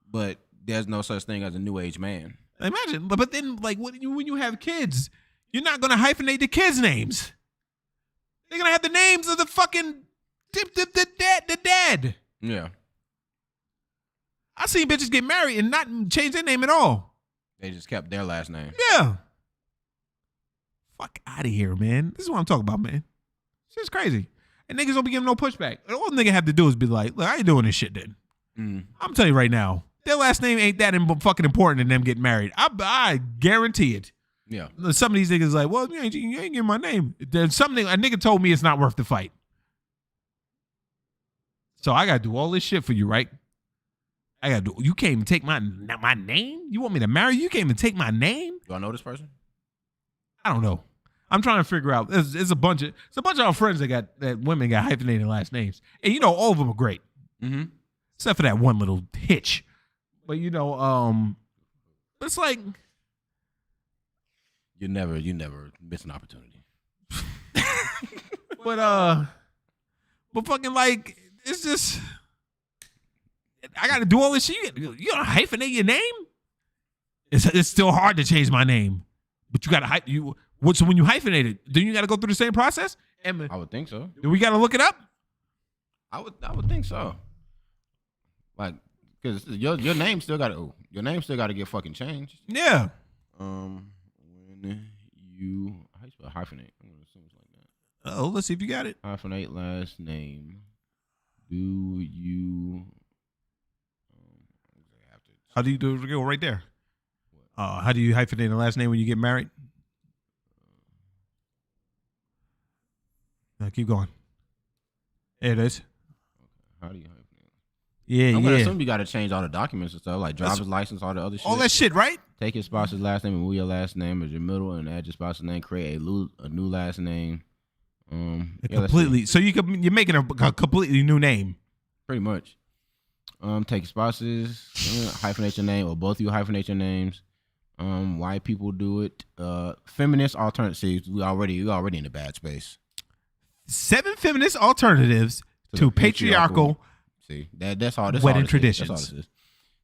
but there's no such thing as a new age man. Imagine, but then like when you have kids, you're not gonna hyphenate the kids' names. They're gonna have the names of the fucking the dad. Yeah. I seen bitches get married and not change their name at all. They just kept their last name. Yeah. Fuck out of here, man. This is what I'm talking about, man. It's just crazy. And niggas don't be giving no pushback. All nigga have to do is be like, look, I ain't doing this shit then. I'm telling you right now, their last name ain't that fucking important in them getting married. I guarantee it. Yeah. Some of these niggas like, well, you ain't getting my name. There's something a nigga told me it's not worth the fight. So I gotta do all this shit for you, right? You can't even take my name? You want me to marry you? You can't even take my name? Do I know this person? I don't know. I'm trying to figure out. It's a bunch of our friends that women got hyphenated last names. And you know, all of them are great. Mm-hmm. Except for that one little hitch. But you know, it's like You never miss an opportunity. but fucking like it's just I gotta do all this shit. You gonna hyphenate your name? It's still hard to change my name. But you gotta so when you hyphenate it, then you gotta go through the same process? And I would think so. do we gotta look it up? I would think so. Like, because your name still got to get fucking changed. Yeah. When you how you spell hyphenate? I'm gonna assume it's like that. Oh, let's see if you got it. Hyphenate last name. Do you? How do you do it? Go right there. How do you hyphenate the last name when you get married? Now keep going. There it is. How do you hyphenate? Yeah, I'm gonna assume you got to change all the documents and stuff, like driver's That's- license, all the other shit. All that shit, right? Take your spouse's last name and move your last name as your middle, and add your spouse's name. Create a new last name. Completely. So you're making a completely new name. Pretty much. Take your spouses, hyphenate your name, or both of you hyphenate your names. White people do it. Feminist alternatives. We already in a bad space. 7 feminist alternatives to patriarchal. See, that's all. That's wedding all this traditions. Is. That's all this is.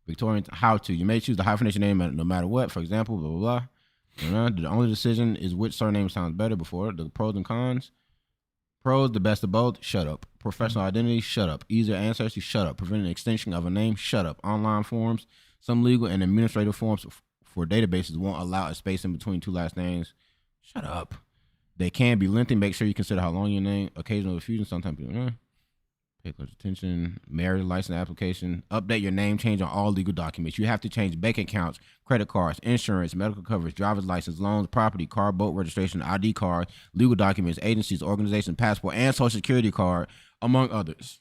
Victorian how to. You may choose the hyphenation name no matter what. For example, blah blah blah. The only decision is which surname sounds better before the pros and cons. Pros, the best of both. Shut up. Professional identity. Shut up. Easier ancestry. Shut up. Preventing extension of a name. Shut up. Online forms. Some legal and administrative forms for databases won't allow a space in between two last names. Shut up. They can be lengthy. Make sure you consider how long your name. Occasional fusion. Sometimes people. Pay close attention. Marriage license application. Update your name change on all legal documents. You have to change bank accounts, credit cards, insurance, medical coverage, driver's license, loans, property, car, boat registration, ID card, legal documents, agencies, organization, passport, and social security card, among others.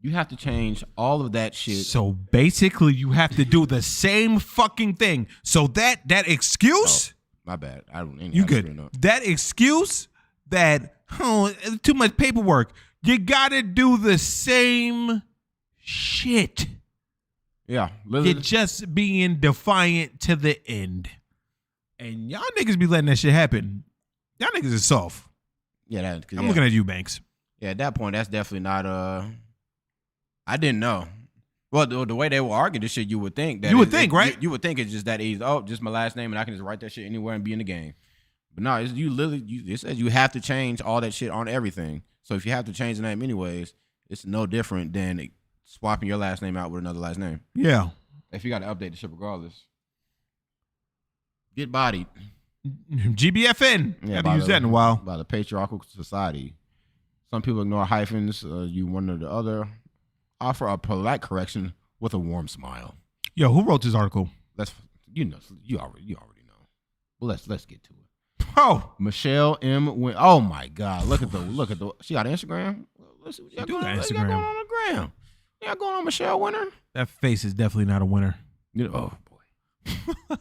You have to change all of that shit. So basically, you have to do the same fucking thing. So that excuse. My bad. I don't. You good? That excuse that too much paperwork. You gotta do the same shit. Yeah, You're just being defiant to the end. And y'all niggas be letting that shit happen. Y'all niggas is soft. Yeah, I'm looking at you, Banks. Yeah, at that point, that's definitely not. I didn't know. Well, the way they were arguing this shit, you would think that. Right? You would think it's just that easy. Oh, just my last name, and I can just write that shit anywhere and be in the game. But no, it says you have to change all that shit on everything. So if you have to change the name anyways, it's no different than swapping your last name out with another last name. Yeah. If you got to update the shit regardless. Get bodied. GBFN. Yeah, Haven't used that in a while. By the patriarchal society. Some people ignore hyphens. You one or the other. Offer a polite correction with a warm smile. Yo, who wrote this article? You already know. Well, let's get to it. Oh, Michelle M. Oh my God! Look at the. She got Instagram. Let's see what you got going on on the gram. You got going on, Michelle Winter. That face is definitely not a winner. Oh boy.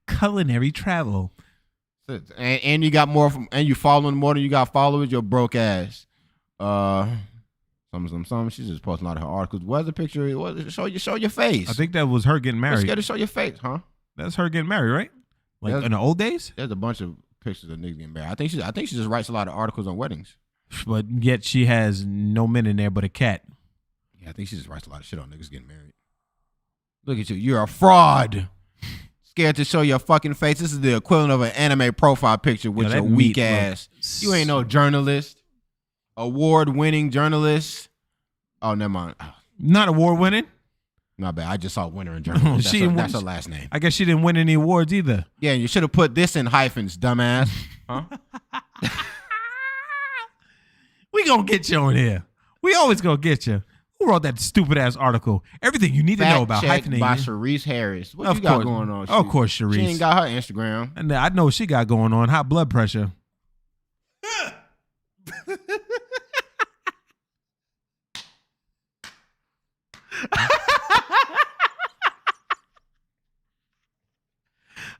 Culinary travel. And you got more from, and you following more than you got followers. Your broke ass. Some. She's just posting a lot of her articles. Where's the picture? Show your face. I think that was her getting married. You're scared to show your face, huh? That's her getting married, right? Like in the old days? There's a bunch of pictures of niggas getting married. I think she just writes a lot of articles on weddings. But yet she has no men in there but a cat. Yeah, I think she just writes a lot of shit on niggas getting married. Look at you. You're a fraud. Scared to show your fucking face. This is the equivalent of an anime profile picture with your weak ass. You ain't no journalist. Award-winning journalist. Oh, never mind. Not award-winning? Not bad. I just saw winner in journalist. That's her last name. I guess she didn't win any awards either. Yeah, you should have put this in hyphens, dumbass. Huh? We gonna get you on here. We always gonna get you. Who wrote that stupid ass article? Everything you need to know about Fact check hyphenating. by Sharice Harris. What Of you got course. going on? Of course, Sharice. She ain't got her Instagram. And I know she got going on high blood pressure.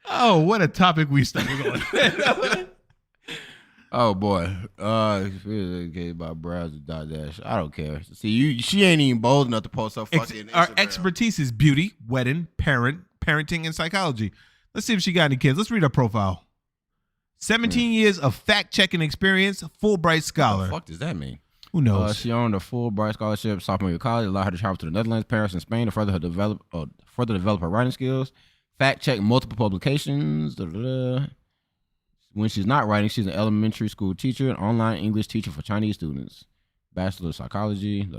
Oh, what a topic we started on. Oh boy. Okay, by browser.dash. I don't care. See, she ain't even bold enough to post her fucking Our Instagram. expertise is beauty, wedding, parenting, and psychology. Let's see if she got any kids. Let's read her profile. 17 years of fact-checking experience, Fulbright scholar. What the fuck does that mean? Who knows? She earned a Fulbright scholarship sophomore year of college, allowed her to travel to the Netherlands, Paris, and Spain to further develop her writing skills. Fact check multiple publications. When she's not writing, she's an elementary school teacher, an online English teacher for Chinese students. Bachelor of psychology.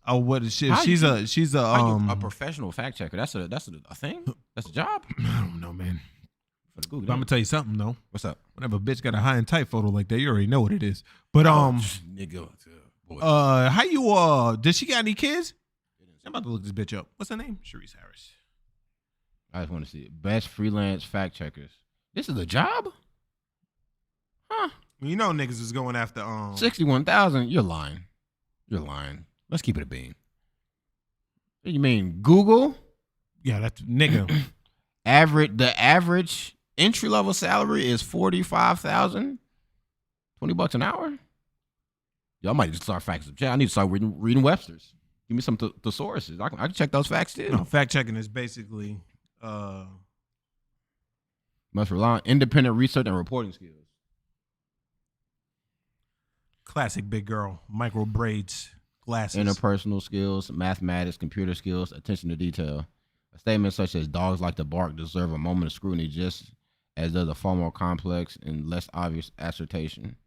Oh, what is she? How She's you- a professional fact checker. That's a thing. That's a job. I don't know, man. For the Google. But I'm gonna tell you something though. What's up? Whenever a bitch got a high and tight photo like that, you already know what it is. But nigga, boy. how you does she got any kids? I'm about to look this bitch up. What's her name? Sharice Harris. I just want to see it. Best freelance fact checkers. This is a job? Huh? You know niggas is going after 61,000. You're lying. Let's keep it a bean. What you mean Google? Yeah, that's nigga. The average entry level salary is 45,000. $20 an hour. Y'all might just start facts. I need to start reading Webster's. Give me some thesauruses. I can check those facts too. No, fact checking is basically Must rely on independent research and reporting skills. classic big girl, micro braids, glasses. Interpersonal skills, mathematics, computer skills, attention to detail. A statement such as dogs like to bark deserve a moment of scrutiny just as does a far more complex and less obvious assertion.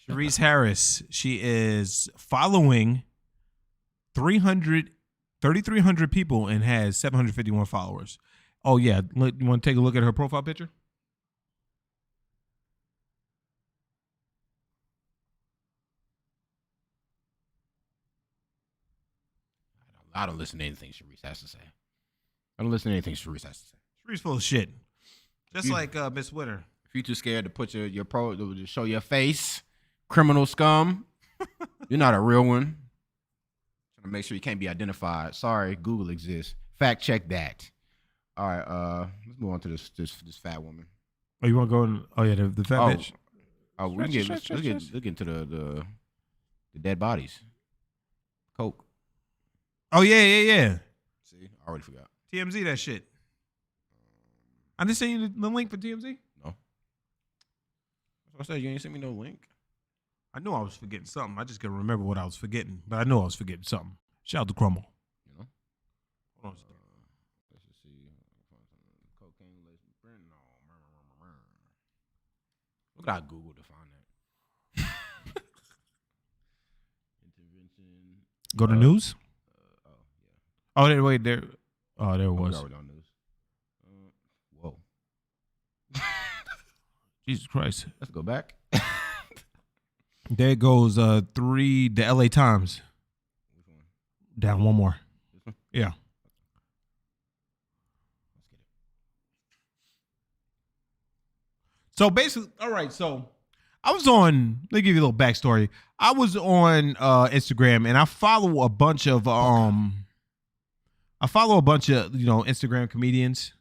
Sharice Harris, she is following 3,300 people and has 751 followers. Oh, yeah. You want to take a look at her profile picture? I don't listen to anything Sharice has to say. Sharice has to say. Sharice full of shit. Just like Miss Winter. If you're too scared to put your pro to show your face, criminal scum, you're not a real one. Trying to make sure you can't be identified. Sorry, Google exists. Fact check that. All right, let's move on to this fat woman. Oh, you want to go in? Oh, yeah, the fat bitch. Oh, we can let's get into the dead bodies. Coke. Oh, yeah. See, I already forgot. TMZ, that shit. I didn't send you the link for TMZ. No. I said you ain't sent me no link. I knew I was forgetting something. I just couldn't remember what I was forgetting, but I knew I was forgetting something. Shout out to Crumble. You know. Hold on a second. Let's just see. Cocaine laced print. No. Look at Google to find that. Intervention. Go to news. Oh yeah. Oh, wait, there. Oh, there it was. Already on news. Whoa. Jesus Christ. Let's go back. There goes the LA Times. Which one? Down one more. This one? Yeah. Let's get it. So basically, all right, so I was on, let me give you a little backstory. I was on Instagram and I follow a bunch of Instagram comedians.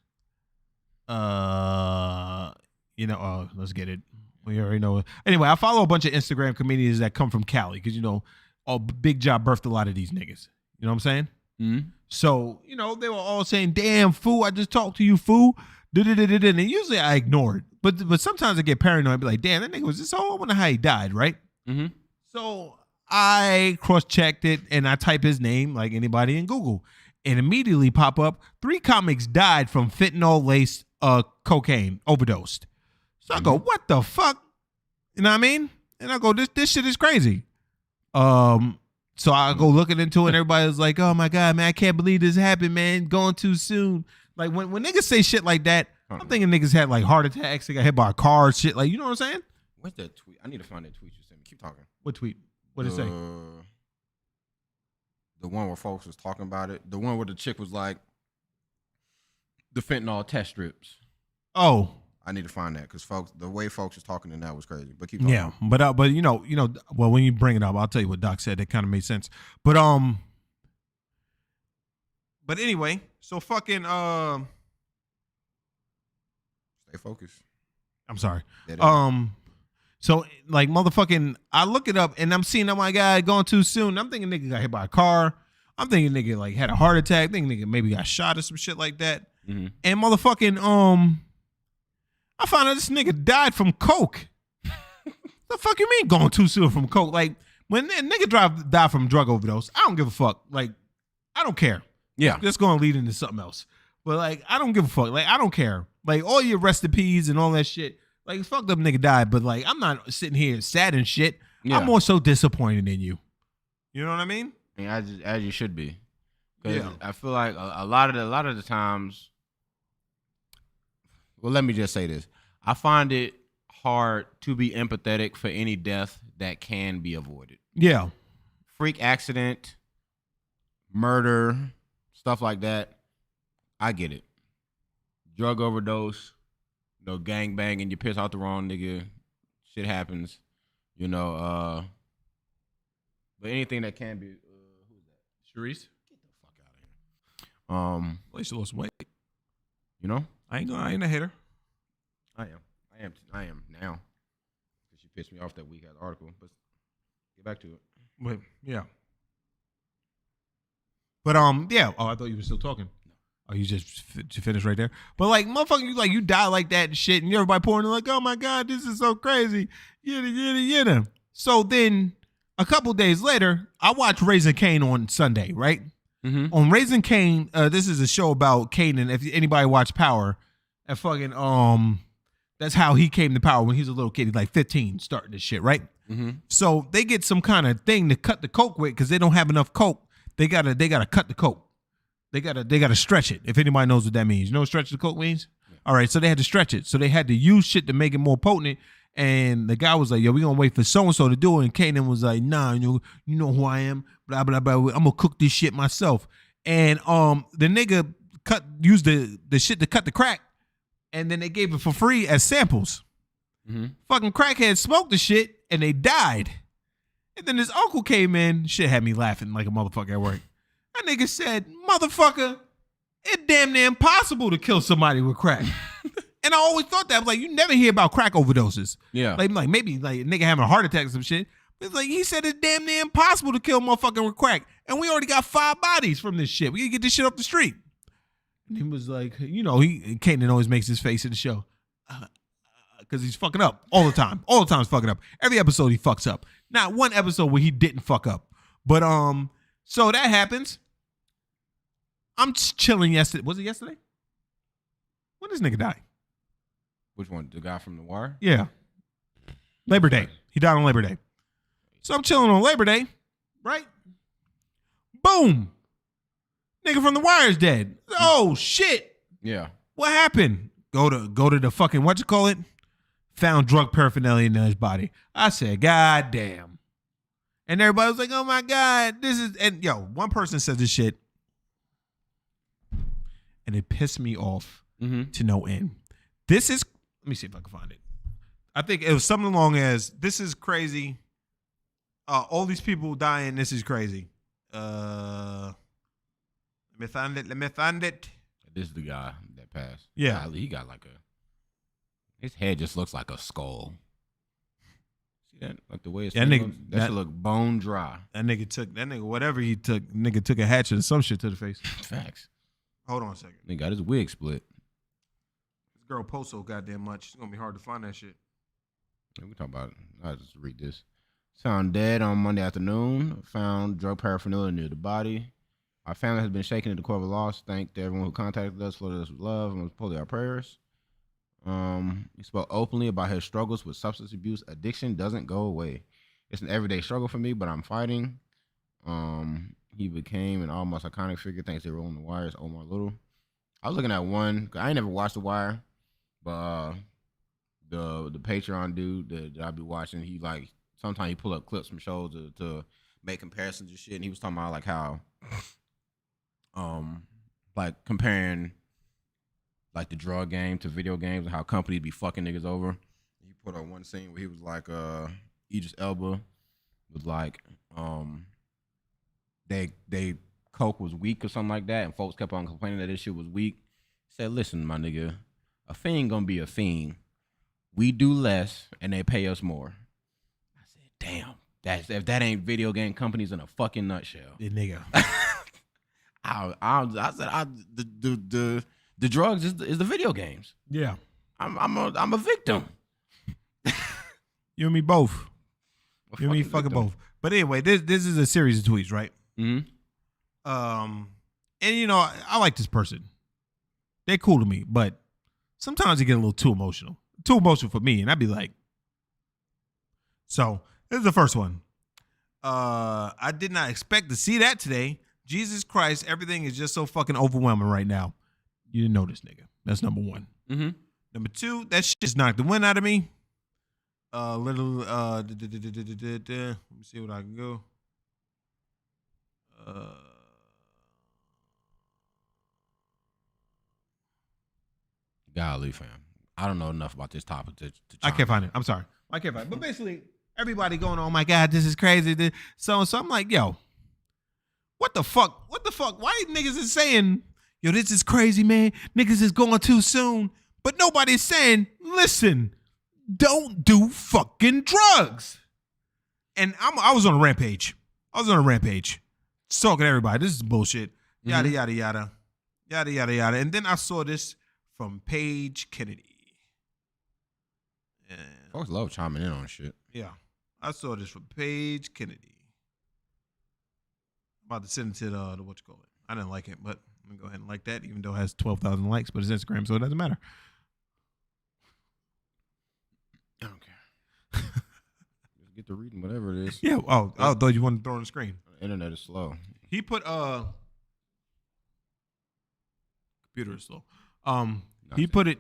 Let's get it. We already know it. Anyway, I follow a bunch of Instagram comedians that come from Cali because, Big Job birthed a lot of these niggas. You know what I'm saying? Mm-hmm. So, they were all saying, damn, fool, I just talked to you, fool. And usually I ignore it. But sometimes I get paranoid and be like, damn, that nigga was this old? I wonder how he died, right? Mm-hmm. So I cross-checked it and I type his name like anybody in Google and immediately pop up 3 comics died from fentanyl-laced cocaine, overdosed. So I go, what the fuck? You know what I mean? And I go, this shit is crazy. So I go looking into it and everybody's like, oh my God, man, I can't believe this happened, man. Going too soon. Like when niggas say shit like that, I'm thinking niggas had like heart attacks, they got hit by a car, shit. Like, you know what I'm saying? What's that tweet? I need to find that tweet you sent me. Keep talking. What tweet? What did it say? the one where folks was talking about it. The one where the chick was like, the fentanyl test strips. Oh, I need to find that because folks, the way folks was talking in that was crazy. But keep talking. yeah, but you know, well, when you bring it up, I'll tell you what Doc said. It kind of made sense. But anyway, so fucking Stay focused. I'm sorry. Dead end. So like motherfucking, I look it up and I'm seeing, oh my God, going too soon. I'm thinking nigga got hit by a car. I'm thinking nigga like had a heart attack. Thinking nigga maybe got shot or some shit like that. Mm-hmm. And motherfucking I found out this nigga died from coke. The fuck you mean going too soon from coke? Like when a nigga die from drug overdose, I don't give a fuck. Like I don't care. Yeah. That's going to lead into something else. But like I don't give a fuck. Like I don't care. Like all your recipes and all that shit. Like fucked up nigga died, but like I'm not sitting here sad and shit. Yeah. I'm more so disappointed in you. You know what I mean? I mean, as you should be. 'Cause Yeah. I feel like a lot of the times. Well, let me just say this. I find it hard to be empathetic for any death that can be avoided. Yeah. Freak accident, murder, stuff like that. I get it. Drug overdose, gang banging, you piss out the wrong nigga. Shit happens. But anything that can be who's that? Sharice? Get the fuck out of here. Well, she lost some weight. I ain't a hater. I am now. Because she pissed me off that week at the article. But get back to it. But yeah. But yeah. Oh, I thought you were still talking. Oh, you just finished right there. But like, motherfucker, you die like that and shit, and everybody pouring like, oh my God, this is so crazy. Yada. So then a couple days later, I watched Raising Cain on Sunday, right? Mm-hmm. On Raising Cain, this is a show about Cain, if anybody watched Power, and fucking that's how he came to power when he was a little kid. He's like 15, starting this shit, right? Mm-hmm. So they get some kind of thing to cut the coke with because they don't have enough coke. They gotta cut the coke. They gotta stretch it. If anybody knows what that means, you know what stretch the coke means? Yeah. All right, so they had to stretch it. So they had to use shit to make it more potent. And the guy was like, "Yo, we gonna wait for so and so to do it." And Kanan was like, "Nah, you know who I am. Blah blah blah. I'm gonna cook this shit myself." And the nigga used the shit to cut the crack, and then they gave it for free as samples. Mm-hmm. Fucking crackheads smoked the shit and they died. And then his uncle came in. Shit had me laughing like a motherfucker at work. That nigga said, "Motherfucker, it's damn near impossible to kill somebody with crack." And I always thought that. I was like, you never hear about crack overdoses. Yeah. Like maybe like a nigga having a heart attack or some shit. But it's like he said it's damn near impossible to kill a motherfucker with crack. And we already got 5 bodies from this shit. We can get this shit off the street. And he was like, Kanan always makes his face in the show. Because he's fucking up all the time. All the time he's fucking up. Every episode he fucks up. Not one episode where he didn't fuck up. But so that happens. I'm just chilling yesterday. Was it yesterday? When did this nigga die? Which one? The guy from The Wire? Yeah. Labor Day. He died on Labor Day. So I'm chilling on Labor Day, right? Boom. Nigga from The Wire's dead. Oh shit. Yeah. What happened? Go to the fucking found drug paraphernalia in his body. I said, God damn. And everybody was like, oh my God, this is, and one person said this shit. And it pissed me off to no end. This is, let me see if I can find it. I think it was something along as, this is crazy. All these people dying, this is crazy. Let me find it. This is the guy that passed. Yeah. He got his head just looks like a skull. See that? Like the way his that face nigga, looks? That should look bone dry. That nigga, whatever he took, took a hatchet or some shit to the face. Facts. Hold on a second. He got his wig split. This girl posts so goddamn much. It's gonna be hard to find that shit. We talk about it. I'll just read this. Found dead on Monday afternoon. Found drug paraphernalia near the body. Our family has been shaken at the core of a loss. Thank to everyone who contacted us, flooded us with love, and was pulling our prayers. He spoke openly about his struggles with substance abuse. Addiction doesn't go away. It's an everyday struggle for me, but I'm fighting. He became an almost iconic figure thanks to Rolling the Wire's Omar Little. I was looking at one. I ain't never watched The Wire, but the Patreon dude that I be watching, he sometimes he pull up clips from shows to make comparisons and shit. And he was talking about like how like comparing like the drug game to video games and how companies be fucking niggas over. He put on one scene where he was like, Idris Elba was like, they coke was weak or something like that, and folks kept on complaining that this shit was weak. He said, listen, my nigga, a fiend gonna be a fiend. We do less and they pay us more. I said, damn, if that ain't video game companies in a fucking nutshell. Yeah, nigga. I said the drugs is the video games. Yeah. I'm a victim. You and me both. You and me fucking both. But anyway, this is a series of tweets, right? Mm-hmm. And you know, I like this person. They're cool to me, but sometimes they get a little too emotional. Too emotional for me, and I'd be like, so this is the first one. I did not expect to see that today. Jesus Christ, everything is just so fucking overwhelming right now. You didn't know this nigga. That's number one. Mm-hmm. Number two, that shit just knocked the wind out of me. Let me see what I can go. Golly, fam. I don't know enough about this topic to I can't find it. I'm sorry. I can't find it. But basically, everybody going, oh my God, this is crazy. So I'm like, yo, what the fuck? What the fuck? Why niggas is saying, yo, this is crazy, man. Niggas is going too soon. But nobody's saying, listen, don't do fucking drugs. And I was on a rampage. Just talking to everybody. This is bullshit. Yada, yada, yada. Yada, yada, yada. And then I saw this from Paige Kennedy. And folks love chiming in on shit. yeah, I saw this from Paige Kennedy. I'm about to send it to the what you call it. I didn't like it, but I'm going to go ahead and like that, even though it has 12,000 likes, but it's Instagram, so it doesn't matter. I don't care. Just get to reading whatever it is. Yeah, I thought you wanted to throw on the screen. The internet is slow. He put computer is slow. He put it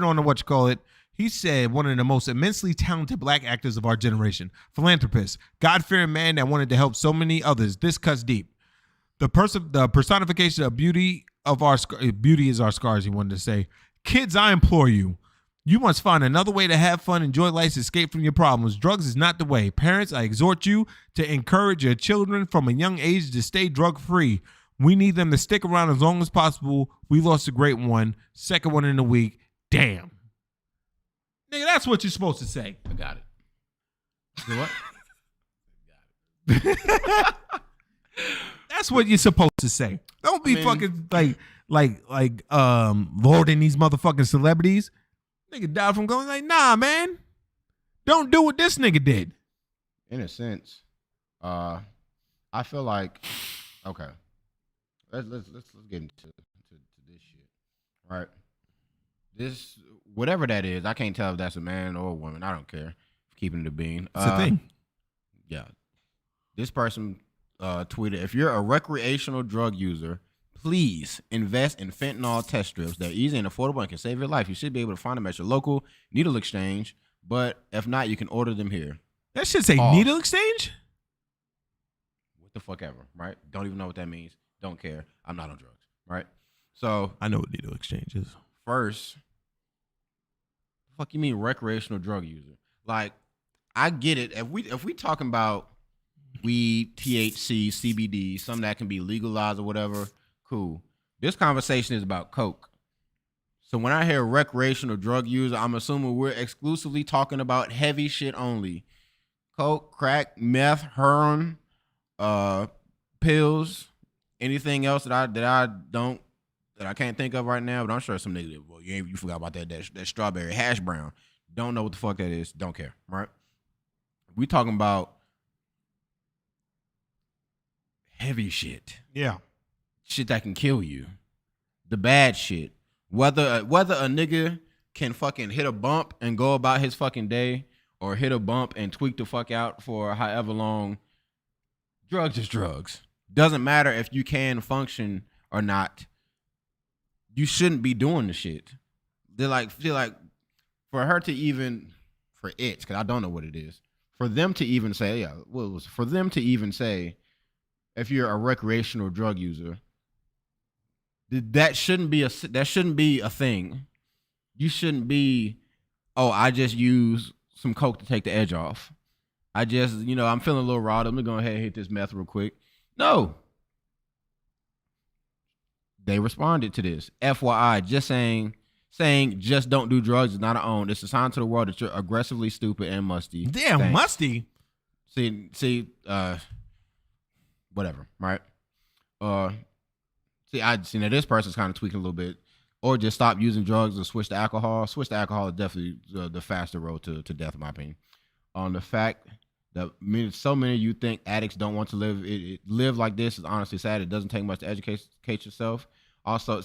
on the what you call it. He said one of the most immensely talented black actors of our generation, philanthropist, God-fearing man that wanted to help so many others. This cuts deep. The personification of beauty is our scars. He wanted to say, kids, I implore you. You must find another way to have fun, enjoy life, escape from your problems. Drugs is not the way. Parents, I exhort you to encourage your children from a young age to stay drug-free. We need them to stick around as long as possible. We lost a great one. Second one in the week. Damn. Nigga, that's what you're supposed to say. I got it. You know what? That's what you're supposed to say. Don't be fucking like lording these motherfucking celebrities. Nigga died from going like, nah, man. Don't do what this nigga did. In a sense, I feel like okay. Let's get into this shit. Right. This whatever that is, I can't tell if that's a man or a woman. I don't care. Keeping it a bean. It's a thing. Yeah. This person tweeted, if you're a recreational drug user, please invest in fentanyl test strips. They're easy and affordable and can save your life. You should be able to find them at your local needle exchange, but if not, you can order them here. That should say needle exchange? What the fuck ever, right? Don't even know what that means. Don't care. I'm not on drugs, right? So I know what needle exchange is. First, fuck you mean recreational drug user? Like, I get it. If we talking about weed, THC, CBD, something that can be legalized or whatever, cool. This conversation is about coke. So when I hear recreational drug user, I'm assuming we're exclusively talking about heavy shit only. Coke, crack, meth, heroin, pills, anything else that I can't think of right now, but I'm sure some nigga did. Well, you forgot about that strawberry hash brown. Don't know what the fuck that is. Don't care, right? We talking about heavy shit. Yeah. Shit that can kill you. The bad shit. Whether a nigga can fucking hit a bump and go about his fucking day or hit a bump and tweak the fuck out for however long, drugs is drugs. Doesn't matter if you can function or not. You shouldn't be doing the shit. Feel like for her to even, for it, because I don't know what it is, for them to even say, for them to even say, if you're a recreational drug user, that shouldn't be a thing. You shouldn't be, oh, I just use some coke to take the edge off. I just, I'm feeling a little raw. Let me go ahead and hit this meth real quick. No. They responded to this. FYI, just saying just don't do drugs is not an own. It's a sign to the world that you're aggressively stupid and musty. Damn, Thanks. musty. See, whatever, right? Now this person's kind of tweaking a little bit, or just stop using drugs or switch to alcohol. Switch to alcohol is definitely the faster road to death, in my opinion. On the fact that so many of you think addicts don't want to live like this is honestly sad. It doesn't take much to educate yourself. Also,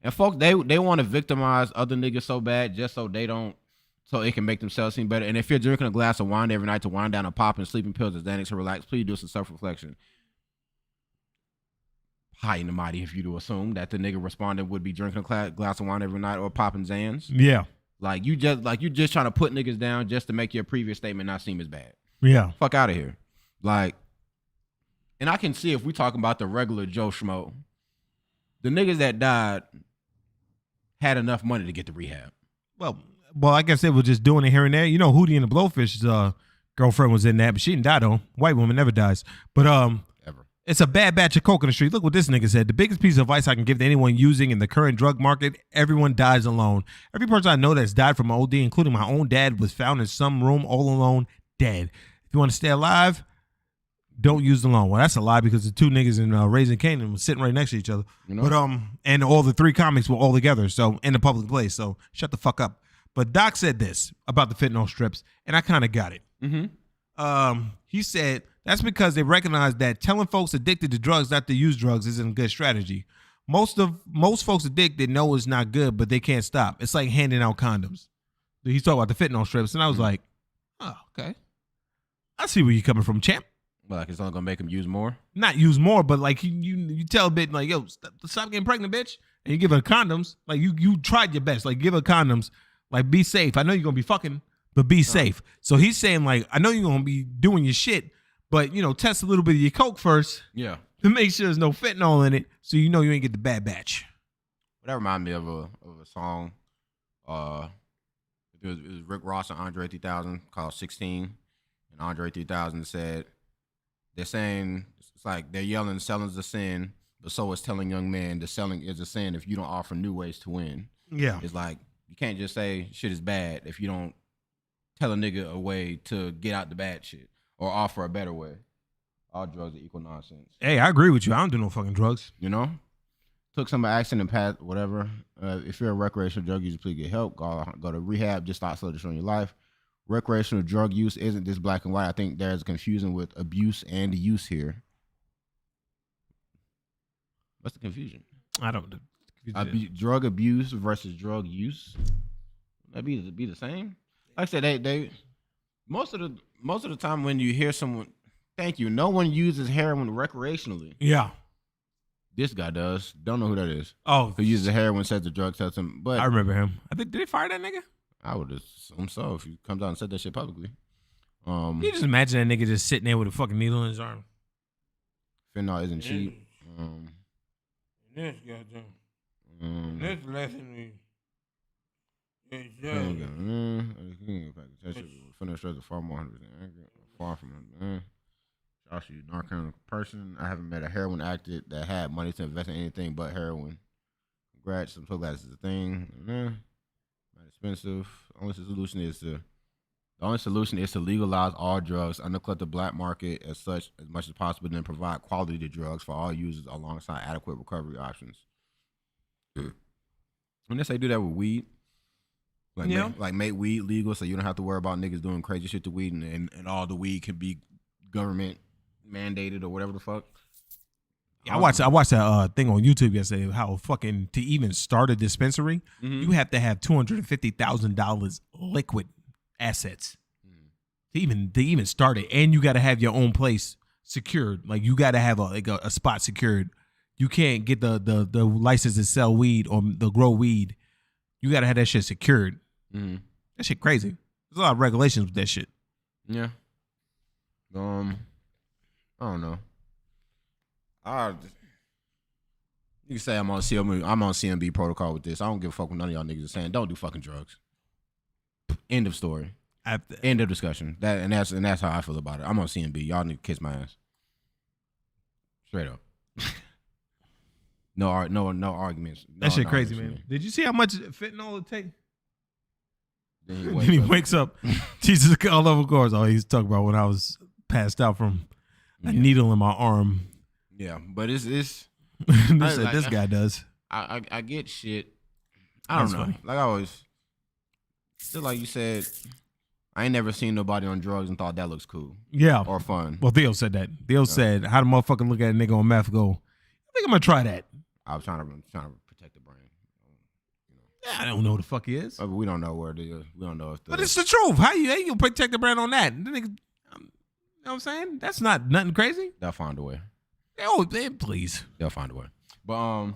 and folks, they want to victimize other niggas so bad just so it can make themselves seem better. And if you're drinking a glass of wine every night to wind down a pop and sleeping pills as Xanax to relax, please do some self-reflection. High in the mighty if you do assume that the nigga responding would be drinking a glass of wine every night or popping Xans. Yeah. Like you just trying to put niggas down just to make your previous statement not seem as bad. Yeah. Fuck out of here. Like, and I can see if we talking about the regular Joe Schmo, the niggas that died had enough money to get to rehab. Well, I guess they were just doing it here and there. Hootie and the Blowfish's girlfriend was in that, but she didn't die though. White woman never dies. But Ever. It's a bad batch of coke in the street. Look what this nigga said. The biggest piece of advice I can give to anyone using in the current drug market, everyone dies alone. Every person I know that's died from OD, including my own dad, was found in some room all alone, dead. If you want to stay alive, don't use the alone. Well, that's a lie because the two niggas in Raising Canaan were sitting right next to each other. But and all the three comics were all together, so in a public place. So shut the fuck up. But Doc said this about the fentanyl strips, and I kind of got it. Mm-hmm. He said that's because they recognize that telling folks addicted to drugs not to use drugs isn't a good strategy. Most folks addicted know it's not good, but they can't stop. It's like handing out condoms. He's talking about the fentanyl strips, and I was like, oh, okay. I see where you're coming from, champ. Well, like it's only gonna make them use more. Not use more, but like you tell a bit like, yo, stop getting pregnant, bitch, and you give her condoms. Like you tried your best. Like give her condoms. Like be safe. I know you're gonna be fucking, but be safe. So he's saying like, I know you're gonna be doing your shit, but test a little bit of your coke first. Yeah. To make sure there's no fentanyl in it, so you ain't get the bad batch. That reminded me of a song. It was Rick Ross and Andre 3000 called 16. And Andre 3000 said, they're saying, it's like they're yelling, selling's a sin, but so is telling young men the selling is a sin if you don't offer new ways to win. Yeah. It's like, you can't just say shit is bad if you don't tell a nigga a way to get out the bad shit or offer a better way. All drugs are equal nonsense. Hey, I agree with you. I don't do no fucking drugs. Took some action and path, whatever. If you're a recreational drug user, please get help. Go to rehab. Just start slowly destroying your life. Recreational drug use isn't this black and white. I think there's confusion with abuse and use here. What's the confusion? I don't. Drug abuse versus drug use. That be the same. Like I said, they most of the time when you hear someone, thank you. No one uses heroin recreationally. Yeah. This guy does. Don't know who that is. Oh, who uses heroin, says the drug tells him. But I remember him. I think did they fire that nigga? I would assume so if he comes out and said that shit publicly. You just imagine that nigga just sitting there with a fucking needle in his arm. Fentanyl isn't cheap. This goddamn. This lesson me. Fentanyl strips are far more 100% accurate. Far from it. Josh, you narcotic person. I haven't met a heroin addict that had money to invest in anything but heroin. Congrats. I'm so glad this is a thing. Not expensive. The only solution is to legalize all drugs, undercut the black market as much as possible, then provide quality drugs for all users alongside adequate recovery options. Unless they do that with weed. Make weed legal so you don't have to worry about niggas doing crazy shit to weed and all the weed can be government mandated or whatever the fuck. Yeah, I watched that thing on YouTube yesterday how fucking to even start a dispensary, you have to have $250,000 liquid assets to even start it, and you got to have your own place secured. Like you got to have a spot secured. You can't get the license to sell weed or the grow weed. You got to have that shit secured. That shit crazy. There's a lot of regulations with that shit. Yeah. I don't know. You can say I'm on CMB protocol with this. I don't give a fuck what none of y'all niggas are saying. Don't do fucking drugs. End of story. End of discussion. That's how I feel about it. I'm on CMB. Y'all need to kiss my ass. Straight up. No arguments. That shit crazy, man. Did you see how much fentanyl it take? Then He wakes up. Jesus all over course. Oh, he's talking about when I was passed out from a needle in my arm. Yeah, but it's this guy does. I get shit. I don't know. Funny. Like I always, just like you said, I ain't never seen nobody on drugs and thought that looks cool. Yeah. Or fun. Well, Theo said that. Theo said, how the motherfucker look at a nigga on meth and go, I think I'm going to try that. I was trying to protect the brand. Yeah, I don't know who the fuck he is. But we don't know where it is. We don't know if But it's the truth. How you gonna protect the brand on that? The nigga, you know what I'm saying? That's not nothing crazy. They'll find a way. Oh, please. They'll find a way. But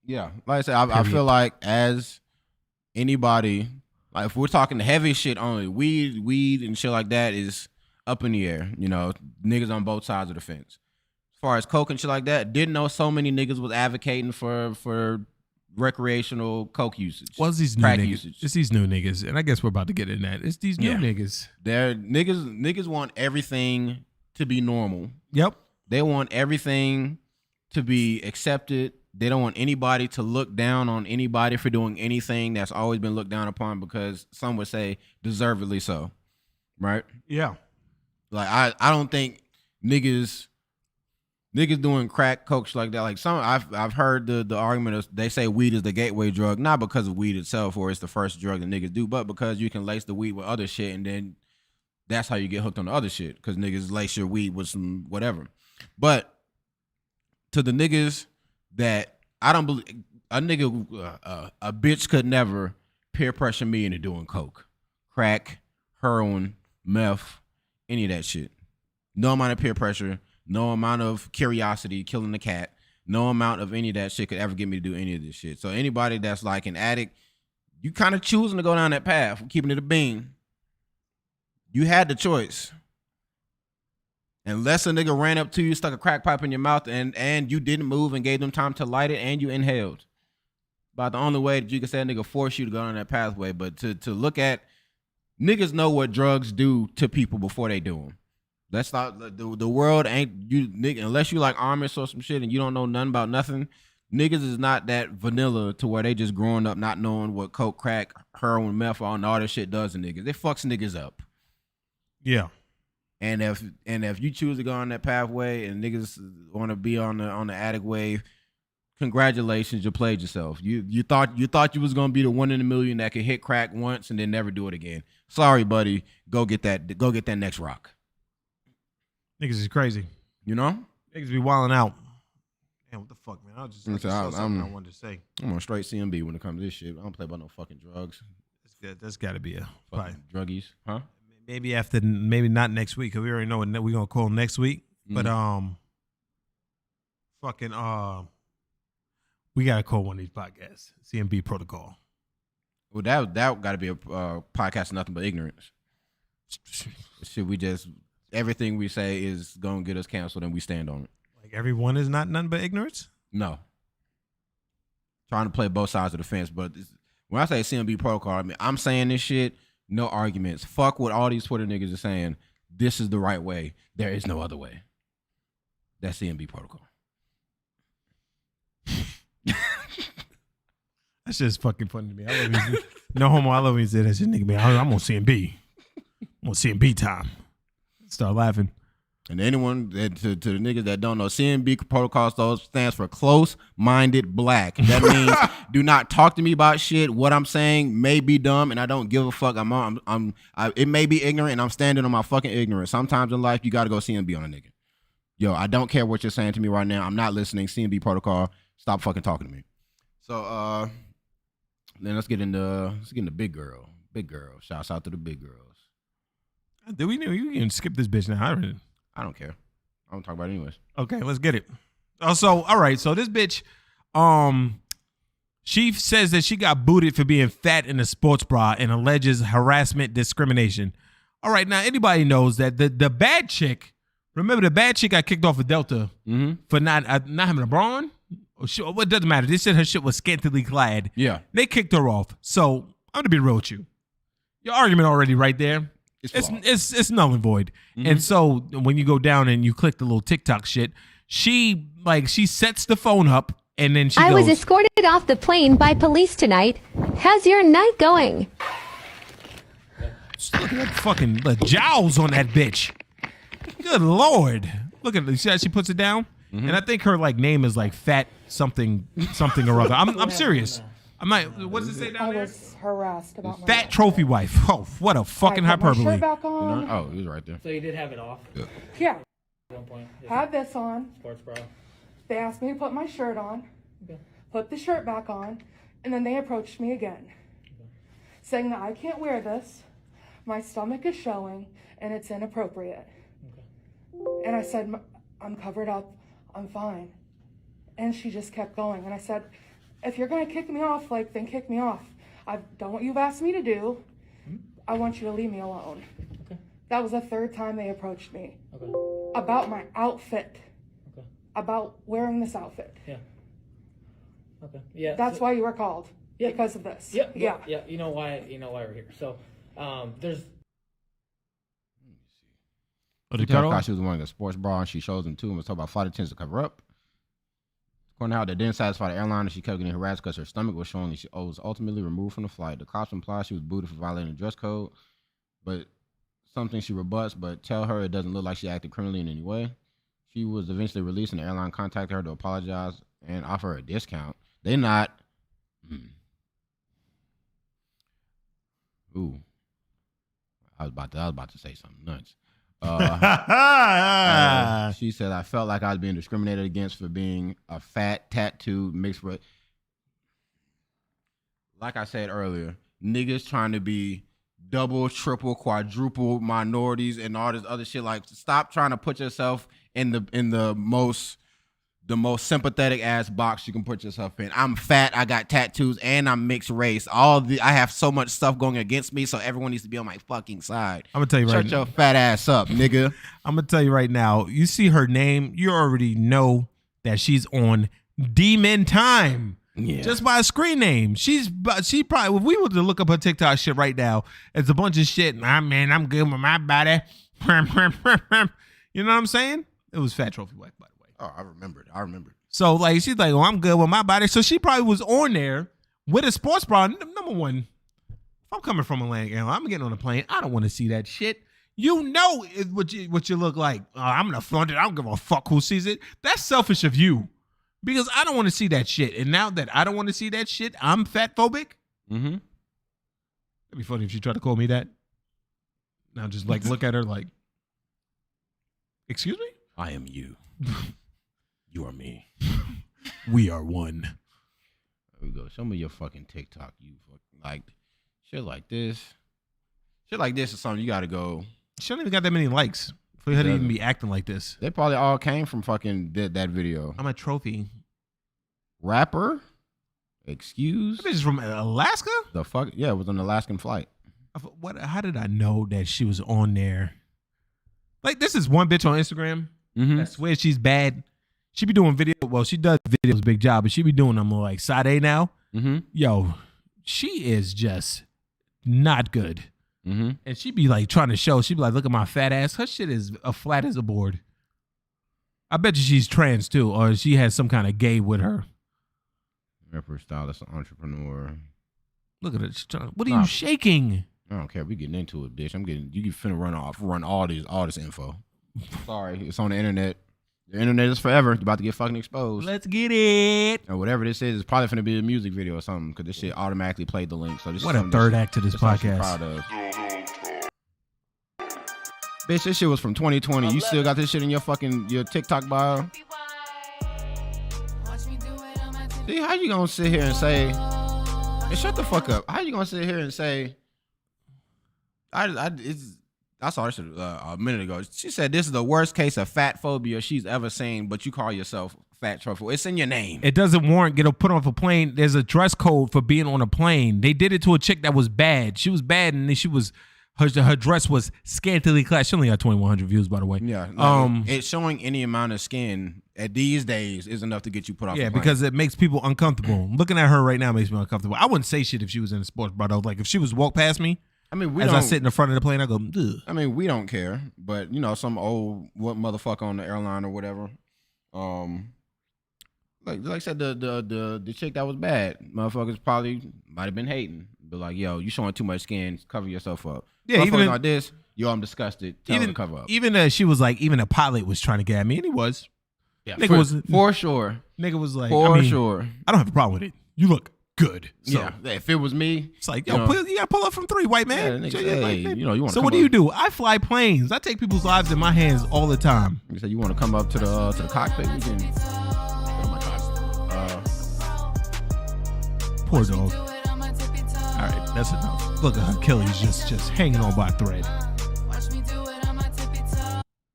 yeah, like I said, I feel like as anybody, like if we're talking the heavy shit only, weed and shit like that is up in the air. You know, niggas on both sides of the fence. As far as coke and shit like that, didn't know so many niggas was advocating for recreational coke usage. Well, it's these new crack niggas. usage. It's these new niggas, and I guess we're about to get in that. It's these new niggas. They're niggas want everything to be normal. Yep. They want everything to be accepted. They don't want anybody to look down on anybody for doing anything that's always been looked down upon, because some would say deservedly so. Right? Yeah. Like I don't think niggas doing crack, coke, like that. Like some, I've heard the argument of, they say weed is the gateway drug, not because of weed itself or it's the first drug that niggas do, but because you can lace the weed with other shit, and then that's how you get hooked on the other shit, because niggas lace your weed with some whatever. But to the niggas that I don't believe, a bitch could never peer pressure me into doing coke, crack, heroin, meth, any of that shit. No amount of peer pressure. No amount of curiosity, killing the cat, no amount of any of that shit could ever get me to do any of this shit. So anybody that's like an addict, you kind of choosing to go down that path, keeping it a bean. You had the choice. Unless a nigga ran up to you, stuck a crack pipe in your mouth, and you didn't move and gave them time to light it, and you inhaled. About the only way that you can say a nigga force you to go down that pathway. But to look at, niggas know what drugs do to people before they do them. Let's not, the world ain't you nigga, unless you like Amish or some shit and you don't know nothing about nothing. Niggas is not that vanilla to where they just growing up not knowing what coke, crack, heroin, meth, and all this shit does to niggas. It fucks niggas up. Yeah. And if you choose to go on that pathway and niggas want to be on the addict wave, congratulations, you played yourself. You thought you was gonna be the one in a million that could hit crack once and then never do it again. Sorry, buddy. Go get that next rock. Niggas is crazy. You know? Niggas be wilding out. Man, what the fuck, man? I was just something I wanted to say. I'm on straight CMB when it comes to this shit. I don't play about no fucking drugs. That's got to be a fucking druggies, huh? Maybe not next week, because we already know what we're gonna call next week. But we gotta call one of these podcasts CMB Protocol. Well, that got to be a podcast of nothing but ignorance. Should we just everything we say is gonna get us canceled and we stand on it? Like everyone is not nothing but ignorance? No. Trying to play both sides of the fence, but when I say CMB protocol, I mean I'm saying this shit, no arguments. Fuck what all these Twitter niggas are saying. This is the right way. There is no other way. That's CMB protocol. That's just fucking funny to me. I love you. No homo. I love when you say that shit, nigga. Man, I'm on CMB. I'm on CMB time. Start laughing. And anyone to the niggas that don't know, CMB protocol stands for close-minded black. That means do not talk to me about shit. What I'm saying may be dumb, and I don't give a fuck. It may be ignorant, and I'm standing on my fucking ignorance. Sometimes in life, you got to go CMB on a nigga. Yo, I don't care what you're saying to me right now. I'm not listening. CMB protocol. Stop fucking talking to me. So then let's get into big girl. Big girl. Shouts out to the big girls. Do we know you can skip this bitch now? I don't care. I don't talk about it anyways. Okay, let's get it. So, all right. So this bitch, she says that she got booted for being fat in a sports bra and alleges harassment discrimination. All right, now anybody knows that the bad chick Remember the bad chick got kicked off of Delta for not having a bra on? Well, it doesn't matter. They said her shit was scantily clad. Yeah. They kicked her off. So I'm gonna be real with you. Your argument already right there. It's null and void. And so when you go down and you click the little TikTok shit, she sets the phone up and then she I goes, was escorted off the plane by police tonight. How's your night going? Just look at that fucking the jowls on that bitch. Good Lord. Look at it. See how she puts it down? And I think her like name is like Fat something or other. I'm serious. I'm not. What does it say down I there? was harassed about my Fat trophy wife. Oh, what a fucking I put my hyperbole. shirt back on. Oh, he was right there. So you did have it off Yeah. at one point. Had this on. Sports bra. They asked me to put my shirt on. Put the shirt back on. And then they approached me again. Saying that I can't wear this. My stomach is showing. And it's inappropriate. And I said, I'm covered up. I'm fine. And she just kept going. And I said, if you're going to kick me off, then kick me off. I've done what you've asked me to do. I want you to leave me alone. Okay. That was the third time they approached me. Okay. About my outfit. Okay. About wearing this outfit. Yeah. Okay. Yeah. That's why you were called. Yeah. Because of this. Yeah. Yeah. Yeah. You know why we're here. So, there's. She tells Scott she was wearing a sports bra and she shows him too and was talking about flight attendants to cover up. According to how they didn't satisfy the airline and she kept getting harassed because her stomach was showing that she was ultimately removed from the flight. The cops implied she was booted for violating the dress code, but something she rebuts, but tell her it doesn't look like she acted criminally in any way. She was eventually released and the airline contacted her to apologize and offer her a discount. They not. Ooh. I was about to say something nuts. She said, I felt like I was being discriminated against for being a fat, tattooed, mixed with. Like I said earlier, niggas trying to be double, triple, quadruple minorities and all this other shit. Like, stop trying to put yourself in the most sympathetic ass box you can put yourself in. I'm fat, I got tattoos, and I'm mixed race. I have so much stuff going against me, so everyone needs to be on my fucking side. I'm gonna tell you right now. Shut your fat ass up, nigga. I'm gonna tell you right now. You see her name, you already know that she's on demon time. Yeah. Just by a screen name. She probably, if we were to look up her TikTok shit right now, it's a bunch of shit. I'm good with my body. You know what I'm saying? It was Fat Trophy Wife, by the way. Oh, I remember it. So like she's like, oh, I'm good with my body. So she probably was on there with a sports bra. Number one, if I'm coming from Atlantic Airlines, I'm getting on a plane. I don't want to see that shit. You know what you look like. I'm gonna flaunt it. I don't give a fuck who sees it. That's selfish of you, because I don't want to see that shit. And now that I don't want to see that shit, I'm fat phobic. Mm-hmm. It'd be funny if she tried to call me that. Now just like look at her like, excuse me? I am you. You are me. We are one. There we go. Show me your fucking TikTok. You fucking like shit like this. Shit like this is something you gotta go. She don't even got that many likes for her to even be acting like this. They probably all came from fucking that video. I'm a trophy. Rapper? Excuse? That bitch is from Alaska? The fuck? Yeah, it was an Alaskan flight. How did I know that she was on there? Like, this is one bitch on Instagram that swears she's bad. She be doing video. Well, she does videos, big job, but she be doing them like Sade now. Mm-hmm. Yo, she is just not good. Mm-hmm. And she be like trying to show. She be like, look at my fat ass. Her shit is flat as a board. I bet you she's trans too, or she has some kind of gay with her. Rapper, stylist, entrepreneur. Look at it. What are you shaking? I don't care. We getting into it, bitch. You finna run all this info. Sorry, it's on the internet. The internet is forever. You're about to get fucking exposed. Let's get it. And whatever this is, it's probably finna be a music video or something, because this shit automatically played the link. So this What is a third act to this podcast. Proud of. Bitch, this shit was from 2020. You still got this shit in your TikTok bio? See, how you gonna sit here and say, and shut the fuck up. How you gonna sit here and say, I saw this a minute ago. She said this is the worst case of fat phobia she's ever seen, but you call yourself Fat Trophy. It's in your name. It doesn't warrant getting put off a plane. There's a dress code for being on a plane. They did it to a chick that was bad. She was bad, and she was Her dress was scantily clad. She only got 2,100 views, by the way. Yeah. It's showing any amount of skin at these days is enough to get you put off. Yeah, the plane. because it makes people uncomfortable. Looking at her right now makes me uncomfortable. I wouldn't say shit if she was in a sports bra though. Like if she was walk past me, I mean, I sit in the front of the plane, I go, ugh. I mean, we don't care, but you know, some old what motherfucker on the airline or whatever. Like I said, the chick that was bad, motherfuckers probably might have been hating. But like, yo, you showing too much skin, cover yourself up. Yeah, even like this, yo, I'm disgusted. Tell them to cover up. Even she was like, even a pilot was trying to get at me, and he was. Yeah, nigga for sure. Nigga was like, for sure. I don't have a problem with it. You look good. So, yeah, if it was me, it's like, yo, you gotta pull up from 3, white man. Yeah, hey, you know, you want. So what do you do? I fly planes. I take people's lives in my hands all the time. You say you want to come up to the cockpit? We can. Poor dog. All right, that's enough. Look at her Achilles just hanging on by a thread.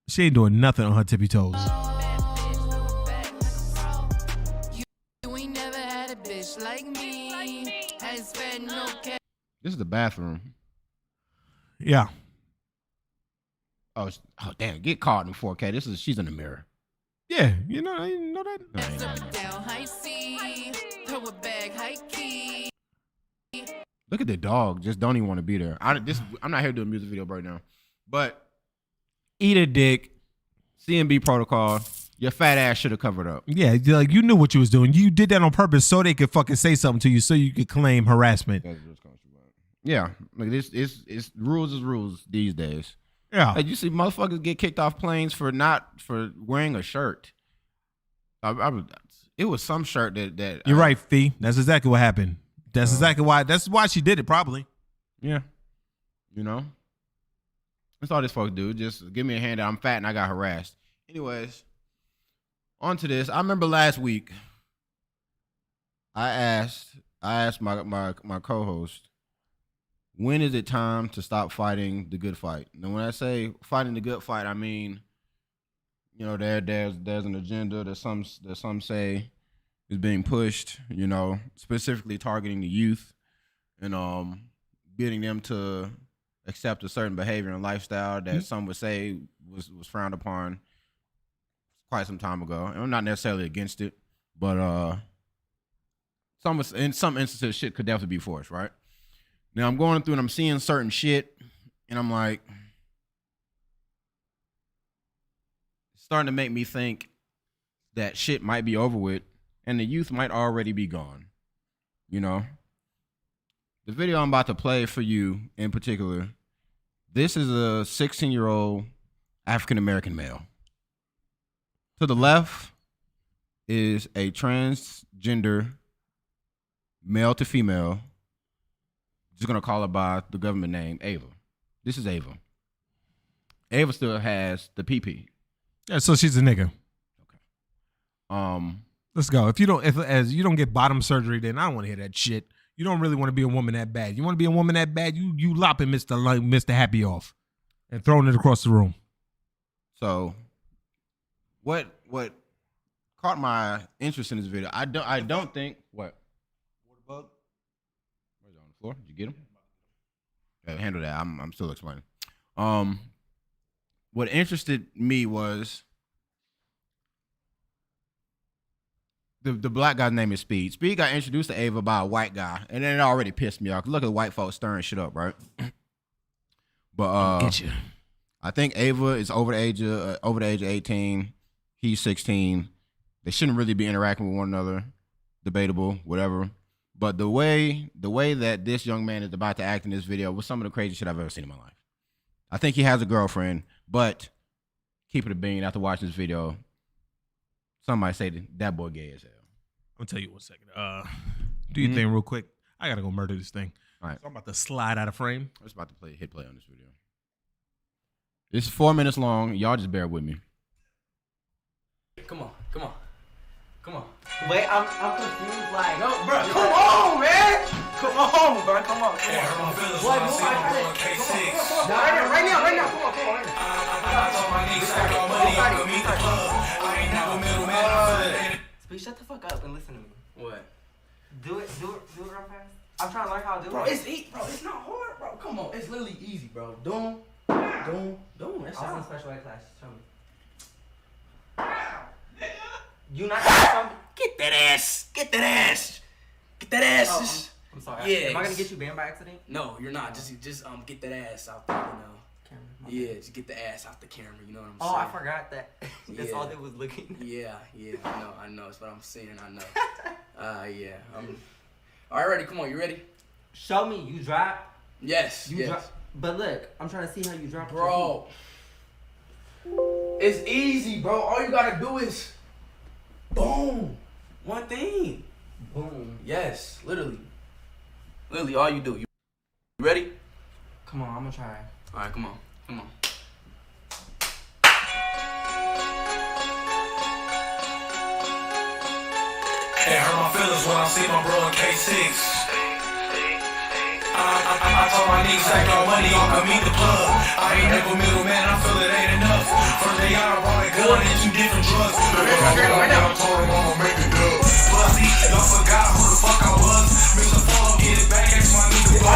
She ain't doing nothing on her tippy toes. This is the bathroom. Yeah. Oh damn! Get caught in 4K. She's in the mirror. Yeah, you know that. Look at the dog. Just don't even want to be there. I'm not here to do a music video right now, but eat a dick. CMB protocol. Your fat ass should have covered up. Yeah, like you knew what you was doing. You did that on purpose so they could fucking say something to you, so you could claim harassment. Yeah, like it's rules is rules these days. Yeah, like you see motherfuckers get kicked off planes for wearing a shirt. It was some shirt that you're right, Fee. That's exactly what happened. That's exactly why. That's why she did it, probably. Yeah, you know, that's all this folks do. Just give me a handout. I'm fat and I got harassed. Anyways, on to this. I remember last week. I asked my co-host, when is it time to stop fighting the good fight? And when I say fighting the good fight, I mean, you know, there's an agenda that some say is being pushed, you know, specifically targeting the youth and getting them to accept a certain behavior and lifestyle that some would say was frowned upon quite some time ago. And I'm not necessarily against it, but in some instances shit could definitely be forced, right? Now I'm going through and I'm seeing certain shit, and I'm like, it's starting to make me think that shit might be over with, and the youth might already be gone. You know, the video I'm about to play for you in particular, this is a 16-year-old African American male. To the left is a transgender male to female. Just gonna call her by the government name, Ava. This is Ava. Ava still has the PP. Yeah, so she's a nigga. Okay. Let's go. If you don't get bottom surgery, then I don't want to hear that shit. You don't really want to be a woman that bad. You want to be a woman that bad, you lopping Mr. Happy off and throwing it across the room. So, what caught my interest in this video? I don't think what. Did you get him? Yeah, handle that. I'm still explaining. What interested me was the black guy's name is Speed. Speed got introduced to Ava by a white guy, and then it already pissed me off. Look at the white folks stirring shit up, right? But get you. I think Ava is over the age of 18. He's 16. They shouldn't really be interacting with one another. Debatable, whatever. But the way that this young man is about to act in this video was some of the craziest shit I've ever seen in my life. I think he has a girlfriend, but keep it a bean. After watching this video, somebody say that boy gay as hell. I'm gonna tell you 1 second. Do your thing real quick. I gotta go murder this thing. All right. So I'm about to slide out of frame. I'm just about to hit play on this video. This is 4 minutes long. Y'all just bear with me. Come on. Wait, I'm confused. Like, no, bro, come on, man. Come on, bro. Come on. Yeah, hurt my feelings What? when I see my boy K6. Right now. Come on. I told my niggas stack all money, I'm gonna meet the club. I ain't never middleman. Speed, shut the fuck up and listen to me. What? Do it real fast. I'm trying to learn how to do it. Bro, it's not hard, bro. come on. It's literally easy, bro. Doom. That's I was in all. special ed class. Tell me. You not gonna tell me? Get that ass. Get that ass. Get that ass. Oh, I'm sorry. Yeah. Am I gonna get you banned by accident? No, you're not. Just get that ass out there, you know. Camera. Yeah, just get the ass off the camera. You know what I'm Oh, saying? I forgot that. That's Yeah. all they was looking. Yeah. I know. That's what I'm saying. I know. Yeah. All right, ready? Come on, you ready? Show me. You drop. Yes. You drop. But look, I'm trying to see how you drop. Bro, it's easy, bro. All you gotta do is boom. One thing. Boom. Yes, literally. Literally, all you do. You ready? Come on, I'm gonna try. All right, come on. It hurt my feelings when I see my bro in K6. I told my niggas stack your money, y'all can meet the plug. I ain't never middleman, I feel it ain't enough. First day out, I brought a gun and 2 different drugs. I told him I'ma make it dub. Pussy, y'all forgot who the fuck I was. Mr. Fall, get it back, ask my nigga Bo.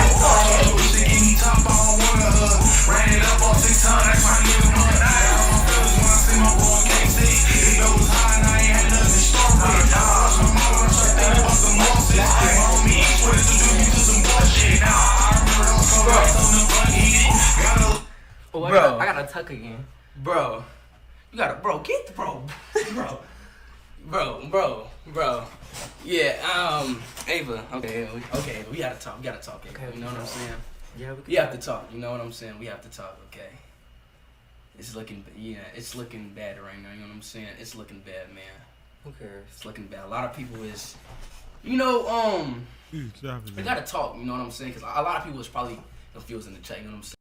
Used to give me top, I don't wanna hug. Ran it up on 6 ton, that's my nigga Bud. I hurt my feelings when I see my bro in K6. It was high and I ain't had nothing to start with. I lost my mama, I started thinking about the losses. My homie East wanted to do me to some bullshit. Now I remember those comments on the bug eating. Oh, I gotta tuck again. Bro, you gotta, get the bro. Yeah, Ava, okay, we gotta talk, Ava. Okay, You know what I'm saying? Yeah, We have to talk, you know what I'm saying? We have to talk, okay? It's looking bad right now, you know what I'm saying? It's looking bad, man. Who cares? It's looking bad. A lot of people is, we gotta talk, you know what I'm saying? Because a lot of people is probably confused in the chat, you know what I'm saying?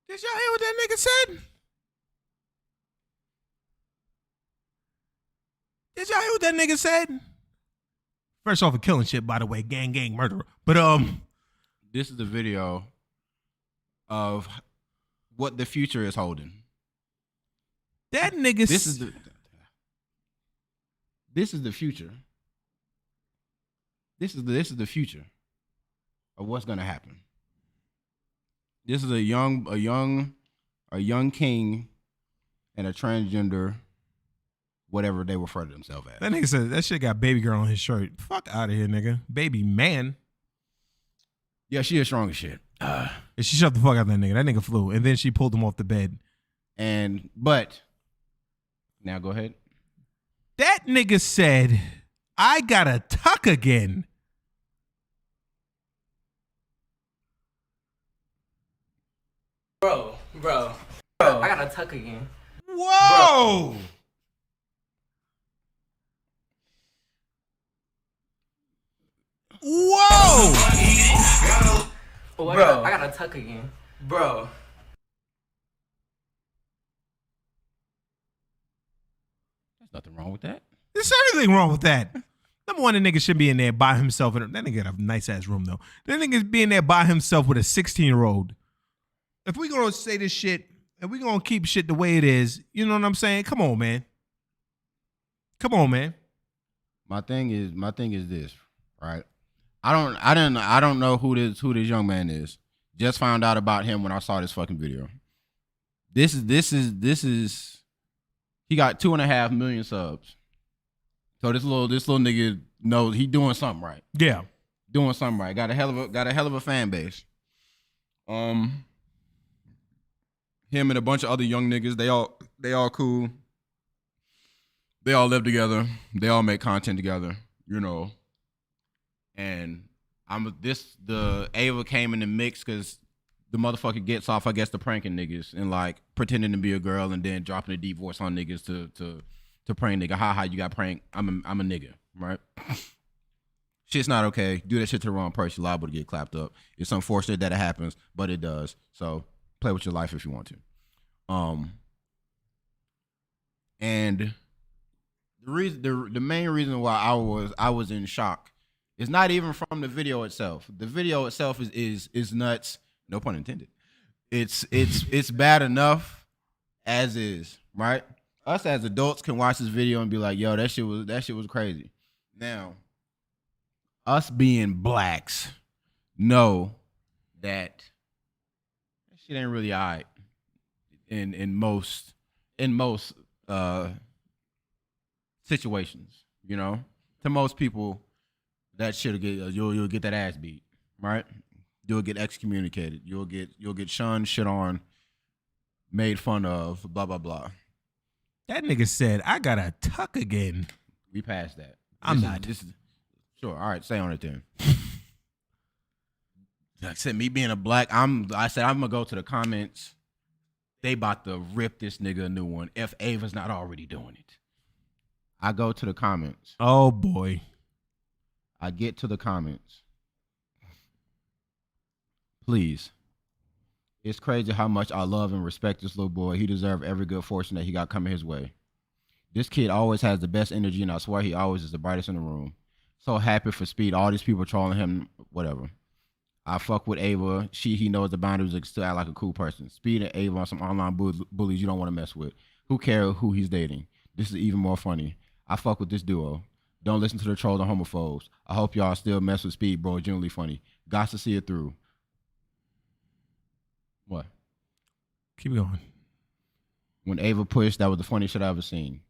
Did y'all hear what that nigga said? Did y'all hear what that nigga said? Fresh off of killing shit, by the way, gang murderer. But This is the video of what the future is holding. that nigga. This is the future. This is the future of what's gonna happen. This is a young king and a transgender, whatever they refer to themselves as. That nigga said that shit got baby girl on his shirt. Fuck out of here, nigga. Baby man. Yeah, she is strong as shit. And she shoved the fuck out of that nigga. That nigga flew, and then she pulled him off the bed. But now go ahead. That nigga said, "I gotta tuck again." Bro. I gotta tuck again. Whoa! Whoa! Oh, I gotta tuck again. Bro. There's nothing wrong with that. There's everything wrong with that. Number one, the nigga should be in there by himself. That nigga got a nice ass room though. That nigga's being there by himself with a 16-year-old. If we gonna say this shit and we gonna keep shit the way it is, you know what I'm saying? Come on, man. My thing is this, right? I don't know who this young man is. Just found out about him when I saw this fucking video. This is he got 2.5 million subs. So this little nigga knows he doing something right. Yeah. Doing something right. Got a hell of a fan base. Him and a bunch of other young niggas, they all cool. They all live together. They all make content together, you know. And the Ava came in the mix because the motherfucker gets off, I guess, the pranking niggas and like pretending to be a girl and then dropping a deep voice on niggas to prank nigga. Ha, you got pranked. I'm a nigga, right? Shit's not okay. Do that shit to the wrong person, you're liable to get clapped up. It's unfortunate that it happens, but it does. So play with your life if you want to. And the main reason why I was in shock is not even from the video itself. The video itself is nuts. No pun intended. It's bad enough as is, right? us as adults can watch this video and be like, yo, that shit was crazy. Now, us being blacks know that shit ain't really all right in most situations, you know. To most people, that shit'll get you'll get that ass beat, right? You'll get excommunicated. You'll get shunned, shit on, made fun of, blah blah blah. That nigga said, "I got to tuck again." We passed that. I'm not. This is sure. All right, stay on it then. Like I said, me being a black, I said I'm gonna go to the comments. They about to rip this nigga a new one if Ava's not already doing it. I go to the comments. Oh boy. I get to the comments. Please. It's crazy how much I love and respect this little boy. He deserves every good fortune that he got coming his way. This kid always has the best energy, and I swear he always is the brightest in the room. So happy for Speed. All these people trolling him, whatever. I fuck with Ava. He knows the boundaries and still act like a cool person. Speed and Ava are some online bullies you don't want to mess with. Who cares who he's dating? This is even more funny. I fuck with this duo. Don't listen to the trolls and homophobes. I hope y'all still mess with Speed, bro. Genuinely funny. Got to see it through. What? Keep going. When Ava pushed, that was the funniest shit I ever seen.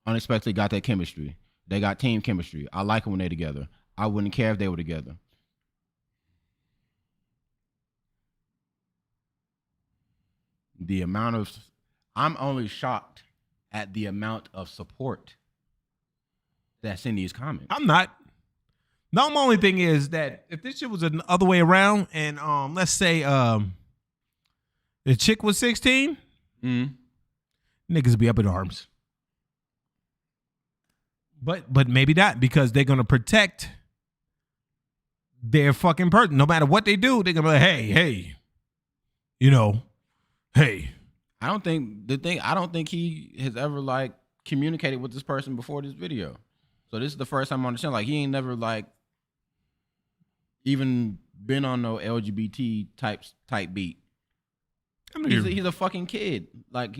Unexpectedly got that chemistry. They got team chemistry. I like them when they're together. I wouldn't care if they were together. I'm only shocked at the amount of support that's in these comments. I'm not. The only thing is that if this shit was the other way around, and let's say the chick was 16, niggas would be up in arms. But maybe not, because they're gonna protect their fucking person. No matter what they do, they're gonna be like, hey, you know, hey. I don't think he has ever like communicated with this person before this video. So this is the first time I'm understanding. Like he ain't never like even been on no LGBT type beat. I mean, he's a fucking kid. Like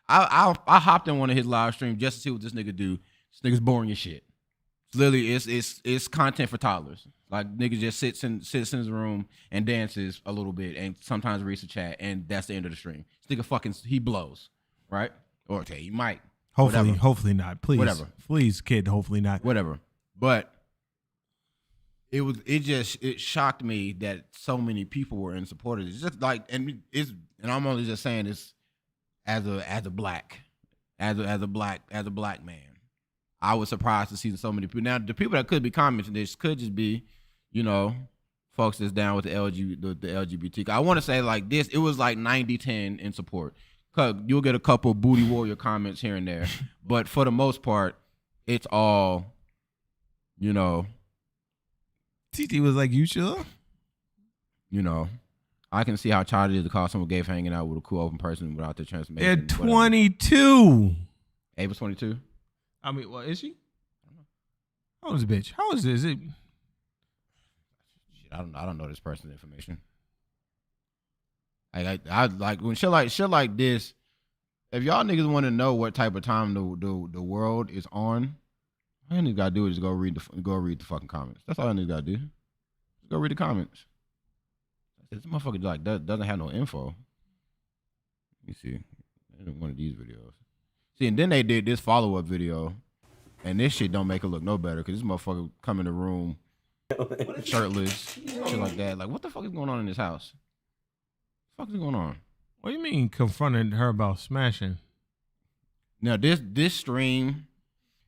I hopped in one of his live streams just to see what this nigga do. This nigga's boring as shit. It's literally it's content for toddlers. Like nigga just sits in his room and dances a little bit and sometimes reads the chat and that's the end of the stream. This nigga he blows, right? Or okay, he might. Hopefully not. Please. Whatever. Please, kid, hopefully not. Whatever. But it shocked me that so many people were in support of it. It's just like and I'm only just saying this as a black man. I was surprised to see so many people. Now the people that could be commenting this could just be, you know, folks that's down with the LGBT. I want to say like this, it was like 90-10 in support. You'll get a couple booty warrior comments here and there, but for the most part, it's all, you know. TT was like, "You sure?" You know, I can see how childish it is to call someone gay for hanging out with a cool open person without their transformation. They're 22. Ava's 22. I mean, well, is she? How old is the bitch? How old is it? I don't know this person's information. I like when shit like this. If y'all niggas want to know what type of time the world is on, all you niggas gotta do is go read the fucking comments. That's all you niggas gotta do. Just go read the comments. This motherfucker like doesn't have no info. Let me see. One of these videos. See, and then they did this follow-up video, and this shit don't make it look no better because this motherfucker come in the room shirtless, shit like that. Like, what the fuck is going on in this house? What the fuck is going on? What do you mean confronted her about smashing? Now this stream,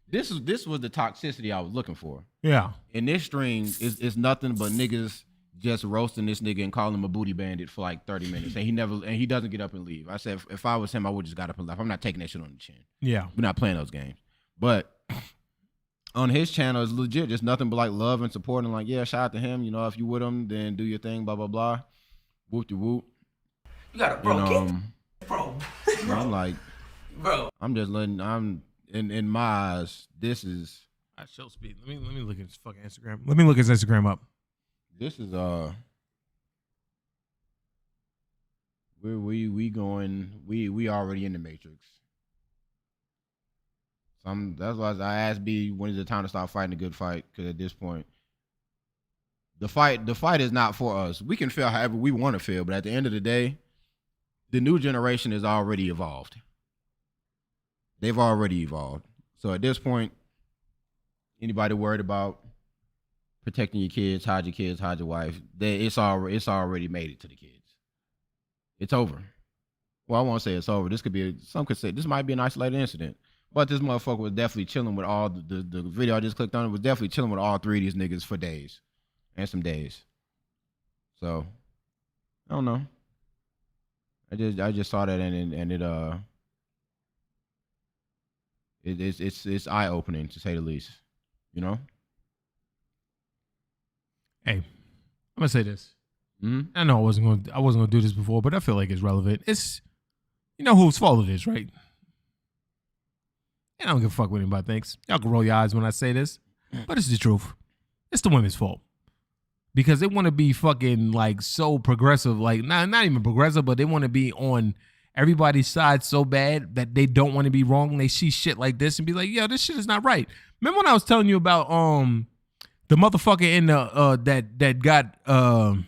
this was the toxicity I was looking for. Yeah. And this stream is nothing but niggas just roasting this nigga and calling him a booty bandit for like 30 minutes. And he doesn't get up and leave. I said if I was him, I would just got up and left. I'm not taking that shit on the chin. Yeah. We're not playing those games. But on his channel, it's legit just nothing but like love and support and like, yeah, shout out to him. You know, if you with him, then do your thing, blah, blah, blah. Whoop-de-whoop. You got a bro, bro. I'm like, bro. I'm just I'm in my eyes, this is. I show Speed. Let me look at his fucking Instagram. Let me look his Instagram up. This is we already in the Matrix. That's why I asked B, when is the time to start fighting a good fight? Because at this point, the fight is not for us. We can feel however we want to feel, but at the end of the day, the new generation is already evolved. They've already evolved. So at this point, anybody worried about protecting your kids, hide your wife, it's already made it to the kids. It's over. Well, I won't say it's over. Some could say this might be an isolated incident. But this motherfucker was definitely chilling with all the video I just clicked on. It was definitely chilling with all three of these niggas for days. And some days. So, I don't know. I just saw that and it's eye opening to say the least. You know? Hey, I'm gonna say this. Mm-hmm. I know I wasn't gonna do this before, but I feel like it's relevant. It's you know whose fault it is, right? And I don't give a fuck what anybody thinks. Y'all can roll your eyes when I say this, but it's the truth. It's the women's fault. Because they want to be fucking like so progressive, like not even progressive, but they want to be on everybody's side so bad that they don't want to be wrong. They see shit like this and be like, "Yo, this shit is not right." Remember when I was telling you about the motherfucker in the that got the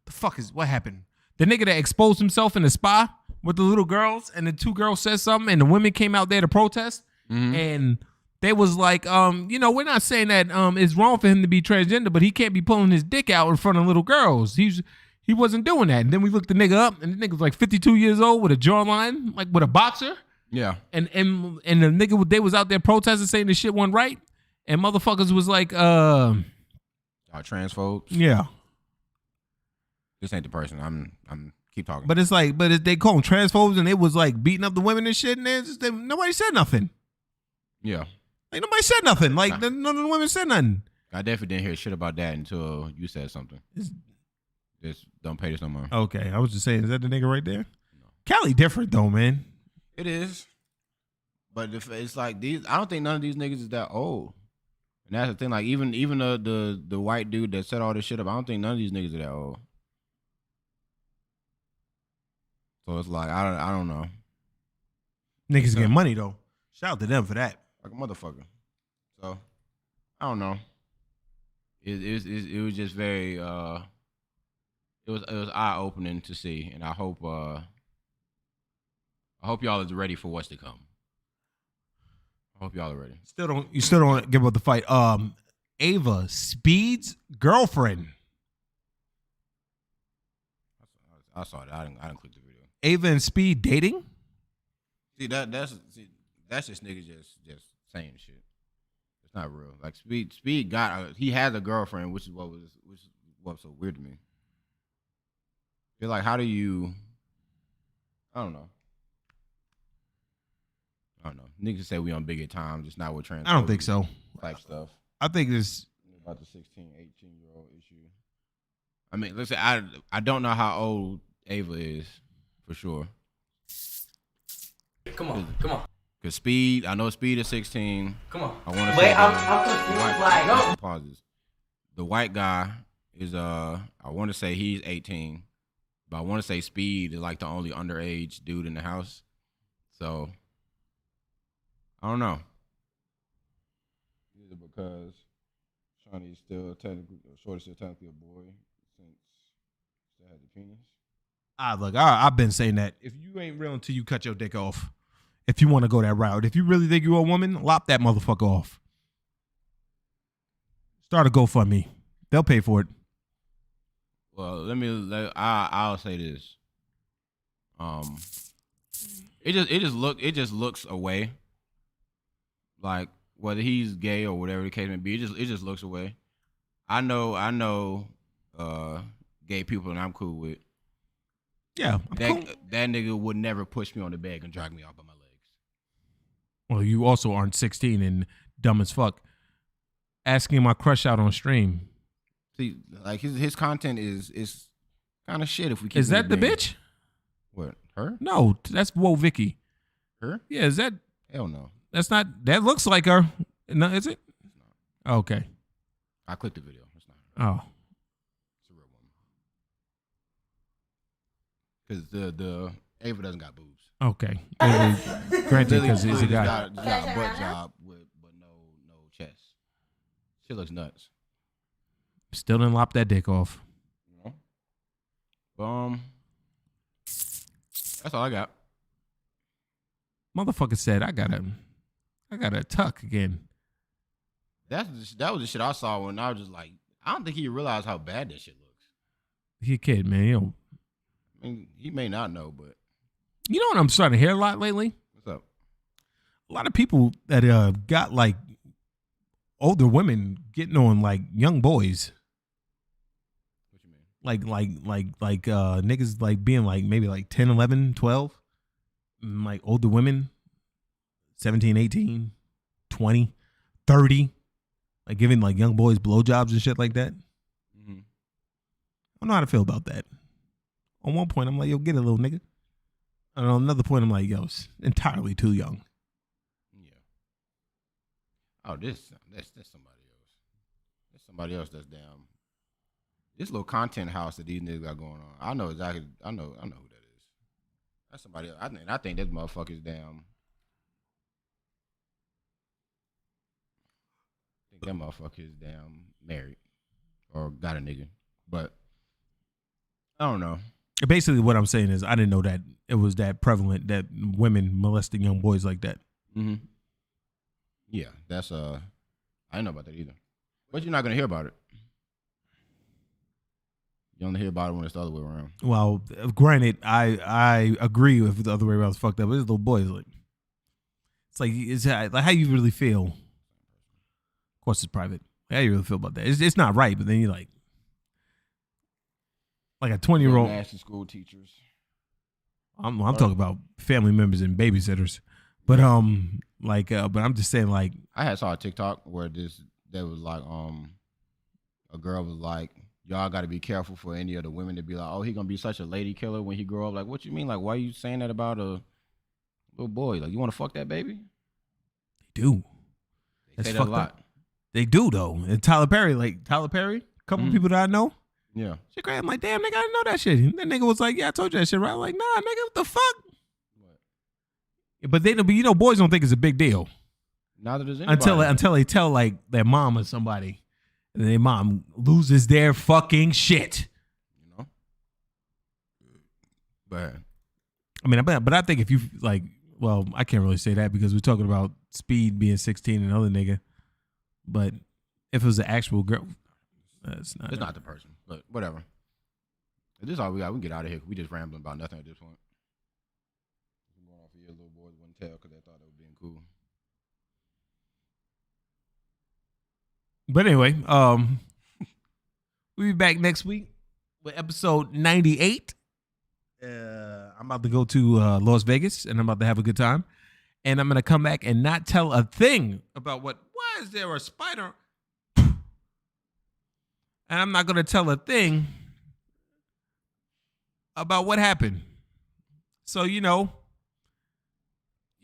fuck is what happened? The nigga that exposed himself in the spa with the little girls, and the two girls said something, and the women came out there to protest, and they was like, we're not saying that it's wrong for him to be transgender, but he can't be pulling his dick out in front of little girls. He wasn't doing that. And then we looked the nigga up, and the nigga was like 52 years old with a jawline, like with a boxer. Yeah. And the nigga, they was out there protesting, saying this shit wasn't right, and motherfuckers was like, transphobes. Yeah. This ain't the person. I'm keep talking. But it's like, they call them transphobes, and it was like beating up the women and shit, and nobody said nothing. Yeah. Like nobody said nothing. Like none of the women said nothing. I definitely didn't hear shit about that until you said something. Just don't pay this no more. Okay, I was just saying, is that the nigga right there? No. Cali different though, man. It is. But it's like these, I don't think none of these niggas is that old. And that's the thing. Like even the white dude that set all this shit up, I don't think none of these niggas are that old. So it's like I don't know. Niggas getting money though. Shout out to them for that. Like a motherfucker. So I don't know. It was just very it was eye opening to see, and I hope y'all is ready for what's to come. I hope y'all are ready. You still don't give up the fight. Ava, Speed's girlfriend. I saw that. I didn't click the video. Ava and Speed dating? See that's just niggas just saying shit. It's not real. Like Speed he has a girlfriend, which is what's so weird to me. You're like, how do you? I don't know. Niggas say we on bigger times. It's not what trans. I don't think so. Type stuff. I think this about the 16, 18-year-old issue. I mean, listen, I don't know how old Ava is for sure. Come on. Cause Speed, I know Speed is 16. Come on. I want to Wait, say I'm confused. Like, pauses. The white guy is I want to say he's 18, but I want to say Speed is like the only underage dude in the house. So I don't know. Either because Shawnee's still technically, Shorty's still technically a boy since still has a penis. Look, I've been saying that. If you ain't real until you cut your dick off, if you want to go that route, if you really think you're a woman, lop that motherfucker off. Start a GoFundMe. They'll pay for it. Well, I'll say this. It just looks away. Like whether he's gay or whatever the case may be, it just looks away. I know gay people and I'm cool with. Yeah, cool. That nigga would never push me on the bed and drag me off by my legs. Well, you also aren't 16 and dumb as fuck. Asking my crush out on stream. See, like his content is kind of shit. If we keep is that the bitch? What, her? No, that's Whoa Vicky. Her? Yeah, is that? Hell no. That's not. That looks like her. No, is it? It's not. Okay. I clicked the video. It's not her. Oh. It's a real woman. Because the Ava doesn't got boobs. Okay. Granted, because he's a guy. Got a butt job but no chest. Shit looks nuts. Still didn't lop that dick off. That's all I got. Motherfucker said, I gotta tuck again. That was the shit I saw when I was just like, I don't think he realized how bad that shit looks. He a kid, man. You know. I mean, he may not know, but You know what I'm starting to hear a lot lately? what's up? A lot of people that got like older women getting on like young boys. What you mean? Like niggas like being like maybe like 10, 11, 12. And, like older women 17, 18, 20, 30. Like giving like young boys blowjobs and shit like that. Mm-hmm. I don't know how to feel about that. On one point, I'm like, yo, get it, little nigga. And on another point, I'm like, yo, it's entirely too young. Yeah. Oh, that's somebody else. That's somebody else that's damn. This little content house that these niggas got going on. I know exactly. I know who that is. That's somebody else. I think this motherfucker's damn. I think that motherfucker is damn married or got a nigga, but I don't know. Basically, what I'm saying is I didn't know that it was that prevalent that women molesting young boys like that. Mm-hmm. Yeah, that's I didn't know about that either. But you're not gonna hear about it. You only hear about it when it's the other way around. Well, granted, I agree with the other way around. It's fucked up. But this little boy is like, it's like how you really feel. Of course, it's private. How you really feel about that? It's not right. But then you're like a 20-year-old. Nasty school teachers. I'm talking about family members and babysitters. But but I'm just saying like I saw a TikTok where there was like a girl was like, y'all got to be careful for any of the women to be like, oh, he gonna be such a lady killer when he grow up. Like, what you mean? Like, why are you saying that about a little boy? Like, you want to fuck that baby? They do. They say that a lot. They do though. And Tyler Perry, a couple of people that I know. Yeah. Shit, great. I'm like, damn, nigga, I didn't know that shit. That nigga was like, yeah, I told you that shit, right? I'm like, nah, nigga, what the fuck? What? But boys don't think it's a big deal. Neither does anybody. Until they tell like their mom or somebody, and their mom loses their fucking shit. You know. But I mean, but I think if you like, well, I can't really say that because we're talking about Speed being 16 and another nigga. But if it was an actual girl, it's not the person. But whatever. This is all we got. We can get out of here. We just rambling about nothing at this point. I'm going off of your little boys wouldn't tell because they thought it was being cool. But anyway, we'll be back next week with episode 98. I'm about to go to Las Vegas and I'm about to have a good time. And I'm going to come back and not tell a thing about why is there a spider? And I'm not going to tell a thing about what happened. So,